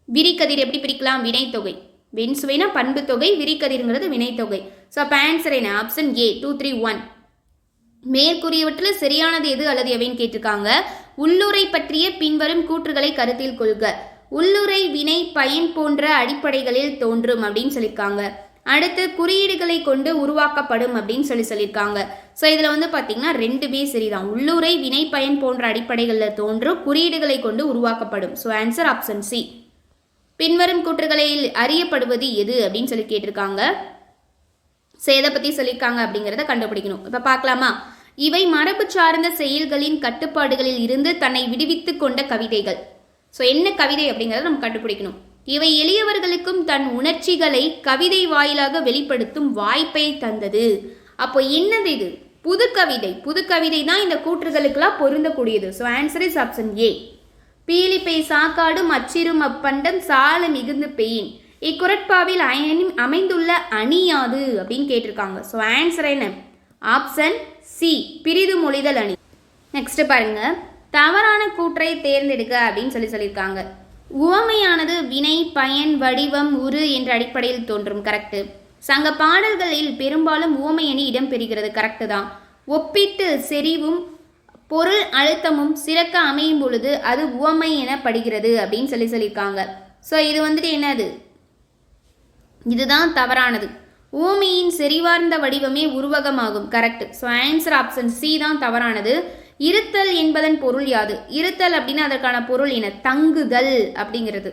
விரிகதிர் எப்படி பிரிக்கலாம்? வினைத்தொகை. வெண்சுவைனா பண்பு தொகை, விரிகதிர்ங்கிறது வினைத்தொகை. ஸோ அப்போ ஆன்சர் என்ன? ஆப்ஷன் ஏ 2, 3, 1. மேற்கூறியவற்றில் சரியானது எது அல்லது எவைன்னு கேட்டிருக்காங்க. உள்ளுரை பற்றிய பின்வரும் கூற்றுகளை கருத்தில் கொள்க. உள்ளுரை வினை பயன் போன்ற அடிப்படைகளில் தோன்றும் அப்படின்னு சொல்லியிருக்காங்க. அடுத்து குறியீடுகளை கொண்டு உருவாக்கப்படும் அப்படின்னு சொல்லியிருக்காங்க. ஸோ இதில் வந்து பார்த்தீங்கன்னா 2மே சரிதான். உள்ளுரை வினை பயன் போன்ற அடிப்படைகளில் தோன்றும், குறியீடுகளை கொண்டு உருவாக்கப்படும். So answer option C. பின்வரும் கூற்றுகளில் அறியப்படுவது எது அப்படின்னு சொல்லி கேட்டிருக்காங்க. ஸோ எதை பற்றி சொல்லியிருக்காங்க அப்படிங்கிறத கண்டுபிடிக்கணும். இப்போ பார்க்கலாமா? இவை மரபு சார்ந்த செயல்களின் கட்டுப்பாடுகளில் இருந்து தன்னை விடுவித்து கொண்ட கவிதைகள். ஸோ என்ன கவிதை அப்படிங்கிறத நம்ம கண்டுபிடிக்கணும். இவை எளியவர்களுக்கும் தன் உணர்ச்சிகளை கவிதை வாயிலாக வெளிப்படுத்தும் வாய்ப்பை தந்தது. அப்போ என்னது இது? புது கவிதை தான் இந்த கூற்றுகளுக்கெல்லாம் பொருந்தக்கூடியது. So answer is option A. பீலிப்பை சாக்காடும் அச்சிரும் அப்பண்டம் சால மிகுந்து பெயின், இக்குரட்பாவில் அமைந்துள்ள அணியாது அப்படின்னு கேட்டிருக்காங்க. ஸோ ஆன்சர் என்ன? ஆப்ஷன் சி, பிரிது மொழிதல் அணி. நெக்ஸ்ட் பாருங்க, தவறான கூற்றை தேர்ந்தெடுக்க அப்படின்னு சொல்லியிருக்காங்க. உவமையானது வினை, பயன், வடிவம், உரு என்ற அடிப்படையில் தோன்றும். கரெக்டு. சங்க பாடல்களில் பெரும்பாலும் உவமை அணி இடம்பெறுகிறது. கரெக்டு தான். ஒப்பிட்டு செறிவும் பொருள் அழுத்தமும் சிறக்க அமையும் பொழுது அது உவமை எனப்படுகிறது அப்படின்னு சொல்லியிருக்காங்க. ஸோ இது வந்துட்டு என்னது? இதுதான் தவறானது. உவமையின் செறிவார்ந்த வடிவமே உருவகமாகும். Correct. So answer option C தான் தவறானது. இருத்தல் என்பதன் பொருள் யாது? இருத்தல் அப்படின்னா அதற்கான பொருள் என்ன? தங்குதல் அப்படிங்கிறது.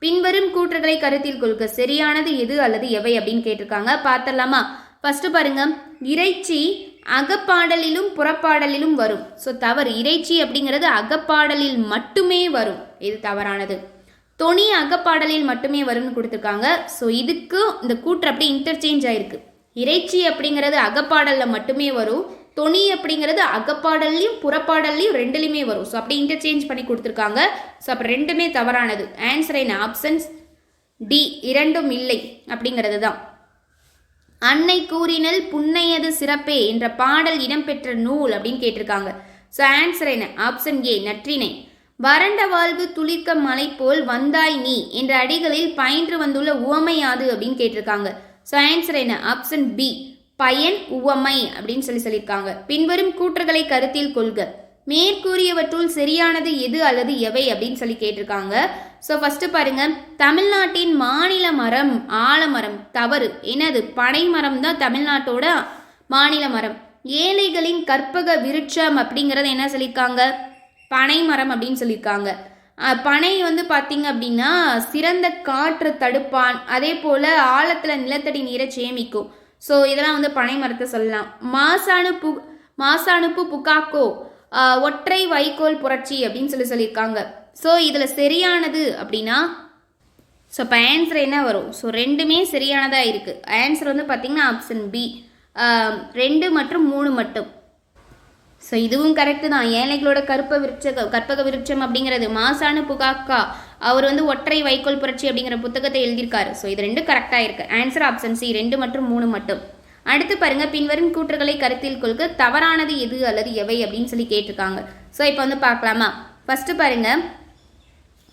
பின்வரும் கூற்றுகளை கருத்தில் கொள்க. சரியானது எது அல்லது எவை அப்படின்னு கேட்டிருக்காங்க. பார்த்தலாமா? ஃபர்ஸ்ட் பாருங்க, இறைச்சி அகப்பாடலிலும் புறப்பாடலிலும் வரும். ஸோ தவறு. இறைச்சி அப்படிங்கிறது அகப்பாடலில் மட்டுமே வரும். இது தவறானது. தொனி அகப்பாடலில் மட்டுமே வரும்னு கொடுத்துருக்காங்க. ஸோ இதுக்கு இந்த கூற்று அப்படியே இன்டர்சேஞ்ச் ஆயிருக்கு. இறைச்சி அப்படிங்கிறது அகப்பாடலில் மட்டுமே வரும், தொனி அப்படிங்கிறது அகப்பாடல்லையும் புறப்பாடல்லையும் ரெண்டுலையுமே வரும். ஸோ அப்படி இன்டர்சேஞ்ச் பண்ணி கொடுத்துருக்காங்க. ஸோ அப்போ ரெண்டுமே தவறானது. ஆன்சர் என்ன? ஆப்ஷன்ஸ் டி, இரண்டும் இல்லை அப்படிங்கிறது தான். அன்னை கூறினல் புன்னையது சிறப்பே என்ற பாடல் இடம்பெற்ற நூல் அப்படின்னு கேட்டிருக்காங்க. ஸோ ஆன்சர் என்ன? ஆப்ஷன் ஏ, நற்றிணை. வறண்ட வாழ்வு துளிர்க்க மலை போல் வந்தாய் நீ என்ற அடிகளில் பயின்று வந்துள்ள உவமையாது அப்படின்னு கேட்டிருக்காங்க. ஸோ ஆன்சர் என்ன? ஆப்ஷன் பி, பயன், உவமை அப்படின்னு சொல்லியிருக்காங்க. பின்வரும் கூற்றுகளை கருத்தில் கொள்க. மேற்கூறியவற்றுள் சரியானது எது அல்லது எவை அப்படின்னு சொல்லி கேட்டிருக்காங்க. ஸோ ஃபர்ஸ்ட் பாருங்க, தமிழ்நாட்டின் மாநில மரம் ஆலமரம். தவறு. என்னது? பனை மரம் தான் தமிழ்நாட்டோட மாநில மரம். ஏழைகளின் கற்பக விருட்சம் அப்படிங்கிறது என்ன சொல்லியிருக்காங்க? பனை மரம் அப்படின்னு சொல்லியிருக்காங்க. பனை வந்து பார்த்தீங்க அப்படின்னா சிறந்த காற்று தடுப்பான், அதே போல் ஆழத்தில் நிலத்தடி நீரை சேமிக்கும். ஸோ இதெல்லாம் வந்து பனை மரத்தை சொல்லலாம். மாசானுப்பு புகாக்கோ ஒற்றை வைக்கோல் புரட்சி அப்படின்னு சொல்லியிருக்காங்க. ஸோ இதில் சரியானது அப்படின்னா ஸோ இப்போ ஆன்சர் என்ன வரும்? ஸோ ரெண்டுமே சரியானதாக இருக்குது. ஆன்சர் வந்து பார்த்திங்கன்னா ஆப்ஷன் பி, 2 மற்றும் 3 மட்டும். ஸோ இதுவும் கரெக்டு தான். ஏழைகளோட கற்பக விருட்சம் அப்படிங்கிறது மாசானு புகாக்கா, அவர் வந்து ஒற்றை வைக்கோல் புரட்சி அப்படிங்கிற புத்தகத்தை எழுதியிருக்காரு. ஸோ இது ரெண்டும் கரெக்டாக இருக்குது. ஆன்சர் ஆப்ஷன் சி, 2 மற்றும் 3 மட்டும். அடுத்து பாருங்க, பின்வரும் கூற்றுகளை கருத்தில் கொள்க. தவறானது எது அல்லது எவை அப்படின்னு சொல்லி கேட்டிருக்காங்க. ஸோ இப்போ வந்து பார்க்கலாமா? ஃபர்ஸ்ட் பாருங்க,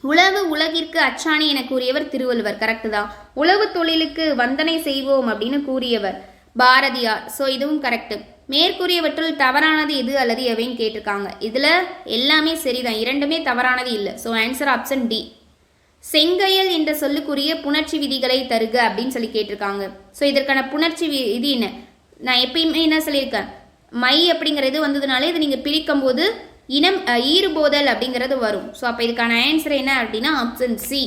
உழவு உலகிற்கு அச்சாணி என கூறியவர் திருவள்ளுவர். கரெக்டு தான். உழவு தொழிலுக்கு வந்தனை செய்வோம் அப்படின்னு கூறியவர் பாரதியார். ஸோ இதுவும் கரெக்டு. மேற்கூறியவற்றுள் தவறானது எது அல்லது எவைன்னு கேட்டிருக்காங்க. இதில் எல்லாமே சரிதான், இரண்டுமே தவறானது இல்லை. So answer option D. செங்கையல் என்ற சொல்லுக்குரிய புணர்ச்சி விதிகளை தருக அப்படின்னு சொல்லி கேட்டிருக்காங்க. ஸோ இதற்கான புணர்ச்சி விதி என்ன? நான் எப்பயுமே என்ன சொல்லியிருக்கேன், மை அப்படிங்கிறது வந்ததுனால இது நீங்கள் பிரிக்கும் போது ஈறுபோதல் அப்படிங்கிறது வரும். ஸோ அப்போ இதுக்கான ஆன்சர் என்ன அப்படின்னா ஆப்ஷன் சி,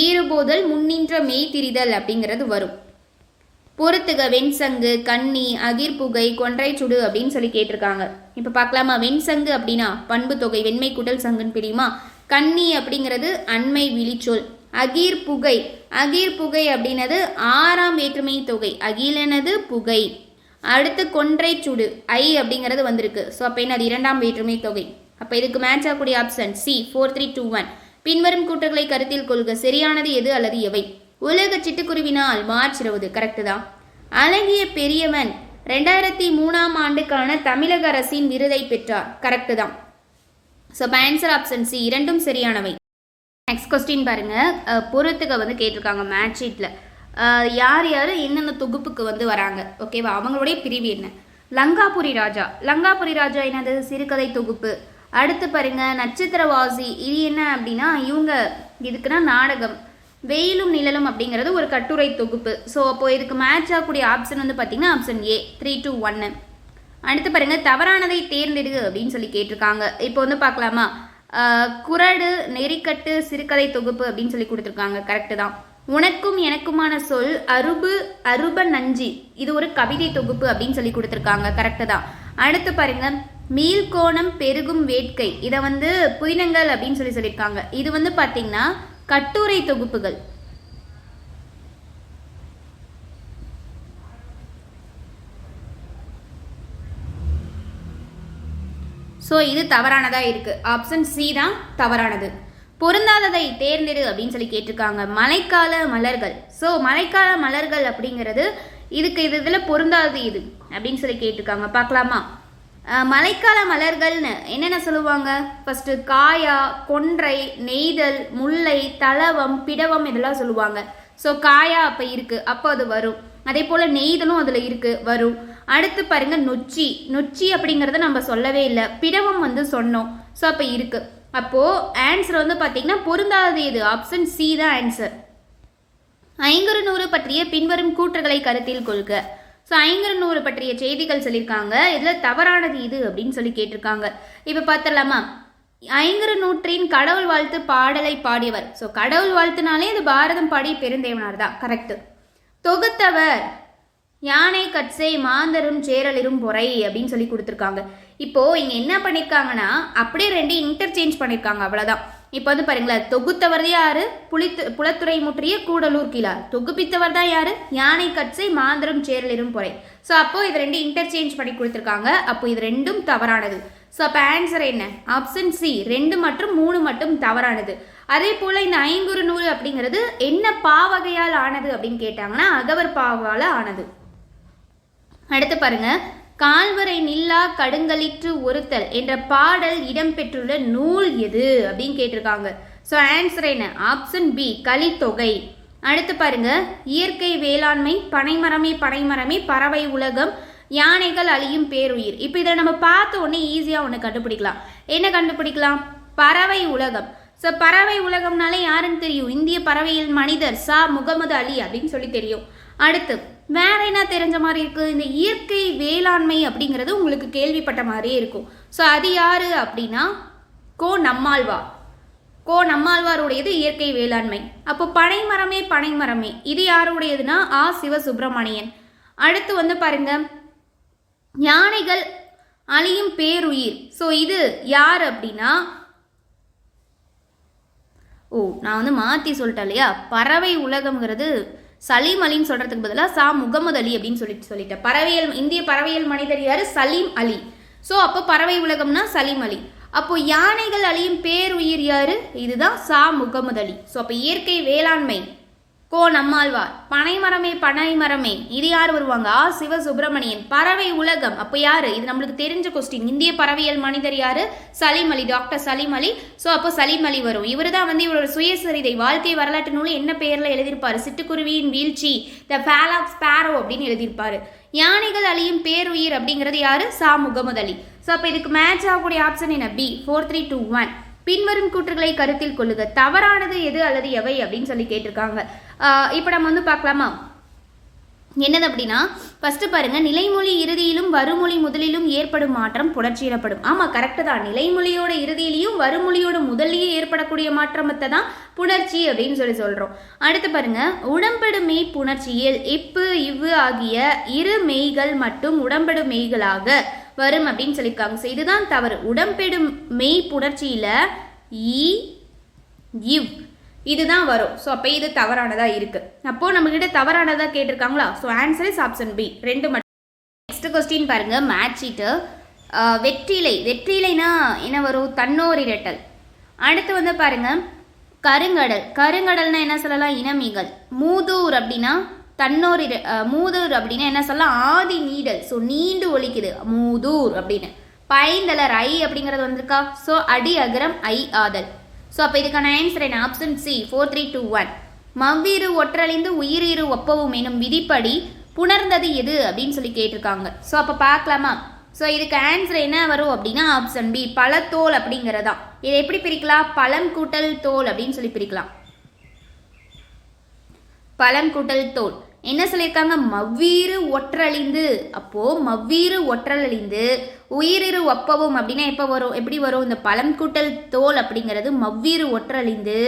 ஈறுபோதல் முன்னின்ற மெய்திரிதல் அப்படிங்கிறது வரும். பொறுத்துக. வெண்சங்கு, கன்னி, அகிர்புகை, கொன்றை சுடு அப்படின்னு சொல்லி கேட்டிருக்காங்க. இப்போ பார்க்கலாமா? வெண்சங்கு அப்படின்னா பண்பு தொகை, வெண்மை கூட்டல் சங்குன்னு பிரியுமா? கன்னி அப்படிங்கிறது அண்மை விழிச்சொல். அகிர்புகை அப்படின்னது 6ஆம் வேற்றுமை தொகை, அகிலனது புகை. அடுத்து கொன்றை சுடு, ஐ அப்படிங்கிறது வந்திருக்கு. ஸோ அப்போ என்ன? அது 2ஆம் வேற்றுமை தொகை. அப்போ இதுக்கு மேட்ச் ஆகக்கூடிய ஆப்ஷன் சி, 4, 3, 2, 1. பின்வரும் கூற்றுகளை கருத்தில் கொள்க. சரியானது எது அல்லது எவை? உலக சிட்டுக்குருவினால் மார்ச் 20. கரெக்டு தான். அழகிய பெரியவன் 2003ஆம் ஆண்டுக்கான தமிழக அரசின் விருதை பெற்றார். கரெக்டு தான். ஸோ ஆன்சர் ஆப்ஷன் சி, இரண்டும் சரியானவை. நெக்ஸ்ட் கொஸ்டின் பாருங்க, பொறுத்துக்க வந்து கேட்டிருக்காங்க மேட்ச் ஷீட்டில். யார் யார் என்னென்ன தொகுப்புக்கு வந்து வராங்க, ஓகேவா? அவங்களுடைய பிரிவு என்ன? லங்காபுரி ராஜா என்னது? சிறுகதை தொகுப்பு. அடுத்து பாருங்க, நட்சத்திரவாசி. இது என்ன அப்படின்னா இவங்க இதுக்குன்னா நாடகம். வெயிலும் நிழலும் அப்படிங்கிறது ஒரு கட்டுரை தொகுப்பு. ஸோ அப்போ இதுக்கு மேட்ச் ஆகக்கூடிய ஆப்ஷன் வந்து பார்த்தீங்கன்னா ஆப்ஷன் ஏ, 3, 2, 1. அடுத்து பாருங்க, தவறானதை தேர்ந்தெடு அப்படின்னு சொல்லி கேட்டிருக்காங்க. இப்போ வந்து பார்க்கலாமா? குறடு, நெறிக்கட்டு, சிறுகதை தொகுப்பு அப்படின்னு சொல்லி கொடுத்துருக்காங்க. கரெக்டு தான். உனக்கும் எனக்குமான சொல் அருப நஞ்சி, இது ஒரு கவிதை தொகுப்பு அப்படின்னு சொல்லி கொடுத்துருக்காங்க. கரெக்டு தான். அடுத்து பாருங்க, மீள்கோணம் பெருகும் வேட்கை, இதை வந்து புதினங்கள் அப்படின்னு சொல்லியிருக்காங்க. இது வந்து பார்த்தீங்கன்னா கட்டுரை தொகுப்புகள். ஸோ இது தவறானதாக இருக்குது. ஆப்ஷன் சி தான் தவறானது. பொருந்தாததை தேர்ந்தெடு அப்படின்னு சொல்லி கேட்டிருக்காங்க. மழைக்கால மலர்கள். ஸோ மழைக்கால மலர்கள் அப்படிங்கிறது இதில் பொருந்தாதது இது அப்படின்னு சொல்லி கேட்டிருக்காங்க. பார்க்கலாமா? மழைக்கால மலர்கள்னு என்னென்ன சொல்லுவாங்க? ஃபஸ்ட்டு காயா, கொன்றை, நெய்தல், முல்லை, தளவம், பிடவம் இதெல்லாம் சொல்லுவாங்க. ஸோ காயா அப்போ இருக்குது, அப்போ அது வரும். அதே போல் நெய்தலும் அதில் இருக்குது, வரும். அடுத்து பாருங்க நொச்சி. நொச்சி அப்படிங்கிறத நம்ம சொல்லவே இல்லை. பிடவம் சொன்னோம். ஸோ அப்போ இருக்குது. அப்போது ஆன்சர் பார்த்தீங்கன்னா பொருந்தாதது எது? ஆப்ஷன் சி தான் ஆன்சர். ஐங்குறுநூறு பற்றிய பின்வரும் கூற்றுகளை கருத்தில் கொள்க. ஸோ ஐங்குறுநூறு பற்றிய செய்திகள் சொல்லியிருக்காங்க. இதில் தவறானது இது அப்படின்னு சொல்லி கேட்டிருக்காங்க. இப்போ பார்த்துடலாமா? ஐங்குறுநூற்றின் கடவுள் வாழ்த்து பாடலை பாடியவர். ஸோ கடவுள் வாழ்த்துனாலே அது பாரதம் பாடிய பெருந்தேவனார் தான். கரெக்டு. தொகுத்தவர் யானை கட்சை மாந்தரும் சேரலிரும் பொறை அப்படின்னு சொல்லி கொடுத்துருக்காங்க. இப்போது இங்கே என்ன பண்ணியிருக்காங்கன்னா அப்படியே ரெண்டு இன்டர்சேஞ்ச் பண்ணியிருக்காங்க, அவ்வளோதான். இப்போ பாருங்களேன், தொகுத்தவர் யாரு? புலத்துறை முற்றிய கூடலூர் கிழார். தொகுப்பித்தவர் தான் யாரு? யானை கட்சை மாந்தரும் சேரலிரும் பொறை. ஸோ அப்போ இது ரெண்டு இன்டர்சேஞ்ச் பண்ணி கொடுத்துருக்காங்க. அப்போ இது ரெண்டும் தவறானது. ஸோ அப்போ ஆன்சர் என்ன? ஆப்ஷன் சி 2 மற்றும் 3 மட்டும் தவறானது. அதே போல் இந்த ஐங்குறுநூறு அப்படிங்கிறது என்ன பாவகையால் ஆனது அப்படின்னு கேட்டாங்கன்னா அகவர் பாவால் ஆனது. அடுத்து பாருங்க, கால்வரை நில்லா கடுங்களிற்று ஒருத்தல் என்ற பாடல் இடம்பெற்றுள்ள நூல் எது அப்படின்னு கேட்டிருக்காங்க. ஸோ ஆன்சர் என்ன? ஆப்ஷன் பி கலித்தொகை. அடுத்து பாருங்க, இயற்கை வேளாண்மை, பனைமரமே பனைமரமே, பறவை உலகம், யானைகள் அழியும் பேருயிர். இப்போ இதை நம்ம பார்த்த உடனே ஈஸியாக ஒன்று கண்டுபிடிக்கலாம். என்ன கண்டுபிடிக்கலாம்? பறவை உலகம். ஸோ பறவை உலகம்னாலே யாருன்னு தெரியும்? இந்திய பறவையில் மனிதர் சா முகமது அலி அப்படின்னு சொல்லி தெரியும். அடுத்து வேற என்ன தெரிஞ்ச மாதிரி இருக்குது? இந்த இயற்கை வேளாண்மை அப்படிங்கிறது உங்களுக்கு கேள்விப்பட்ட மாதிரியே இருக்கும். ஸோ அது யாரு அப்படின்னா கோ நம்மாழ்வார். கோ நம்மாழ்வாருடையது இயற்கை வேளாண்மை. அப்போ பனைமரமே பனைமரமே இது யாருடையதுன்னா ஆ சிவசுப்பிரமணியன். அடுத்து பாருங்க, யானைகள் அழியும் பேருயிர். ஸோ இது யார் அப்படின்னா நான் மாற்றி சொல்லிட்டேன் இல்லையா? பறவை உலகம்ங்கிறது சலீம் அலின்னு சொல்கிறதுக்கு பதிலாக சா முகமது அலி அப்படின்னு சொல்லிட்டேன். பறவையல் இந்திய பறவையல் மனிதர் யார்? சலீம் அலி. ஸோ அப்போ பறவை உலகம்னா சலீம் அலி. அப்போ யானைகள் அழியும் பேருயிர் யாரு? இதுதான் சா முகமது அலி. ஸோ அப்போ இயற்கை வேளாண்மை கோ நம்மாழ்வார். பனைமரமே பனைமரமே இது யார் வருவாங்க? ஆ சிவசுப்பிரமணியன். பறவை உலகம் அப்போ யாரு? இது நம்மளுக்கு தெரிஞ்ச கொஸ்டின். இந்திய பறவையல் மனிதர் யாரு? சலீம் அலி, டாக்டர் சலீம் அலி. ஸோ அப்போ சலீம் அலி வரும். இவர் தான் இவரோட சுயசரிதை வாழ்க்கை வரலாற்று நூல் என்ன பெயரில் எழுதியிருப்பாரு? சிட்டுக்குருவியின் வீழ்ச்சி, த ஃபேல் ஆஃப் ஸ்பேரோ அப்படின்னு எழுதியிருப்பாரு. யானைகள் அழியும் பேருயிர் அப்படிங்கிறது யாரு? சா முகமது அலி. ஸோ அப்போ இதுக்கு மேட்ச் ஆகக்கூடிய ஆப்ஷன் என்ன? பி 4 3 2 1. பின்வரும் கூற்றுகளை கருத்தில் கொள்ளுக. தவறானது எது அல்லது எவை அப்படின்னு சொல்லி கேட்டிருக்காங்க. இப்போ நம்ம பார்க்கலாமா? என்னது அப்படின்னா ஃபர்ஸ்ட் பாருங்க, நிலைமொழி இறுதியிலும் வருமொழி முதலிலும் ஏற்படும் மாற்றம் புணர்ச்சி எனப்படும். ஆமாம், கரெக்டு தான். நிலைமொழியோட இறுதியிலையும் வருமொழியோட முதலியே ஏற்படக்கூடிய மாற்றத்தை தான் புணர்ச்சி அப்படின்னு சொல்கிறோம். அடுத்து பாருங்க, உடம்பெடும் மெய் புணர்ச்சியில் இப்பு இவ்வு ஆகிய இரு மெய்கள் மட்டும் உடம்பெடும் மெய்களாக வரும் அப்படின்னு சொல்லியிருக்காங்க. ஸோ இதுதான் தவறு. உடம்பெடும் மெய் புணர்ச்சியில் இ இவ் இதுதான் வரும். ஸோ அப்போ இது தவறானதாக இருக்குது. அப்போது நம்மக்கிட்ட தவறானதாக கேட்டிருக்காங்களா? So answer is option B 2 மட்டும். நெக்ஸ்ட் கொஸ்டின் பாருங்கள், மேட்ச் ஷீட்டு. வெற்றிலை. வெற்றிலைனா என்ன வரும்? தன்னோர் இரட்டல். அடுத்து பாருங்கள், கருங்கடல். கருங்கடல்னா என்ன சொல்லலாம்? இனமிகள். மூதூர் அப்படின்னா தன்னோர் மூதூர் அப்படின்னா என்ன சொல்லலாம்? ஆதி நீடல். ஸோ நீண்டு ஒலிக்குது மூதூர் அப்படின்னு. பைந்தலர் ஐ அப்படிங்கிறது வந்திருக்கா? ஸோ அடி அகரம் ஐ ஆதல். ஸோ அப்போ இதுக்கான ஆன்சர் என்ன? Option C 4 3 2 1. மவ்வீறு ஒற்றழிந்து உயிரீறு ஒப்பவும் எனும் விதிப்படி புணர்ந்தது எது அப்படின்னு சொல்லி கேட்டிருக்காங்க. ஸோ அப்போ பார்க்கலாமா? ஸோ இதுக்கு ஆன்சர் என்ன வரும் அப்படின்னா ஆப்ஷன் பி பழத்தோல் அப்படிங்கிறதா. இதை எப்படி பிரிக்கலாம்? பழம் கூட்டல் தோல் அப்படின்னு சொல்லி பிரிக்கலாம். பழம் கூட்டல் தோல். என்ன சொல்லியிருக்காங்க? மவ்வீறு ஒற்றழிந்து. அப்போது மவ்வீறு ஒற்றழிந்து உயிரிரு ஒப்பவும் அப்படின்னா எப்போ வரும்? எப்படி வரும்? இந்த பழம் கூட்டல் தோல் அப்படிங்கிறது மவ்வீறு ஒற்றழிந்து.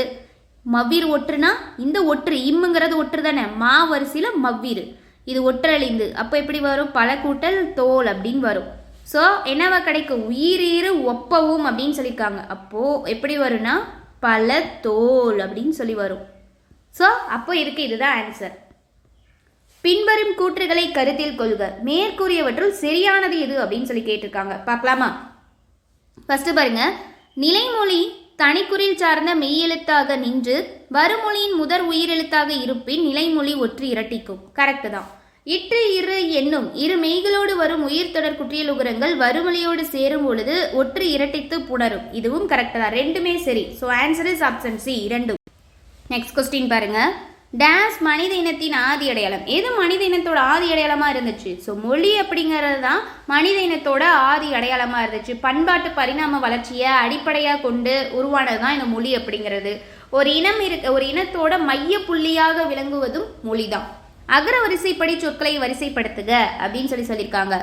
மவ்வீறு ஒற்றுனா இந்த ஒற்று இம்முங்கிறது ஒற்று தானே, மா வரிசையில் மவ்வீறு இது ஒற்றழிந்து. அப்போ எப்படி வரும்? பல கூட்டல் தோல் அப்படின்னு வரும். ஸோ என்னவா கிடைக்கும்? உயிரீறு ஒப்பவும் அப்படின்னு சொல்லியிருக்காங்க. அப்போது எப்படி வரும்னா பழத்தோல் அப்படின்னு சொல்லி வரும். ஸோ அப்போ இதுக்கு இதுதான் ஆன்சர். பின்வரும் கூற்றுகளை கருத்தில் கொள்க. மேற்கூறியவற்றுள் சரியானது எது அப்படின்னு சொல்லி கேட்டிருக்காங்க. பார்க்கலாமா? ஃபர்ஸ்ட் பாருங்க, நிலைமொழி தனிக்குறில் சார்ந்த மெய்யெழுத்தாக நின்று வருமொழியின் முதற் உயிரெழுத்தாக இருப்பின் நிலைமொழி ஒற்று இரட்டிக்கும். கரெக்டு தான். இற்று இரு என்னும் இரு மெய்களோடு வரும் உயிர் தொடர் குற்றியலுகரங்கள் வருமொழியோடு சேரும் பொழுது ஒற்று இரட்டித்து புணரும். இதுவும் கரெக்டு தான். ரெண்டுமே சரி. So answer is option C, இரண்டும். நெக்ஸ்ட் கொஸ்டின் பாருங்க, டேஸ் மனித இனத்தின் ஆதி அடையாளம். எது மனித இனத்தோட ஆதி அடையாளமாக இருந்துச்சு? ஸோ மொழி அப்படிங்கிறது தான் மனித இனத்தோட ஆதி அடையாளமாக இருந்துச்சு. பண்பாட்டு பரிணாம வளர்ச்சியை அடிப்படையாக கொண்டு உருவானது தான் இந்த மொழி அப்படிங்கிறது. ஒரு இனத்தோட மைய புள்ளியாக விளங்குவதும் மொழி தான். அகர வரிசைப்படி சொற்களை வரிசைப்படுத்துக அப்படின்னு சொல்லியிருக்காங்க.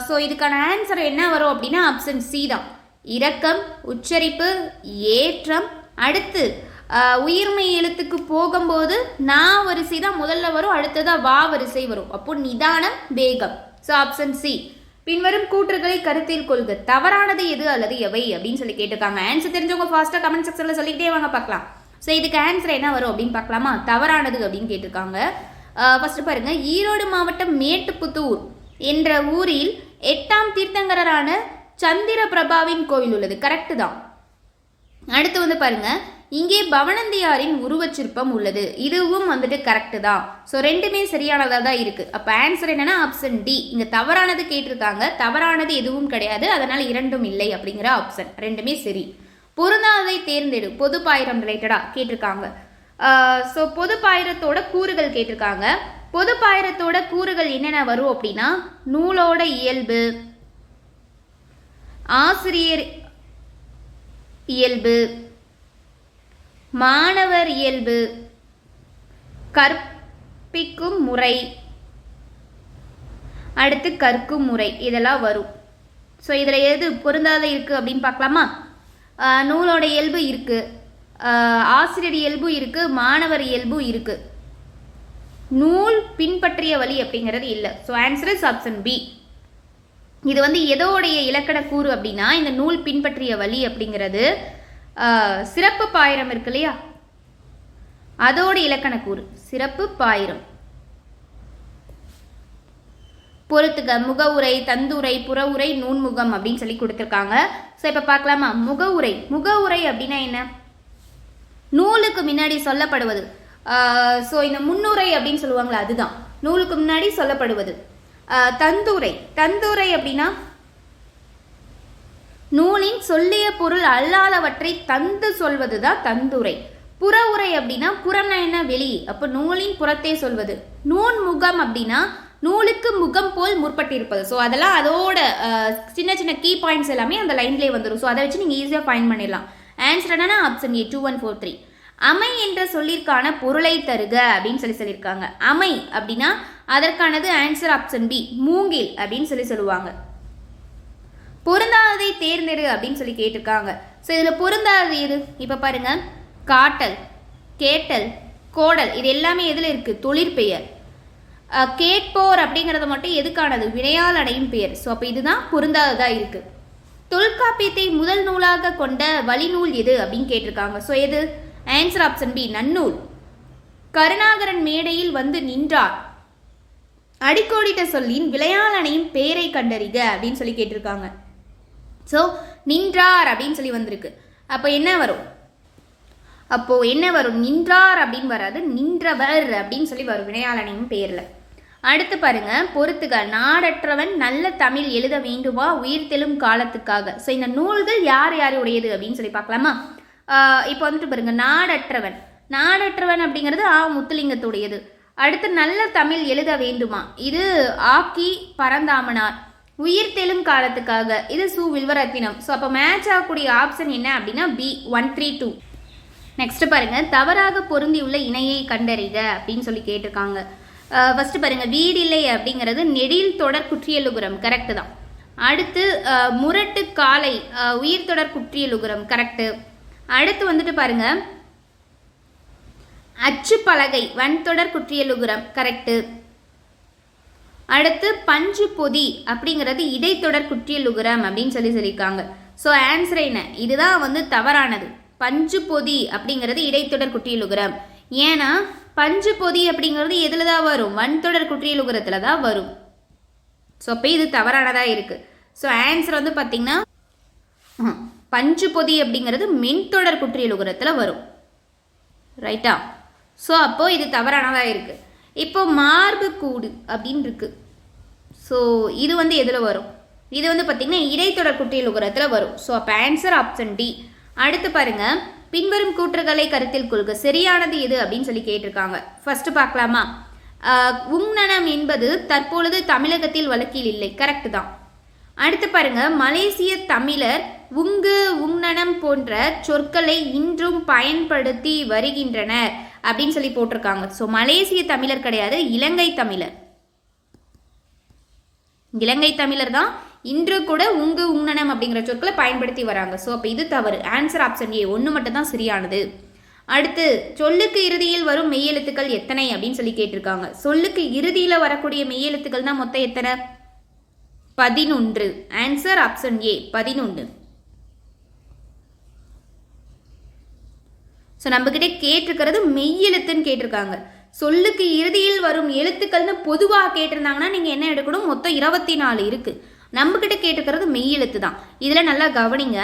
ஸோ இதுக்கான ஆன்சர் என்ன வரும் அப்படின்னா ஆப்ஷன் சி தான். இரக்கம், உச்சரிப்பு, ஏற்றம், அடுத்து உயிர்மை எழுத்துக்கு போகும்போது நா வரிசை தான் முதல்ல வரும், அடுத்ததாக வா வரிசை வரும். அப்போ நிதானம், வேகம். So option C. பின்வரும் கூற்றுகளை கருத்தில் கொள்க. தவறானது எது அல்லது எவை அப்படின்னு சொல்லி கேட்டிருக்காங்க. ஆன்சர் தெரிஞ்சவங்க ஃபாஸ்ட்டாக கமெண்ட் செக்ஷனில் சொல்லிக்கிட்டே வாங்க பார்க்கலாம். ஸோ இதுக்கு ஆன்சர் என்ன வரும் அப்படின்னு பார்க்கலாமா? தவறானது அப்படின்னு கேட்டிருக்காங்க. ஃபர்ஸ்ட் பாருங்க, ஈரோடு மாவட்டம் மேட்டுப்புத்தூர் என்ற ஊரில் 8ஆம் தீர்த்தங்கரான சந்திர பிரபாவின் கோவில் உள்ளது. கரெக்டு தான். அடுத்து வந்து பாருங்க, இங்கே பவனந்தியாரின் உருவச்சிற்பம் உள்ளது. இதுவும் வந்துட்டு கரெக்டு தான். ஸோ ரெண்டுமே சரியானதாக தான் இருக்கு. அப்போ ஆன்சர் என்னன்னா ஆப்ஷன் டி. இங்கே தவறானது கேட்டிருக்காங்க. தவறானது எதுவும் கிடையாது, அதனால இரண்டும் இல்லை அப்படிங்கிற ஆப்ஷன். ரெண்டுமே சரி. பொருந்தாததை தேர்ந்தெடு. பொது பாயிரம் ரிலேட்டடாக கேட்டிருக்காங்க. ஸோ பொது பாயிரத்தோட கூறுகள் கேட்டிருக்காங்க. பொது பாயிரத்தோட கூறுகள் என்னென்ன வரும் அப்படின்னா நூலோட இயல்பு, ஆசிரியர் இயல்பு, மாணவர் இயல்பு, கற்பிக்கும் முறை, அடுத்து கற்கும் முறை, இதெல்லாம் வரும். ஸோ இதில் எது பொருந்தாத இருக்குது அப்படின்னு பார்க்கலாமா? நூலோட இயல்பு இருக்குது, ஆசிரியர் இயல்பு இருக்குது, மாணவர் இயல்பு இருக்குது. நூல் பின்பற்றிய வழி அப்படிங்கிறது இல்லை. So answer is option B. இது வந்து எதோடைய இலக்கண கூறு அப்படின்னா இந்த நூல் பின்பற்றிய வழி அப்படிங்கிறது சிறப்பு பாயிரம் இருக்கு இல்லையா, அதோட இலக்கண கூறு சிறப்பு பாயிரம். பொறுத்துக்க முகவுரை, தந்துரை, புறவுரை, நூன்முகம் அப்படின்னு சொல்லி கொடுத்துருக்காங்க. ஸோ இப்போ பார்க்கலாமா? முகவுரை. முகவுரை அப்படின்னா என்ன? நூலுக்கு முன்னாடி சொல்லப்படுவது. ஸோ இந்த முன்னுரை அப்படின்னு சொல்லுவாங்களா, அதுதான் நூலுக்கு முன்னாடி சொல்லப்படுவது. தந்துரை. தந்துரை அப்படின்னா நூலின் சொல்லிய பொருள் அல்லாதவற்றை தந்து சொல்வது தான் தந்துரை. புறவுரை அப்படின்னா புறம்னா என்ன? வெளி. அப்போ நூலின் புறத்தே சொல்வது. நூன் முகம் அப்படின்னா நூலுக்கு முகம் போல் முற்பட்டிருப்பது. ஸோ அதெல்லாம் அதோட சின்ன சின்ன கீ பாயிண்ட்ஸ் எல்லாமே அந்த லைன்லேயே வந்துடும். ஸோ அதை வச்சு நீங்கள் ஈஸியாக ஃபைண்ட் பண்ணிடலாம். ஆன்சர் என்னன்னா ஆப்ஷன் ஏ, 2143. அமை என்ற சொல்லிற்கான பொருளை தருக அப்படின்னு சொல்லியிருக்காங்க. அமை அப்படின்னா அதற்கானது ஆன்சர் ஆப்ஷன் பி, மூங்கில் அப்படின்னு சொல்லுவாங்க. பொருந்தாததை தேர்ந்தெடு அப்படின்னு சொல்லி கேட்டிருக்காங்க. ஸோ இதில் பொருந்தாதது எது? இப்போ பாருங்க, காட்டல், கேட்டல், கோடல், இது எல்லாமே எதில் இருக்குது? தொழிற்பெயர். கேட்போர் அப்படிங்கிறது மட்டும் எதுக்கானது? வினையால் அடையும் பெயர். ஸோ அப்போ இதுதான் பொருந்தாததாக இருக்குது. தொல்காப்பியத்தை முதல் நூலாக கொண்ட வழிநூல் எது அப்படின்னு கேட்டிருக்காங்க. ஸோ எது? ஆன்சர் ஆப்ஷன் பி, நன்னூல். கருணாகரன் மேடையில் வந்து நின்றார். அடிக்கோடிட்ட சொல்லின் விளையால் அணையும் பெயரை கண்டறிக அப்படின்னு சொல்லி கேட்டிருக்காங்க. ஸோ நின்றார் அப்படின்னு சொல்லி வந்திருக்கு. அப்போ என்ன வரும்? நின்றார் அப்படின்னு வராது, நின்றவர் அப்படின்னு சொல்லி வரும் வினையால் அணையும் பெயரில். அடுத்து பாருங்க, பொறுத்துக. நாடற்றவன் நல்ல தமிழ் எழுத வேண்டுமா உயிர்த்தெழும் காலத்துக்காக. ஸோ இந்த நூல்கள் யார் யாருடையது அப்படின்னு சொல்லி பார்க்கலாமா? இப்போ வந்துட்டு பாருங்க, நாடற்றவன். நாடற்றவன் அப்படிங்கிறது முத்துலிங்கத்துடையது. அடுத்து நல்ல தமிழ் எழுத வேண்டுமா, இது ஆக்கி பரந்தாமனார். உயிர்த்தெழும் காலத்துக்காக, இது சு வில்வரத்தினம். ஸோ அப்போ மேட்ச் ஆகக்கூடிய ஆப்ஷன் என்ன அப்படின்னா பி, 132. நெக்ஸ்ட் பாருங்க, தவறாக பொருந்தியுள்ள இணையை கண்டறிக அப்படின்னு சொல்லி கேட்டிருக்காங்க. ஃபர்ஸ்ட் பாருங்க, வீடில்லை அப்படிங்கிறது நெடில் தொடர் குற்றியலுகரம். கரெக்டு தான். அடுத்து முரட்டு காலை உயிர் தொடர் குற்றியலுகரம். கரெக்டு. அடுத்து வந்துட்டு பாருங்க, அச்சு பலகை வன்தொடர் குற்றியலுகரம். கரெக்டு. அடுத்து பஞ்சு பொதி அப்படிங்கிறது இடைத்தொடர் குற்றியலுகரம் அப்படின்னு சொல்லியிருக்காங்க. ஸோ ஆன்சர் என்ன? இதுதான் வந்து தவறானது. பஞ்சு பொதி அப்படிங்கிறது இடைத்தொடர் குற்றியலுகரம். ஏன்னா பஞ்சு பொதி அப்படிங்கிறது எதில் தான் வரும்? வன்தொடர் குற்றியலுகரத்தில் தான் வரும். ஸோ அப்போ இது தவறானதாக இருக்குது. ஸோ ஆன்சர் வந்து பார்த்திங்கன்னா பஞ்சு பொதி அப்படிங்கிறது மென்தொடர் குற்றியலுகரத்தில் வரும். ரைட்டா? ஸோ அப்போது இது தவறானதாக இருக்குது. இப்போ மார்பு கூடு அப்படின்னு இருக்குது. ஸோ இது வந்து எதில் வரும்? இது வந்து பார்த்திங்கன்னா இடைத்தொடர் குற்றியலுகரத்தில் வரும். ஸோ அப்போ ஆன்சர் ஆப்ஷன் டி. அடுத்து பாருங்க, பின்வரும் கூற்றுகளை கருத்தில் கொள்க, சரியானது எது அப்படின்னு சொல்லி கேட்டிருக்காங்க. ஃபர்ஸ்ட் பார்க்கலாமா? உங்னனம் என்பது தற்பொழுது தமிழகத்தில் வழக்கில் இல்லை. கரெக்ட் தான். அடுத்து பாருங்க, மலேசிய தமிழர் உங்கு உங்னனம் போன்ற சொற்களை இன்றும் பயன்படுத்தி வருகின்றனர் அப்படின்னு சொல்லி போட்டிருக்காங்க. ஸோ மலேசிய தமிழர் கிடையாது, இலங்கை தமிழர். இலங்கை தமிழர் தான் இன்று கூட உங்கு உங்னனம் அப்படிங்கிற சொற்களை பயன்படுத்தி வராங்க. ஸோ அப்போ இது தவறு. ஆன்சர் ஆப்ஷன் ஏ, ஒன்று மட்டும் தான் சரியானது. அடுத்து, சொல்லுக்கு இறுதியில் வரும் மெய்யெழுத்துக்கள் எத்தனை அப்படின்னு சொல்லி கேட்டிருக்காங்க. சொல்லுக்கு இறுதியில் வரக்கூடிய மெய்யெழுத்துக்கள் தான் மொத்தம் எத்தனை? 11. Answer option A, 11. ஸோ நம்மகிட்ட கேட்டிருக்கிறது மெய்யெழுத்துன்னு கேட்டிருக்காங்க. சொல்லுக்கு இறுதியில் வரும் எழுத்துக்கள்னு பொதுவாக கேட்டிருந்தாங்கன்னா நீங்கள் என்ன எடுக்கணும்? மொத்தம் 24 இருக்குது. நம்மக்கிட்ட கேட்டிருக்கிறது மெய்யெழுத்து தான். இதில் நல்லா கவனிங்க.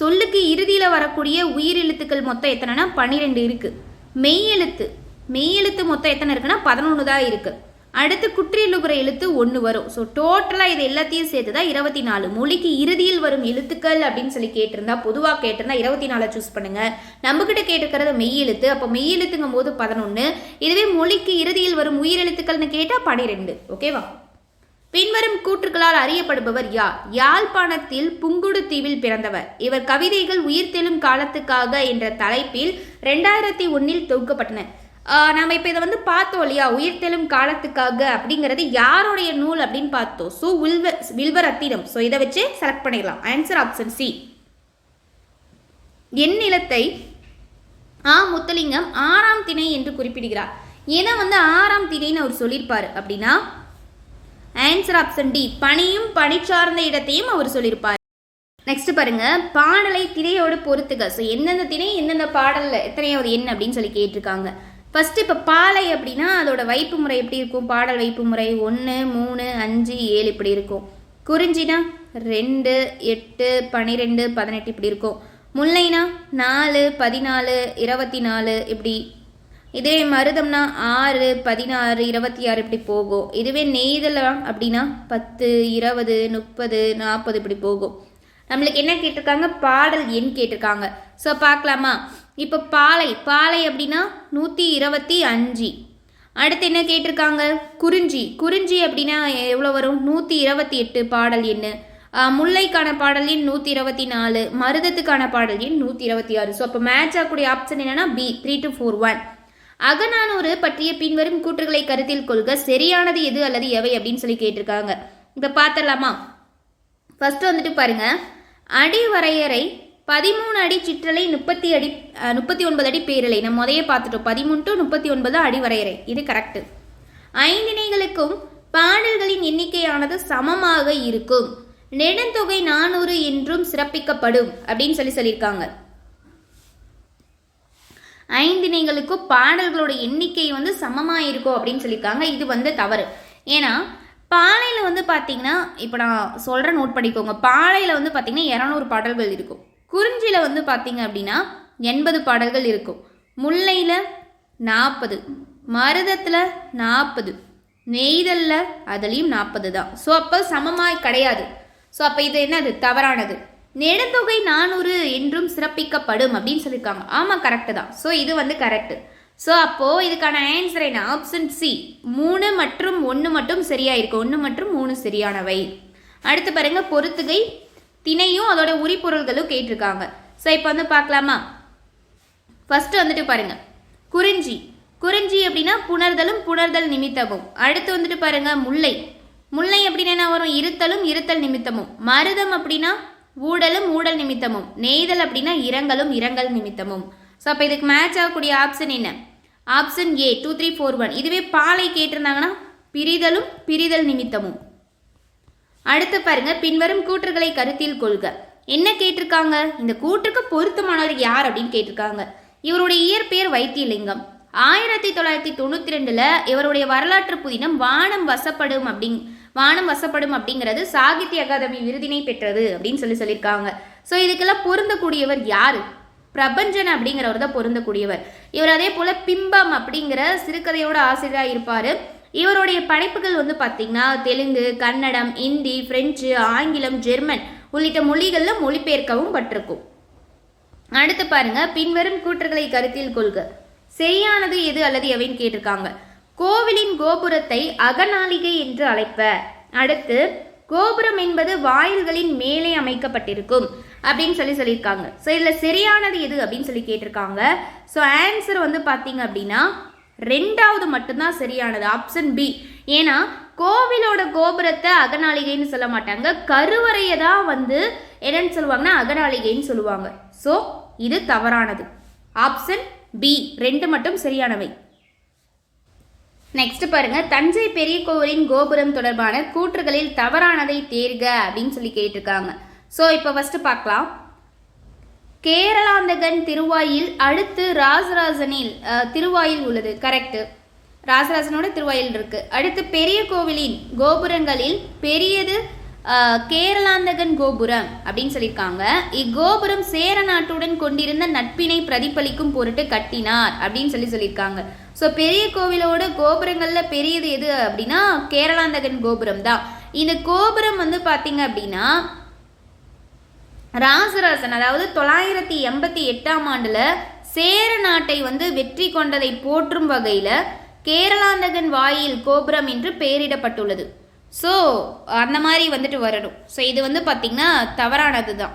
சொல்லுக்கு இறுதியில் வரக்கூடிய உயிரெழுத்துக்கள் மொத்தம் எத்தனைனா 12 இருக்குது. மெய்யெழுத்து மொத்தம் எத்தனை இருக்குன்னா 11 தான் இருக்குது. அடுத்து குற்றியலுகர எழுத்து 1 வரும். ஸோ டோட்டலாக இது எல்லாத்தையும் சேர்த்து தான் 24. மொழிக்கு இறுதியில் வரும் எழுத்துக்கள் அப்படின்னு சொல்லி கேட்டிருந்தா, பொதுவாக கேட்டிருந்தா 24 சூஸ் பண்ணுங்கள். நம்மக்கிட்ட கேட்டிருக்கிறது மெய்யெழுத்து. அப்போ மெய்யெழுத்துங்கும் போது 11. இதுவே மொழிக்கு இறுதியில் வரும் உயிரெழுத்துக்கள்னு கேட்டால் 12. ஓகேவா? பின்வரும் கூற்றுக்களால் அறியப்படுபவர் யார்? யாழ்ப்பாணத்தில் புங்குடு தீவில் பிறந்தவர். இவர் கவிதைகள் உயிர்த்தெழும் காலத்துக்காக என்ற தலைப்பில் 2001 தொகுக்கப்பட்டன. நம்ம இப்போ இதை வந்து பார்த்தோம் இல்லையா? உயிர்த்தெழும் காலத்துக்காக அப்படிங்கிறது யாருடைய நூல் அப்படின்னு பார்த்தோம். ஸோ வில்வரத்தினம். ஸோ இதை வச்சு செலக்ட் பண்ணிடலாம். Answer option C. என் நிலத்தை முத்துலிங்கம் 6ஆம் திணை என்று குறிப்பிடுகிறார். ஏன்னா வந்து 6ஆம் திணைன்னு அவர் சொல்லியிருப்பார் அப்படின்னா ஆன்சர் ஆப்ஷன் டி, பனியும் பனி சார்ந்த இடத்தையும் அவர் சொல்லியிருப்பார். நெக்ஸ்ட் பாருங்க, பாடலை திணையோடு பொறுத்துக. ஸோ எந்தெந்த திணை எந்தெந்த பாடலில் எத்தனையாவது எண் அப்படின்னு சொல்லி கேட்டிருக்காங்க. ஃபர்ஸ்ட் இப்போ பாலை அப்படின்னா அதோட வைப்பு முறை எப்படி இருக்கும்? பாடல் வைப்பு முறை 1, 3, 5, 7 இப்படி இருக்கும். குறிஞ்சினா 2, 8, 12, 18 இப்படி இருக்கும். முல்லைனா 4, 14, 24 இப்படி. இதுவே மருதம்னா 6, 16, 26 இப்படி போகும். இதுவே நெய்தலாம் அப்படின்னா 10, 20, 30, 40 இப்படி போகும். நம்மளுக்கு என்ன கேட்டிருக்காங்க? பாடல் எண் கேட்டிருக்காங்க. ஸோ பார்க்கலாமா? இப்போ பாலை அப்படின்னா 125. அடுத்து என்ன கேட்டிருக்காங்க? குறிஞ்சி அப்படின்னா எவ்வளோ வரும்? 128 பாடல் எண். முல்லைக்கான பாடல் எண் 124. மருதத்துக்கான பாடல் எண் 126. ஸோ அப்போ மேட்ச் ஆகக்கூடிய ஆப்ஷன் என்னன்னா பி, 3 to 4, 1. அகநானூறு பற்றிய பின்வரும் கூற்றுகளை கருத்தில் கொள்க, சரியானது எது அல்லது எவை அப்படின்னு சொல்லி கேட்டிருக்காங்க. இப்போ பார்த்துடலாமா? ஃபர்ஸ்ட் வந்துட்டு பாருங்க, அடி வரையறை 13 அடி சிற்றலை 39 அடி பேரலை. நம்ம முதைய பார்த்துட்டோம். 13 to 39 அடி வரையறை. இது கரெக்டு. ஐந்திணைகளுக்கும் பாடல்களின் எண்ணிக்கையானது சமமாக இருக்கும். நெடுந்தொகை 400 என்றும் சிறப்பிக்கப்படும் அப்படின்னு சொல்லியிருக்காங்க. ஐந்திணைகளுக்கும் பாடல்களோட எண்ணிக்கை வந்து சமமாக இருக்கும் அப்படின்னு சொல்லியிருக்காங்க. இது வந்து தவறு. ஏன்னா பாலையில் வந்து பார்த்தீங்கன்னா, இப்போ நான் சொல்கிறேன், நோட் பண்ணிக்கோங்க. பாலையில் வந்து பார்த்தீங்கன்னா 200 பாடல்கள் இருக்கும். குறிஞ்சியில் வந்து பார்த்தீங்க அப்படின்னா 80 பாடல்கள் இருக்கும். முல்லையில் 40, மருதத்தில் 40, நெய்தலில் அதுலேயும் 40 தான். ஸோ அப்போ சமமாய் கிடையாது. ஸோ அப்போ இது என்னது? தவறானது. நெடுந்தொகை 400 என்றும் சிறப்பிக்கப்படும் அப்படின்னு சொல்லியிருக்காங்க. ஆமாம், கரெக்டு தான். ஸோ இது வந்து கரெக்டு. ஸோ அப்போது இதுக்கான ஆன்சர் என்ன? ஆப்ஷன் சி, 3 மற்றும் 1 மட்டும் சரியாக இருக்கும். 1 மற்றும் 3 சரியானவை. அடுத்து பாருங்க, பொறுத்துகை திணையும் அதோட உரிப்பொருள்களும் கேட்டிருக்காங்க. ஸோ இப்போ வந்து பார்க்கலாமா? ஃபர்ஸ்ட் வந்துட்டு பாருங்க, குறிஞ்சி அப்படின்னா புணர்தல் நிமித்தமும். அடுத்து வந்துட்டு பாருங்க, முல்லை அப்படின்னா என்ன வரும்? இருத்தல் நிமித்தமும். மருதம் அப்படின்னா ஊடல் நிமித்தமும். நெய்தல் அப்படின்னா இரங்கல் நிமித்தமும். ஸோ அப்போ இதுக்கு மேட்ச் ஆகக்கூடிய ஆப்ஷன் என்ன? ஆப்ஷன் ஏ, 2, 3, 4, 1. இதுவே பாலை கேட்டிருந்தாங்கன்னா பிரிதல் நிமித்தமும். அடுத்து பாருங்க, பின்வரும் கூற்றுகளை கருத்தில் கொள்க. என்ன கேட்டிருக்காங்க, இந்த கூற்றுக்கு பொருத்தமானவர் யார் அப்படின்னு கேட்டிருக்காங்க. இவருடைய இயற்பெயர் வைத்தியலிங்கம். 1992 இவருடைய வரலாற்று புதினம் வானம் வசப்படும் அப்படிங்கிறது சாகித்ய அகாதமி விருதினை பெற்றது அப்படின்னு சொல்லியிருக்காங்க. ஸோ இதுக்கெல்லாம் பொருந்தக்கூடியவர் யாரு? பிரபஞ்சன் அப்படிங்கிறவர் தான் பொருந்தக்கூடியவர். இவர் அதே போல பிம்பம் அப்படிங்கிற சிறுகதையோட ஆசிரியராக இருப்பார். இவருடைய படைப்புகள் வந்து பார்த்தீங்கன்னா தெலுங்கு, கன்னடம், இந்தி, பிரெஞ்சு, ஆங்கிலம், ஜெர்மன் உள்ளிட்ட மொழிகளில் மொழிபெயர்க்கவும் பட்டிருக்கும். அடுத்து பாருங்க, பின்வரும் கூற்றுகளை கருத்தில் கொள்க. சரியானது எது அல்லது எவைன்னு கேட்டிருக்காங்க. கோவிலின் கோபுரத்தை அகநாளிகை என்று அழைப்பர். அடுத்து, கோபுரம் என்பது வாயில்களின் மேலே அமைக்கப்பட்டிருக்கும் அப்படின்னு சொல்லியிருக்காங்க. ஸோ இதில் சரியானது எது அப்படின்னு சொல்லி கேட்டிருக்காங்க. ஸோ ஆன்சர் வந்து பார்த்தீங்க அப்படின்னா ரெண்டாவது மட்டும்தான் சரியானது, ஆப்ஷன் பி. ஏன்னா கோவிலோட கோபுரத்தை அகநாளிகைன்னு சொல்ல மாட்டாங்க, கருவறையை தான் வந்து என்னன்னு சொல்லுவாங்கன்னா அகநாளிகைன்னு சொல்லுவாங்க. ஸோ இது தவறானது, ஆப்ஷன் பி. 2 மட்டும் சரியானவை. நெக்ஸ்ட் பாருங்க, தஞ்சை பெரிய கோவிலின் கோபுரம் தொடர்பான கூற்றுகளில் தவறானதை தேர்க அப்படின்னு சொல்லி கேட்டிருக்காங்க. ஸோ இப்போ ஃபர்ஸ்ட் பார்க்கலாம். கேரளாந்தகன் திருவாயில் அடுத்து ராஜராஜனில் திருவாயில் உள்ளது, கரெக்ட். ராஜராஜனோட திருவாயில் இருக்கு. அடுத்து பெரிய கோவிலின் கோபுரங்களில் பெரியது கேரளாந்தகன் கோபுரம் அப்படின்னு சொல்லியிருக்காங்க. இக்கோபுரம் சேர நாட்டுடன் கொண்டிருந்த நட்பினை பிரதிபலிக்கும் பொருட்டு கட்டினார் அப்படின்னு சொல்லியிருக்காங்க. ஸோ பெரிய கோவிலோட கோபுரங்கள்ல பெரியது எது அப்படின்னா கேரளாந்தகன் கோபுரம் தான். இந்த கோபுரம் வந்து பார்த்தீங்க அப்படின்னா ராஜராஜன் அதாவது 988 சேர நாட்டை வந்து வெற்றி கொண்டதை போற்றும் வகையில் கேரளாந்தகன் வாயில் கோபுரம் என்று பெயரிடப்பட்டுள்ளது. ஸோ அந்த மாதிரி வந்துட்டு வரணும். ஸோ இது வந்து பார்த்தீங்கன்னா தவறானது தான்.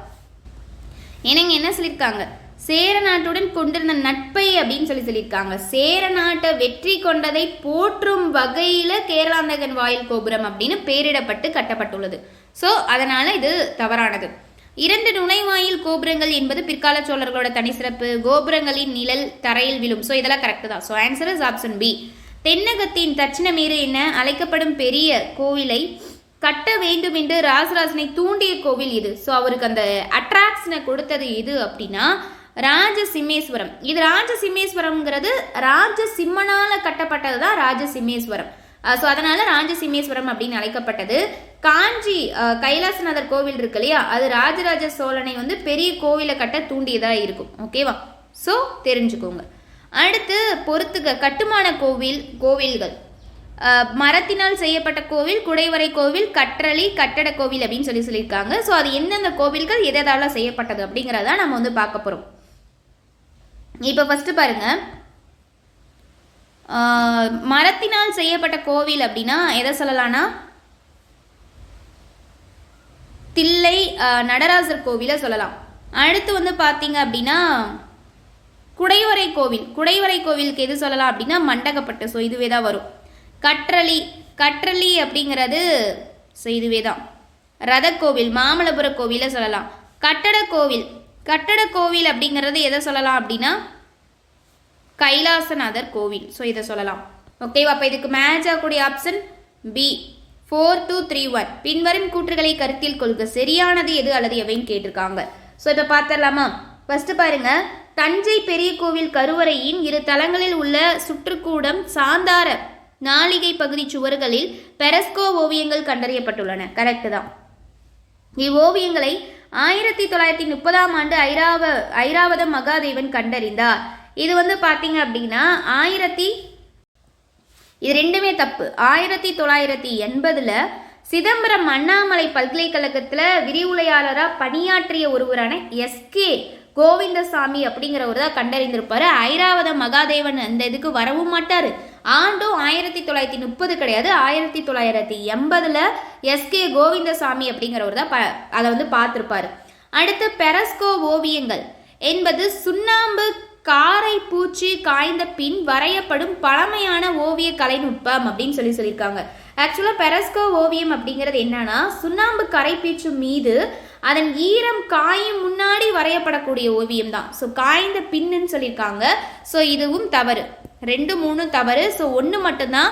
ஏன்னா என்ன சொல்லியிருக்காங்க, சேர நாட்டுடன் கொண்டிருந்த நட்பை அப்படின்னு சொல்லியிருக்காங்க. சேர நாட்டை வெற்றி கொண்டதை போற்றும் வகையில் கேரளாந்தகன் வாயில் கோபுரம் அப்படின்னு பெயரிடப்பட்டு கட்டப்பட்டுள்ளது. ஸோ அதனால இது தவறானது. 2 நுழைவாயில் கோபுரங்கள் என்பது பிற்கால சோழர்களோட தனி சிறப்பு. கோபுரங்களின் நிழல் தரையில் விழும். ஸோ இதெல்லாம் கரெக்ட் தான். So answer is option B. தென்னகத்தின் தட்சிணமேறு என அழைக்கப்படும் பெரிய கோவிலை கட்ட வேண்டும் என்று ராஜராஜனை தூண்டிய கோவில் இது. ஸோ அவருக்கு அந்த அட்ராக்ஷனை கொடுத்தது எது அப்படின்னா ராஜசிம்மேஸ்வரம். இது ராஜசிம்மேஸ்வரம்ங்கிறது ராஜசிம்மனால் கட்டப்பட்டது தான் ராஜசிம்மேஸ்வரம். ஸோ அதனால ராஜசிம்மேஸ்வரம் அப்படின்னு அழைக்கப்பட்டது. காஞ்சி கைலாசநாதர் கோவில் இருக்கு இல்லையா, அது ராஜராஜ சோழனை வந்து பெரிய கோவிலை கட்ட தூண்டியதாக இருக்கும். ஓகேவா? ஸோ தெரிஞ்சுக்கோங்க. அடுத்து பொறுத்துக, கட்டுமான கோவில்கள் மரத்தினால் செய்யப்பட்ட கோவில், குடைவரை கோவில், கற்றளி, கட்டட கோவில் அப்படின்னு சொல்லியிருக்காங்க. ஸோ அது எந்தெந்த கோவில்கள் எதால செய்யப்பட்டது அப்படிங்கிறத நம்ம வந்து பார்க்க போகிறோம். இப்போ ஃபர்ஸ்ட் பாருங்க, மரத்தினால் செய்யப்பட்ட கோவில் அப்படின்னா எதை சொல்லலாம்னா தில்லை நடராஜர் கோவிலை சொல்லலாம். அடுத்து வந்து பார்த்தீங்க அப்படின்னா குடைவரை கோவிலுக்கு எது சொல்லலாம் அப்படின்னா மண்டகப்பட்டு. ஸோ இதுவே தான் வரும். கற்றளி அப்படிங்கிறது ஸோ இதுவே தான். ரதக்கோவில் மாமல்லபுர கோவிலை சொல்லலாம். கட்டட கோவில் அப்படிங்கிறது எதை சொல்லலாம் அப்படின்னா கைலாசநாதர் கோவில். ஸோ இதை சொல்லலாம். ஓகேவா? அப்போ இதுக்கு மேட்ச் ஆகக்கூடிய ஆப்ஷன் பி. 4, 2, 3, 1. பின்வரும் கூற்றுகளை கருத்தில் கொள்க. சரியானது எது அல்லது எவைன்னு கேட்டிருக்காங்க. ஸோ இப்போ பார்த்துடலாமா? ஃபர்ஸ்ட் பாருங்க, தஞ்சை பெரிய கோவில் கருவறையின் 2 தளங்களில் உள்ள சுற்றுக்கூடம் சாந்தார நாளிகை பகுதி சுவர்களில் பெரஸ்கோ ஓவியங்கள் கண்டறியப்பட்டுள்ளன. கரெக்டு தான். இவ்வோவியங்களை 1930 ஐராவதம் மகாதேவன் கண்டறிந்தார். இது வந்து பார்த்தீங்க அப்படின்னா இது ரெண்டுமே தப்பு. 1980 சிதம்பரம் அண்ணாமலை பல்கலைக்கழகத்தில் விரிவுரையாளராக பணியாற்றிய ஒருவரான எஸ்கே கோவிந்தசாமி அப்படிங்கிறவர் தான் கண்டறிந்திருப்பாரு. ஐராவதம் மகாதேவன் அந்த இதுக்கு வரவும் மாட்டார். ஆண்டும் 1930 கிடையாது, 1980 எஸ்கே கோவிந்தசாமி அப்படிங்கிறவர் தான் அதை வந்து பார்த்துருப்பாரு. அடுத்து பெரஸ்கோ ஓவியங்கள் என்பது சுண்ணாம்பு காரை பூச்சி காய்ந்த பின் வரையப்படும் பழமையான ஓவிய கலைநுட்பம் அப்படின்னு சொல்லியிருக்காங்க. ஆக்சுவலாக பெரஸ்கோ ஓவியம் அப்படிங்கிறது என்னன்னா சுண்ணாம்பு கரை பீச்சு மீது அதன் ஈரம் காயும் முன்னாடி வரையப்படக்கூடிய ஓவியம் தான். ஸோ காய்ந்த பின்னுன்னு சொல்லியிருக்காங்க. ஸோ இதுவும் தவறு. 2, 3 தவறு. ஸோ 1 மட்டும்தான்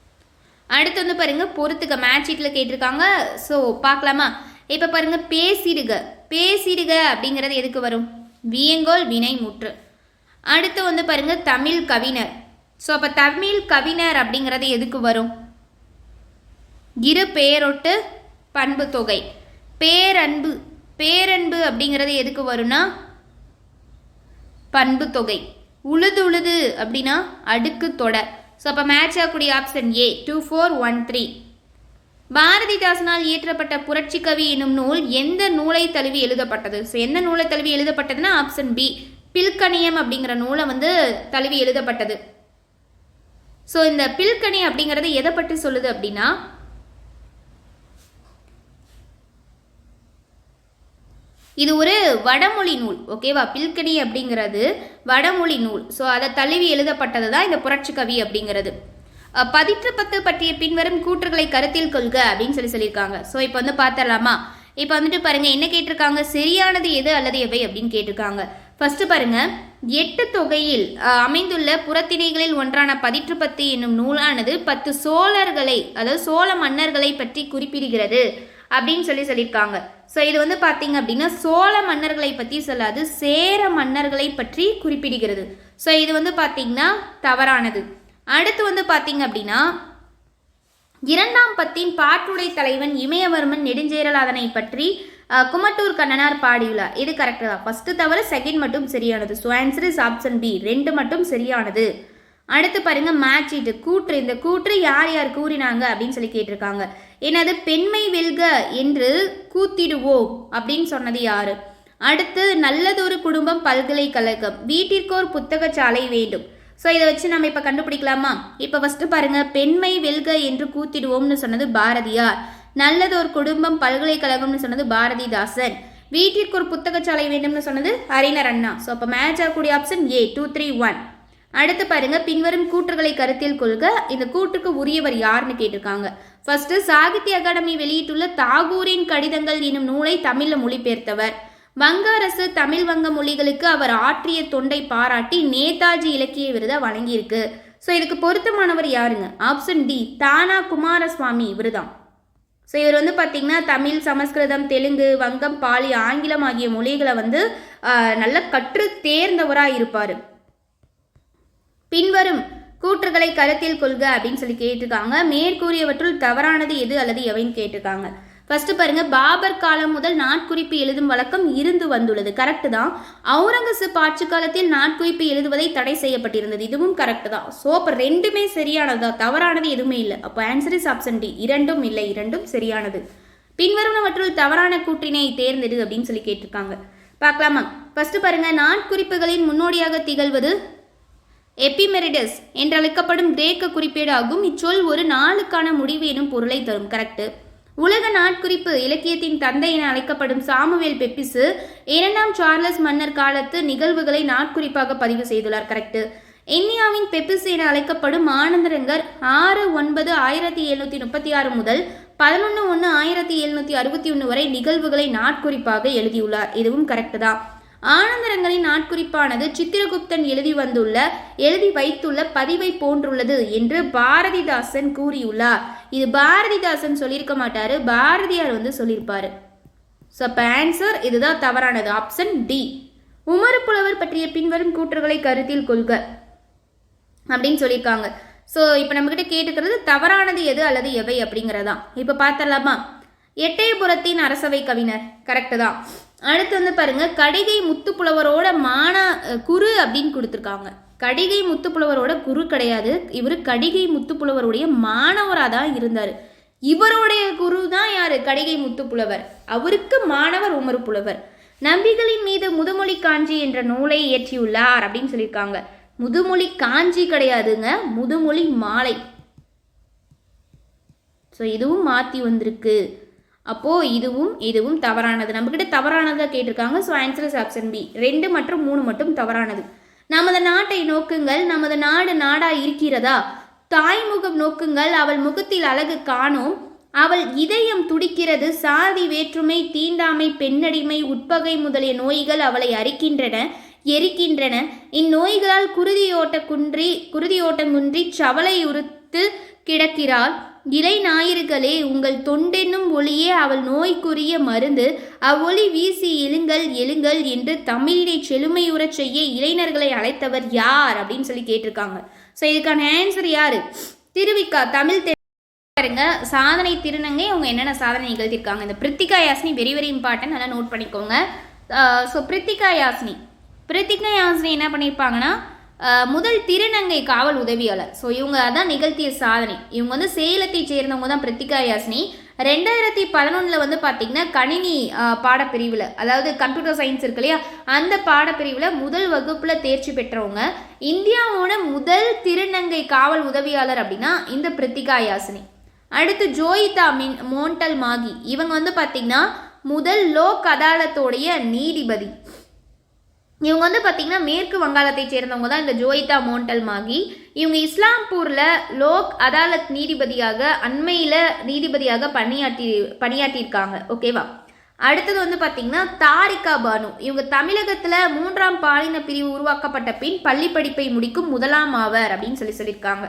அடுத்து வந்து பாருங்க பொறுத்துக்க மேட்ச் ஷீட்டில் கேட்டிருக்காங்க. ஸோ பார்க்கலாமா? இப்போ பாருங்க பேசிடுக. பேசிடுக அப்படிங்கிறது எதுக்கு வரும்? வியங்கோல் வினை முற்று. அடுத்து வந்து பாருங்க தமிழ் கவிஞர். ஸோ அப்போ தமிழ் கவிஞர் அப்படிங்கிறது எதுக்கு வரும்? இரு பெயரொட்டு பண்பு தொகை. பேரன்பு. பேரன்பு அப்படிங்கிறது எதுக்கு வரும்னா பண்பு தொகை. உழுது உழுது அப்படின்னா அடுக்கு தொடர். ஸோ அப்போ மேட்ச் ஆகக்கூடிய ஆப்ஷன் ஏ 2413. பாரதிதாசனால் இயற்றப்பட்ட புரட்சி கவி என்னும் நூல் எந்த நூலை தழுவி எழுதப்பட்டது? ஸோ எந்த நூலை தழுவி எழுதப்பட்டதுன்னா ஆப்ஷன் பி பில்கணியம் அப்படிங்கிற நூலை வந்து தழுவி எழுதப்பட்டது. ஸோ இந்த பில்கணி அப்படிங்கிறது எதை பற்றி சொல்லுது அப்படின்னா இது ஒரு வடமொழி நூல். ஓகேவா? பில்கணி அப்படிங்கிறது வடமொழி நூல். ஸோ அதை தழுவி எழுதப்பட்டது தான் இந்த புரட்சி கவி அப்படிங்கிறது. பதிற்றுப்பத்து பற்றிய பின்வரும் கூற்றுகளை கருத்தில் கொள்க அப்படின்னு சொல்லியிருக்காங்க. ஸோ இப்போ வந்து பார்த்தரலாமா? இப்போ வந்துட்டு பாருங்க என்ன கேட்டிருக்காங்க? சரியானது எது அல்லது எவை அப்படின்னு கேட்டிருக்காங்க. ஃபர்ஸ்ட் பாருங்க 8 தொகையில் அமைந்துள்ள புறத்திணைகளில் ஒன்றான பதிற்றுப்பத்து என்னும் நூலானது 10 சோழர்களை அதாவது சோழ மன்னர்களை பற்றி குறிப்பிடுகிறது அப்படின்னு சொல்லியிருக்காங்க. ஸோ இது வந்து பார்த்தீங்க அப்படின்னா சோழ மன்னர்களை பற்றி சொல்லாது, சேர மன்னர்களை பற்றி குறிப்பிடுகிறது. ஸோ இது வந்து பார்த்தீங்கன்னா தவறானது. அடுத்து வந்து பார்த்தீங்க அப்படின்னா 2ஆம் பத்தின் பாட்டுடை தலைவன் இமயவர்மன் நெடுஞ்சேரலாதனை பற்றி குமட்டூர் கண்ணனார் பாடியுள்ளார். இது கரெக்டு தான். ஃபர்ஸ்ட் தவிர செகண்ட் மட்டும் சரியானது. So answer is option B 2 மட்டும் சரியானது. அடுத்து பாருங்க மேட்ச் ஷீட் கூற்று. இந்த கூற்று யார் யார் கூறினாங்க அப்படின்னு சொல்லி கேட்டிருக்காங்க. என்னது? பெண்மை வெல்க என்று கூத்திடுவோம் அப்படின்னு சொன்னது யாரு? அடுத்து நல்லதொரு குடும்பம் பல்கலைக்கழகம், வீட்டிற்கோர் புத்தகச்சாலை வேண்டும். ஸோ இதை வச்சு நம்ம இப்போ கண்டுபிடிக்கலாமா? இப்போ ஃபர்ஸ்ட் பாருங்க பெண்மை வெல்க என்று கூத்திடுவோம்னு சொன்னது பாரதியார். நல்லதொரு குடும்பம் பல்கலைக்கழகம்னு சொன்னது பாரதிதாசன். வீட்டிற்கு ஒரு புத்தகச்சாலை வேண்டும்னு சொன்னது அறிஞர் அண்ணா. ஸோ அப்போ மேட்ச் ஆகக்கூடிய ஆப்ஷன் ஏ 231. அடுத்து பாருங்க பின்வரும் கூற்றுகளை கருத்தில் கொள்க. இந்த கூற்றுக்கு உரியவர் யாருன்னு கேட்டிருக்காங்க. ஃபர்ஸ்ட் சாகித்ய அகாடமி வெளியிட்டுள்ள தாகூரின் கடிதங்கள் எனும் நூலை தமிழில் மொழிபெயர்த்தவர். வங்க அரசு தமிழ் வங்க மொழிகளுக்கு அவர் ஆற்றிய தொண்டை பாராட்டி நேதாஜி இலக்கிய விருதை வழங்கியிருக்கு. ஸோ இதுக்கு பொருத்தமானவர் யாருங்க? ஆப்ஷன் டி தானா குமாரசுவாமி. இவர் தான். ஸோ இவர் வந்து பார்த்தீங்கன்னா தமிழ், சமஸ்கிருதம், தெலுங்கு, வங்கம், பாலி, ஆங்கிலம் ஆகிய மொழிகளை வந்து நல்ல கற்று தேர்ந்தவராக இருப்பார். பின்வரும் கூற்றுகளை கருத்தில் கொள்க அப்படின்னு சொல்லி கேட்டிருக்காங்க. மேற்கூறியவற்றுள் தவறானது எது அல்லது எவைன்னு கேட்டிருக்காங்க. ஃபர்ஸ்ட் பாருங்க பாபர் காலம் முதல் நாட்குறிப்பு எழுதும் வழக்கம் இருந்து வந்துள்ளது. கரெக்டு தான். அவுரங்கசீப் ஆட்சி காலத்தில் நாட்குறிப்பு எழுதுவதை தடை செய்யப்பட்டிருந்தது. இதுவும் கரெக்டு தான். ஸோ அப்போ ரெண்டுமே சரியானதா? தவறானது எதுவுமே இல்லை. அப்போ ஆன்சர் இஸ் ஆப்ஷன் டி. இரண்டும் இல்லை, இரண்டும் சரியானது. பின்வருவனவற்றுள் தவறான கூற்றினை தேர்ந்தெடு அப்படின்னு சொல்லி கேட்டிருக்காங்க. பார்க்கலாமா? ஃபர்ஸ்ட் பாருங்க நாட்குறிப்புகளின் முன்னோடியாக திகழ்வது எபிமெரிடஸ் என்றழைக்கப்படும் கிரேக்க குறிப்பேடு ஆகும். இச்சொல் ஒரு நாளுக்கான முடிவு எனும் பொருளை தரும். கரெக்டு. உலக நாட்குறிப்பு இலக்கியத்தின் தந்தை என அழைக்கப்படும் சாமுவேல் பெப்பிசு 2ஆம் சார்லஸ் மன்னர் காலத்து நிகழ்வுகளை நாட்குறிப்பாக பதிவு செய்துள்ளார். கரெக்டு. இந்தியாவின் பெப்பிசு என அழைக்கப்படும் ஆனந்தரங்கர் 6/9/1736 முதல் 11/1/1761 வரை நிகழ்வுகளை நாட்குறிப்பாக எழுதியுள்ளார். இதுவும் கரெக்டு தான். ஆனந்தரங்கரின் நாட்குறிப்பானது சித்திரகுப்தன் எழுதி வைத்துள்ள பதிவை போன்றுள்ளது என்று பாரதிதாசன் கூறியுள்ளார். இது பாரதிதாசன் சொல்லியிருக்க மாட்டாரு, பாரதியார் வந்து சொல்லியிருப்பாரு. ஸோ அப்போ ஆன்சர் இதுதான் தவறானது. Option D. உமறு புலவர் பற்றிய பின்வரும் கூற்றுகளை கருத்தில் கொள்க அப்படின்னு சொல்லியிருக்காங்க. ஸோ இப்போ நம்மகிட்ட கேட்டுக்கிறது தவறானது எது அல்லது எவை அப்படிங்கிறதான். இப்போ பார்த்தரலாமா? எட்டயபுரத்தின் அரசவை கவிஞர். கரெக்டு தான். அடுத்து வந்து பாருங்க கடிகை முத்துப்புலவரோட குரு அப்படின்னு கொடுத்துருக்காங்க. கடிகை முத்துப்புலவரோட குரு கிடையாது. இவர் கடிகை முத்துப்புலவருடைய மாணவராக தான் இருந்தார். இவருடைய குரு தான் யாரு? கடிகை முத்துப்புலவர். அவருக்கு மாணவர் உமறு புலவர். நம்பிகளின் மீது முதுமொழி காஞ்சி என்ற நூலை இயற்றியுள்ளார் அப்படின்னு சொல்லியிருக்காங்க. முதுமொழி காஞ்சி கிடையாதுங்க, முதுமொழி மாலை. ஸோ இதுவும் மாற்றி வந்திருக்கு. அப்போது இதுவும் தவறானது. நம்மக்கிட்ட தவறானதாக கேட்டிருக்காங்க. So answer is option B. 2 மற்றும் 3 மட்டும் தவறானது. நமது நாட்டை நோக்குங்கள், நமது நாடு நாடாக இருக்கிறதா? தாய்முகம் நோக்குங்கள், அவள் முகத்தில் அழகு காணோம், அவள் இதயம் துடிக்கிறது. சாதி வேற்றுமை, தீண்டாமை, பெண்ணடிமை, உட்பகை முதலிய நோய்கள் அவளை அரிக்கின்றன, எரிக்கின்றன. இந்நோய்களால் குருதியோட்டங்குன்றி சவலை உறுத்து கிடக்கிறாள். இலை ஞாயிறுகளே உங்கள் தொண்டென்னும் ஒளியே அவள் நோய்க்குரிய மருந்து, அவ்வொளி வீசி எழுங்கள் எழுங்கள் என்று தமிழினை செழுமையுறச் செய்ய இளைஞர்களை அழைத்தவர் யார் அப்படின்னு சொல்லி கேட்டிருக்காங்க. ஸோ இதுக்கான ஆன்சர் யாரு? திருவிக்கா. தமிழ் பாருங்க, சாதனை திருநங்கை அவங்க என்னென்ன சாதனை நிகழ்த்திருக்காங்க. இந்த பிரித்திகா யாஸ்னி வெரி வெரி இம்பார்ட்டன்ட், நல்லா நோட் பண்ணிக்கோங்க. ஸோ பிரித்திகா யாஸ்னி என்ன பண்ணியிருப்பாங்கன்னா முதல் திருநங்கை காவல் உதவியாளர். ஸோ இவங்க அதான் நிகழ்த்திய சாதனை. இவங்க வந்து சேலத்தை சேர்ந்தவங்க தான் பிரித்திகா யாஸ்னி. 2011 வந்து பார்த்தீங்கன்னா கணினி பாடப்பிரிவில், அதாவது கம்ப்யூட்டர் சயின்ஸ் இருக்கு இல்லையா, அந்த பாடப்பிரிவில் முதல் வகுப்பில் தேர்ச்சி பெற்றவங்க. இந்தியாவோட முதல் திருநங்கை காவல் உதவியாளர் அப்படின்னா இந்த பிரித்திகா யாஸ்னி. அடுத்து ஜோயிதா மோண்டல் மாகி, இவங்க வந்து பார்த்தீங்கன்னா முதல் லோக் அதாலத்தோடைய நீதிபதி. இவங்க வந்து பார்த்தீங்கன்னா மேற்கு வங்காளத்தை சேர்ந்தவங்க தான் இந்த ஜோயிதா மோண்டல் மாகி. இவங்க இஸ்லாம்பூரில் லோக் அதாலத் நீதிபதியாக அண்மையில் நீதிபதியாக பணியாற்றியிருக்காங்க. ஓகேவா. அடுத்தது வந்து பார்த்தீங்கன்னா தாரிகா பானு, இவங்க தமிழகத்தில் 3ஆம் பாலின பிரிவு உருவாக்கப்பட்ட பின் பள்ளி படிப்பை முடிக்கும் முதலாம் ஆவர் அப்படின்னு சொல்லியிருக்காங்க.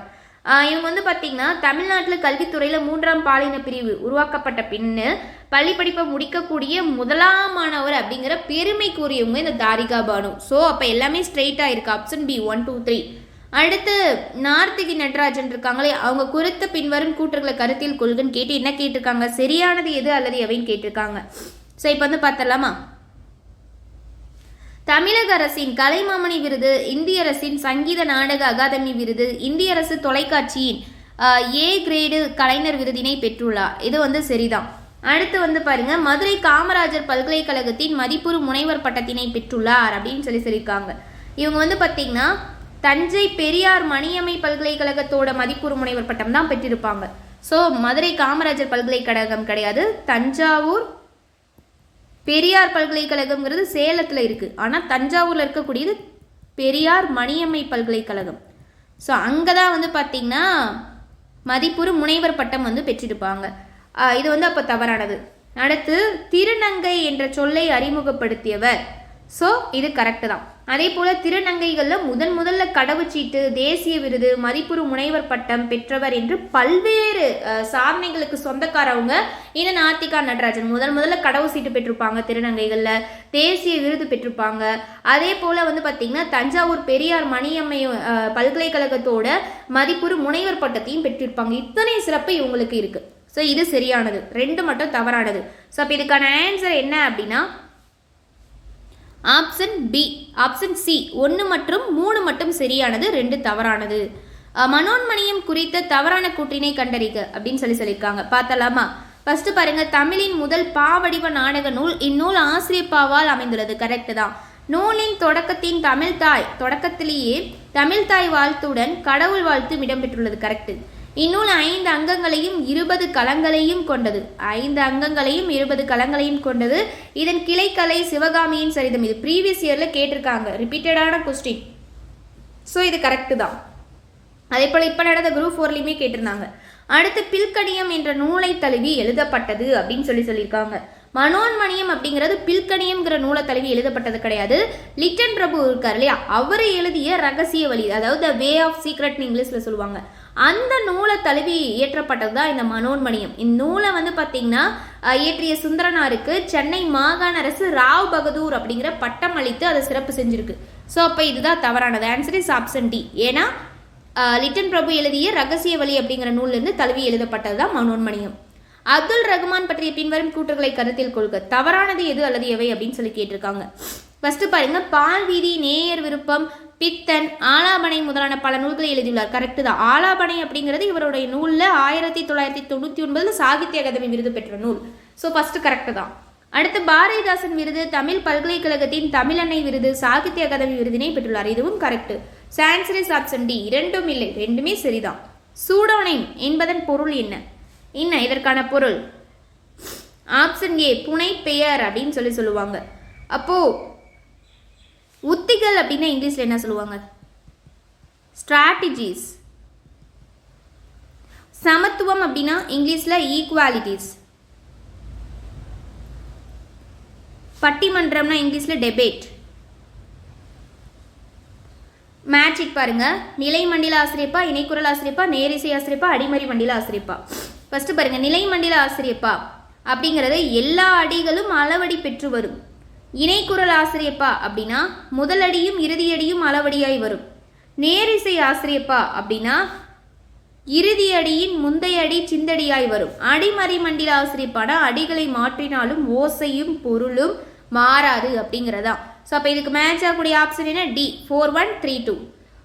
இவங்க வந்து பார்த்தீங்கன்னா தமிழ்நாட்டில் கல்வித்துறையில் 3ஆம் பாலின பிரிவு உருவாக்கப்பட்ட பின்னு பள்ளி படிப்பை முடிக்கக்கூடிய முதலாம் மாணவர் அப்படிங்கிற பெருமைக்குரியவங்க இந்த தாரிகா பானு. ஸோ அப்போ எல்லாமே ஸ்ட்ரெயிட்டாக இருக்குது. Option B 1 2 3. அடுத்து நார்த்திகி நடராஜன் இருக்காங்களே, அவங்க குறித்த பின்வரும் கூற்றுகளை கருத்தில் கொள்கன்னு கேட்டு என்ன கேட்டிருக்காங்க? சரியானது எது அல்லது எவைன்னு கேட்டிருக்காங்க. ஸோ இப்போ வந்து பார்த்தலாமா? தமிழக அரசின் கலைமாமணி விருது, இந்திய அரசின் சங்கீத நாடக அகாதமி விருது, இந்திய அரசு தொலைக்காட்சியின் ஏ கிரேடு கலைஞர் விருதினை பெற்றுள்ளார். இது வந்து சரிதான். அடுத்து வந்து பாருங்க, மதுரை காமராஜர் பல்கலைக்கழகத்தின் மதிப்புறு முனைவர் பட்டத்தினை பெற்றுள்ளார் அப்படின்னு சொல்லியிருக்காங்க. இவங்க வந்து பார்த்தீங்கன்னா தஞ்சை பெரியார் மணியம்மை பல்கலைக்கழகத்தோட மதிப்புறு முனைவர் பட்டம் தான் பெற்றிருப்பாங்க. ஸோ மதுரை காமராஜர் பல்கலைக்கழகம் கிடையாது, தஞ்சாவூர் பெரியார் பல்கலைக்கழகம்ங்கிறது சேலத்தில் இருக்குது. ஆனால் தஞ்சாவூரில் இருக்கக்கூடியது பெரியார் மணியம்மை பல்கலைக்கழகம். ஸோ அங்கே தான் வந்து பார்த்திங்கன்னா மதிப்புறு முனைவர் பட்டம் வந்து பெற்றிருப்பாங்க. இது வந்து அப்போ தவறானது. அடுத்து திருநங்கை என்ற சொல்லை அறிமுகப்படுத்தியவர். ஸோ இது கரெக்டு தான். அதே போல் திருநங்கைகளில் முதல்ல கடவுச்சீட்டு, தேசிய விருது, மதிப்புறு முனைவர் பட்டம் பெற்றவர் என்று பல்வேறு சாதனைகளுக்கு சொந்தக்காரவங்க இந்த நார்த்திகா நடராஜன். முதல்ல கடவு சீட்டு பெற்றிருப்பாங்க, திருநங்கைகளில் தேசிய விருது பெற்றிருப்பாங்க. அதே போல் வந்து பார்த்திங்கன்னா தஞ்சாவூர் பெரியார் மணியம்மை பல்கலைக்கழகத்தோட மதிப்புறு முனைவர் பட்டத்தையும் பெற்றிருப்பாங்க. இத்தனை சிறப்பு இவங்களுக்கு இருக்குது. ஸோ இது சரியானது, 2 மட்டும் தவறானது. ஸோ அப்போ இதுக்கான ஆன்சர் என்ன அப்படின்னா ஆப்ஷன் பி, ஆப்ஷன் சி 1 மற்றும் 3 மட்டும் சரியானது, 2 தவறானது. மனோன்மணியம் குறித்த தவறான கூற்றினை கண்டறிக அப்படின்னு சொல்லியிருக்காங்க. பார்த்தலாமா? ஃபர்ஸ்ட் பாருங்க, தமிழின் முதல் பாவடிவ நாடக நூல். இந்நூல் ஆசிரியப்பாவால் அமைந்துள்ளது. கரெக்டு தான். நூலின் தொடக்கத்திலேயே தமிழ்தாய் வாழ்த்துடன் கடவுள் வாழ்த்தும் இடம்பெற்றுள்ளது. கரெக்டு. இந்நூல் 5 அங்கங்களையும் 20 களங்களையும் கொண்டது. 5 அங்கங்களையும் 20 களங்களையும் கொண்டது. இதன் கிளைக்கலை சிவகாமியின் சரிதம். இது ப்ரீவியஸ் இயரில் கேட்டிருக்காங்க, ரிப்பீட்டடான கொஸ்டின். ஸோ இது கரெக்டு தான். அதே போல் இப்போ நடந்த குரூப் 4லையுமே கேட்டிருந்தாங்க. அடுத்து பில்கணியம் என்ற நூலை தழுவி எழுதப்பட்டது அப்படின்னு சொல்லியிருக்காங்க. மனோன்மணியம் அப்படிங்கிறது பில்கணியம்ங்கிற நூலை தழுவி எழுதப்பட்டது கிடையாது. லிட்டன் பிரபு இருக்கார் இல்லையா, அவரை எழுதிய ரகசிய வழி, அதாவது த வே ஆஃப் சீக்ரெட்னு இங்கிலீஷில் சொல்லுவாங்க, அந்த நூலை தழுவி இயற்றப்பட்டது தான் இந்த மனோன்மணியம். இந்த நூலை வந்து பார்த்தீங்கன்னா இயற்றிய சுந்தரனாருக்கு சென்னை மாகாண அரசு ராவ் பகதூர் அப்படிங்கிற பட்டம் அளித்து அதை சிறப்பு செஞ்சிருக்கு. ஸோ அப்போ இதுதான் தவறானது. Answer is option D. ஏன்னா லிட்டன் பிரபு எழுதிய ரகசிய வழி அப்படிங்கிற நூலிலிருந்து தழுவி எழுதப்பட்டது தான் மனோன்மணியம். அப்துல் ரஹ்மான் பற்றிய பின்வரும் கூற்றுகளை கருத்தில் கொள்க. தவறானது எது அல்லது எவை அப்படின்னு சொல்லி கேட்டிருக்காங்க. ஃபர்ஸ்ட் பாருங்க, பால் வீதி, நேயர் விருப்பம், பித்தன், ஆலாபனை முதலான பல நூல்களை எழுதியுள்ளார். கரெக்டு தான். ஆலாபனை அப்படிங்கிறது இவருடைய நூலில் 1999 சாகித்ய அகாதமி விருது பெற்ற நூல். ஸோ ஃபர்ஸ்ட் கரெக்டு தான். அடுத்து பாரதிதாசன் விருது, தமிழ் பல்கலைக்கழகத்தின் தமிழன்னை விருது, சாகித்ய அகாதமி விருதினை பெற்றுள்ளார். இதுவும் correct. Answer is option D. 2ம் இல்லை, 2மே சரிதான். சூடோனைம் என்பதன் பொருள் என்ன? இதற்கான பொருள் ஆப்ஷன் ஏ, புனை பெயர் அப்படின்னு சொல்லுவாங்க. அப்போ உத்திகள் அப்படின்னா இங்கிலீஷ்ல என்ன சொல்லுவாங்க? ஸ்ட்ராட்டஜிஸ். சமத்துவம் அப்படின்னா இங்கிலீஷ்ல ஈக்குவாலிட்டிஸ். பட்டிமன்றம்னா இங்கிலீஷ்ல டெபேட். மேட்சிக் பாருங்க, நிலை மண்டில ஆசிரியப்பா, இணைக்குரல் ஆசிரியப்பா, நேரிசை ஆசிரியப்பா, அடிமறி மண்டில ஆசிரியப்பா. ஃபர்ஸ்ட் பாருங்க, நிலை மண்டில ஆசிரியப்பா அப்படிங்கிறது எல்லா அடிகளும் அளவடி பெற்று வரும். இணைக்குரல் ஆசிரியப்பா அப்படின்னா முதலடியும் இறுதியடியும் அளவடியாய் வரும். நேரிசை ஆசிரியப்பா அப்படின்னா இறுதி அடியின் முந்தைய அடி சிந்தடியாய் வரும். அடிமறி மண்டில ஆசிரியப்பானா அடிகளை மாற்றினாலும் ஓசையும் பொருளும் மாறாது அப்படிங்கிறதா. ஸோ அப்போ இதுக்கு மேட்ச் ஆகக்கூடிய ஆப்ஷன் என்ன? டி, 4132.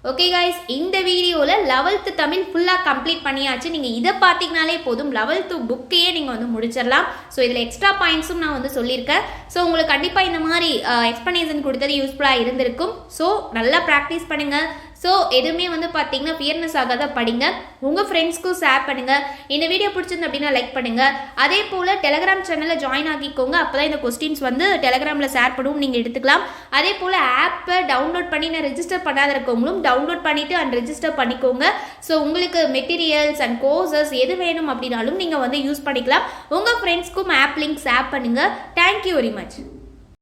ஓகே கைஸ், இந்த வீடியோவில் 11th தமிழ் ஃபுல்லாக கம்ப்ளீட் பண்ணியாச்சு. நீங்கள் இதை பார்த்தீங்கனாலே போதும், 11th புக்கையே நீங்கள் வந்து முடிச்சிடலாம். ஸோ இதில் எக்ஸ்ட்ரா பாயிண்ட்ஸும் நான் வந்து சொல்லியிருக்கேன். ஸோ உங்களுக்கு கண்டிப்பாக இந்த மாதிரி எக்ஸ்ப்ளனேஷன் கொடுத்தது யூஸ்ஃபுல்லாக இருந்திருக்கும். ஸோ நல்லா ப்ராக்டிஸ் பண்ணுங்கள். ஸோ எதுவுமே வந்து பார்த்தீங்கன்னா ஃபியர்னஸ் ஆகாத படிங்க. உங்கள் ஃப்ரெண்ட்ஸ்க்கும் ஷேர் பண்ணுங்கள். இந்த வீடியோ பிடிச்சிருந்து அப்படின்னா லைக் பண்ணுங்கள். அதே போல் டெலகிராம் சேனலில் ஜாயின் ஆகிக்கோங்க. அப்போ தான் இந்த கொஸ்டின்ஸ் வந்து டெலகிராமில் ஷேர் பண்ணுவோம், நீங்கள் எடுத்துக்கலாம். அதே போல் ஆப்பை டவுன்லோட் பண்ணி நான் ரெஜிஸ்டர் பண்ணாத இருக்கவங்களும் டவுன்லோட் பண்ணிவிட்டு அண்ட் ரெஜிஸ்டர் பண்ணிக்கோங்க. ஸோ உங்களுக்கு மெட்டீரியல்ஸ் அண்ட் கோர்சஸ் எது வேணும் அப்படின்னாலும் நீங்கள் வந்து யூஸ் பண்ணிக்கலாம். உங்கள் ஃப்ரெண்ட்ஸ்க்கும் ஆப் லிங்க் ஷேர் பண்ணுங்கள். Thank you very much.